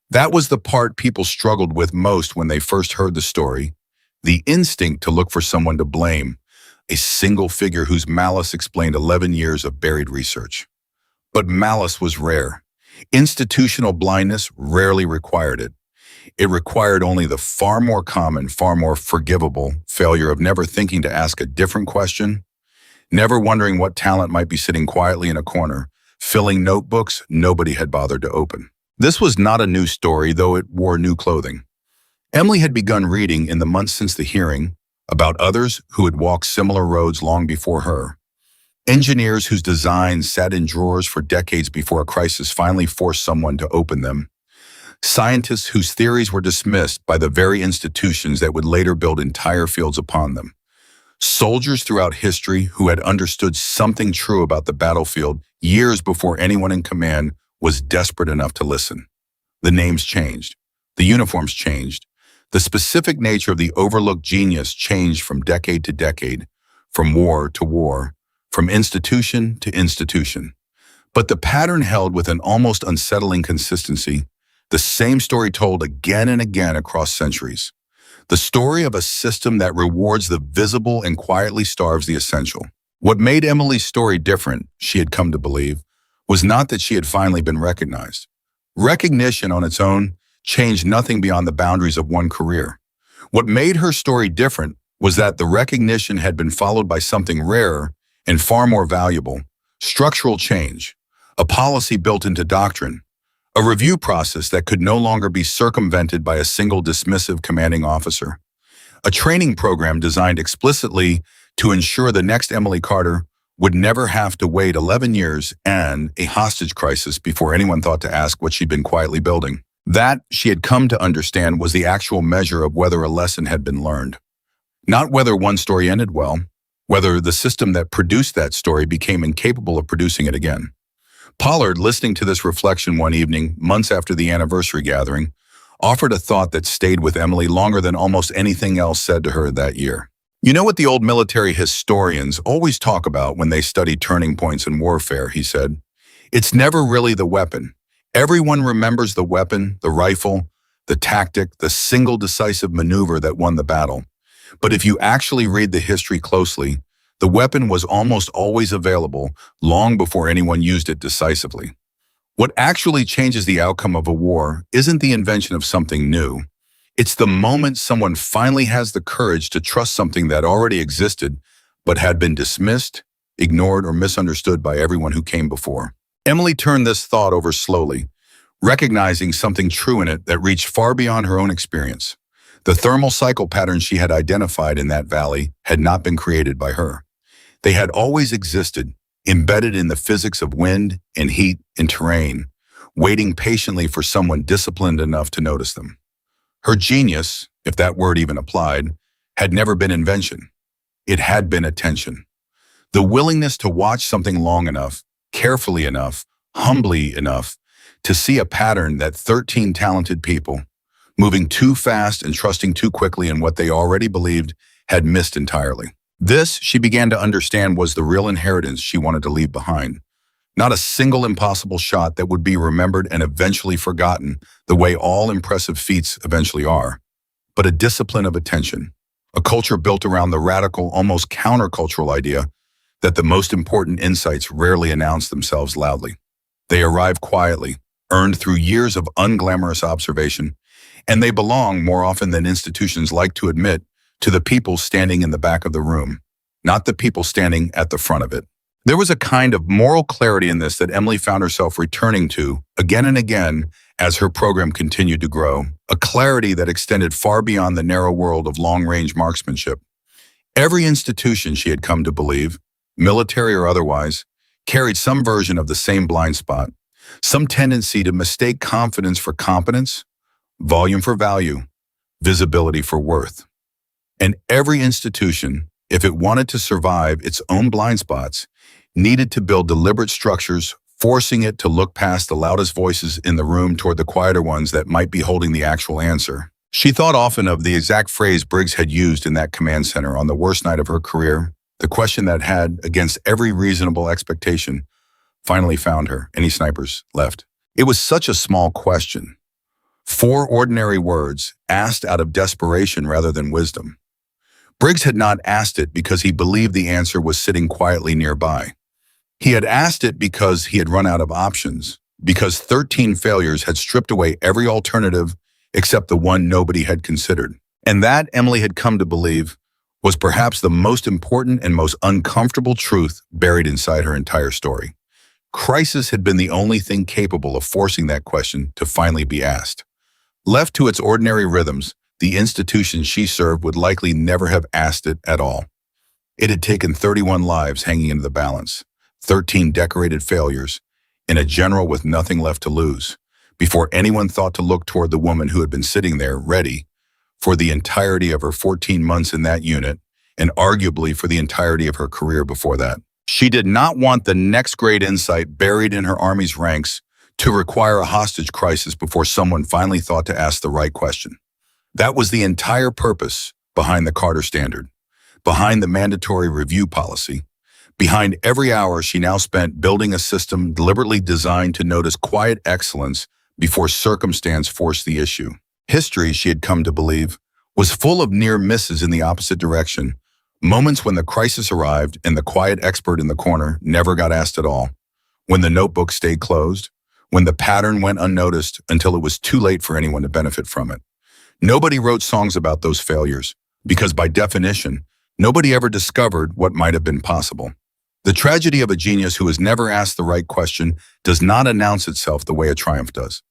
That was the part people struggled with most when they first heard the story, the instinct to look for someone to blame, a single figure whose malice explained 11 years of buried research. But malice was rare. Institutional blindness rarely required it. It required only the far more common, far more forgivable failure of never thinking to ask a different question, never wondering what talent might be sitting quietly in a corner, filling notebooks nobody had bothered to open. This was not a new story, though it wore new clothing. Emily had begun reading in the months since the hearing about others who had walked similar roads long before her. Engineers whose designs sat in drawers for decades before a crisis finally forced someone to open them. Scientists whose theories were dismissed by the very institutions that would later build entire fields upon them. Soldiers throughout history who had understood something true about the battlefield years before anyone in command was desperate enough to listen. The names changed. The uniforms changed. The specific nature of the overlooked genius changed from decade to decade, from war to war, from institution to institution. But the pattern held with an almost unsettling consistency, the same story told again and again across centuries. The story of a system that rewards the visible and quietly starves the essential. What made Emily's story different, she had come to believe, was not that she had finally been recognized, Recognition on its own changed nothing beyond the boundaries of one career. What made her story different was that the recognition had been followed by something rarer and far more valuable: structural change, a policy built into doctrine, a review process that could no longer be circumvented by a single dismissive commanding officer, a training program designed explicitly to ensure the next Emily Carter would never have to wait 11 years and a hostage crisis before anyone thought to ask what she'd been quietly building. That, she had come to understand, was the actual measure of whether a lesson had been learned. Not whether one story ended well, whether the system that produced that story became incapable of producing it again. Pollard, listening to this reflection one evening, months after the anniversary gathering, offered a thought that stayed with Emily longer than almost anything else said to her that year. "You know what the old military historians always talk about when they study turning points in warfare," he said. "It's never really the weapon. Everyone remembers the weapon, the rifle, the tactic, the single decisive maneuver that won the battle. But if you actually read the history closely, the weapon was almost always available long before anyone used it decisively. What actually changes the outcome of a war isn't the invention of something new. It's the moment someone finally has the courage to trust something that already existed but had been dismissed, ignored, or misunderstood by everyone who came before." Emily turned this thought over slowly, recognizing something true in it that reached far beyond her own experience. The thermal cycle patterns she had identified in that valley had not been created by her. They had always existed, embedded in the physics of wind and heat and terrain, waiting patiently for someone disciplined enough to notice them. Her genius, if that word even applied, had never been invention. It had been attention. The willingness to watch something long enough, carefully enough, humbly enough, to see a pattern that 13 talented people, moving too fast and trusting too quickly in what they already believed, had missed entirely. This, she began to understand, was the real inheritance she wanted to leave behind. Not a single impossible shot that would be remembered and eventually forgotten the way all impressive feats eventually are, but a discipline of attention, a culture built around the radical, almost countercultural idea that the most important insights rarely announce themselves loudly. They arrive quietly, earned through years of unglamorous observation, and they belong, more often than institutions like to admit, to the people standing in the back of the room, not the people standing at the front of it. There was a kind of moral clarity in this that Emily found herself returning to again and again as her program continued to grow, a clarity that extended far beyond the narrow world of long-range marksmanship. Every institution, she had come to believe, military or otherwise, carried some version of the same blind spot, some tendency to mistake confidence for competence, volume for value, visibility for worth. And every institution, if it wanted to survive its own blind spots, needed to build deliberate structures, forcing it to look past the loudest voices in the room toward the quieter ones that might be holding the actual answer. She thought often of the exact phrase Briggs had used in that command center on the worst night of her career, the question that had, against every reasonable expectation, finally found her. Any snipers left? It was such a small question. 4 ordinary words, asked out of desperation rather than wisdom. Briggs had not asked it because he believed the answer was sitting quietly nearby. He had asked it because he had run out of options, because 13 failures had stripped away every alternative except the one nobody had considered. And that, Emily had come to believe, was perhaps the most important and most uncomfortable truth buried inside her entire story. Crisis had been the only thing capable of forcing that question to finally be asked. Left to its ordinary rhythms, the institution she served would likely never have asked it at all. It had taken 31 lives hanging in the balance, 13 decorated failures, and a general with nothing left to lose, before anyone thought to look toward the woman who had been sitting there, ready, for the entirety of her 14 months in that unit, and arguably for the entirety of her career before that. She did not want the next great insight buried in her Army's ranks to require a hostage crisis before someone finally thought to ask the right question. That was the entire purpose behind the Carter Standard, behind the mandatory review policy, behind every hour she now spent building a system deliberately designed to notice quiet excellence before circumstance forced the issue. History, she had come to believe, was full of near misses in the opposite direction, moments when the crisis arrived and the quiet expert in the corner never got asked at all, when the notebook stayed closed, when the pattern went unnoticed until it was too late for anyone to benefit from it. Nobody wrote songs about those failures, because by definition, nobody ever discovered what might have been possible. The tragedy of a genius who has never asked the right question does not announce itself the way a triumph does.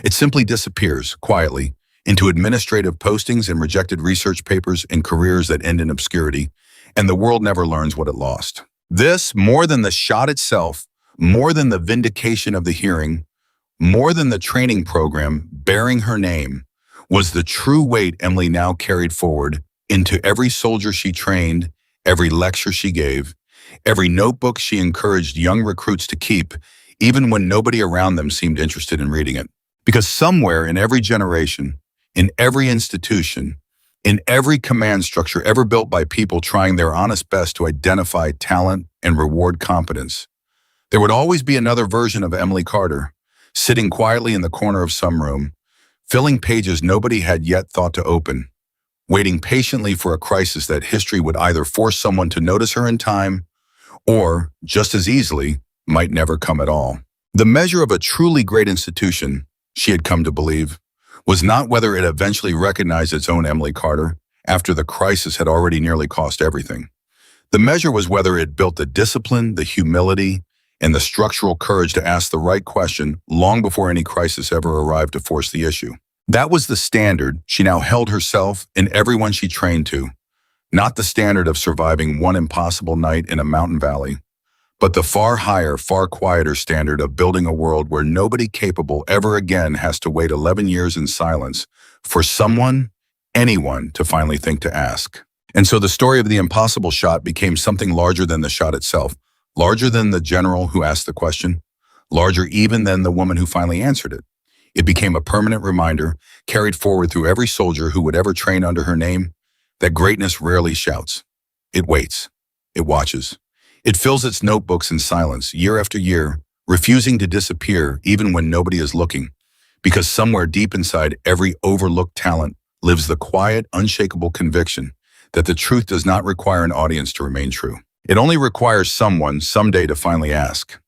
It simply disappears, quietly, into administrative postings and rejected research papers and careers that end in obscurity, and the world never learns what it lost. This, more than the shot itself, more than the vindication of the hearing, more than the training program bearing her name, was the true weight Emily now carried forward into every soldier she trained, every lecture she gave, every notebook she encouraged young recruits to keep, even when nobody around them seemed interested in reading it. Because somewhere in every generation, in every institution, in every command structure ever built by people trying their honest best to identify talent and reward competence, there would always be another version of Emily Carter, sitting quietly in the corner of some room, filling pages nobody had yet thought to open, waiting patiently for a crisis that history would either force someone to notice her in time, or, just as easily, might never come at all. The measure of a truly great institution, she had come to believe, was not whether it eventually recognized its own Emily Carter after the crisis had already nearly cost everything. The measure was whether it built the discipline, the humility, and the structural courage to ask the right question long before any crisis ever arrived to force the issue. That was the standard she now held herself and everyone she trained to, not the standard of surviving one impossible night in a mountain valley, but the far higher, far quieter standard of building a world where nobody capable ever again has to wait 11 years in silence for someone, anyone, to finally think to ask. And so the story of the impossible shot became something larger than the shot itself, larger than the general who asked the question, larger even than the woman who finally answered it. It became a permanent reminder, carried forward through every soldier who would ever train under her name, that greatness rarely shouts. It waits. It watches. It fills its notebooks in silence, year after year, refusing to disappear even when nobody is looking, because somewhere deep inside every overlooked talent lives the quiet, unshakable conviction that the truth does not require an audience to remain true. It only requires someone, someday, to finally ask.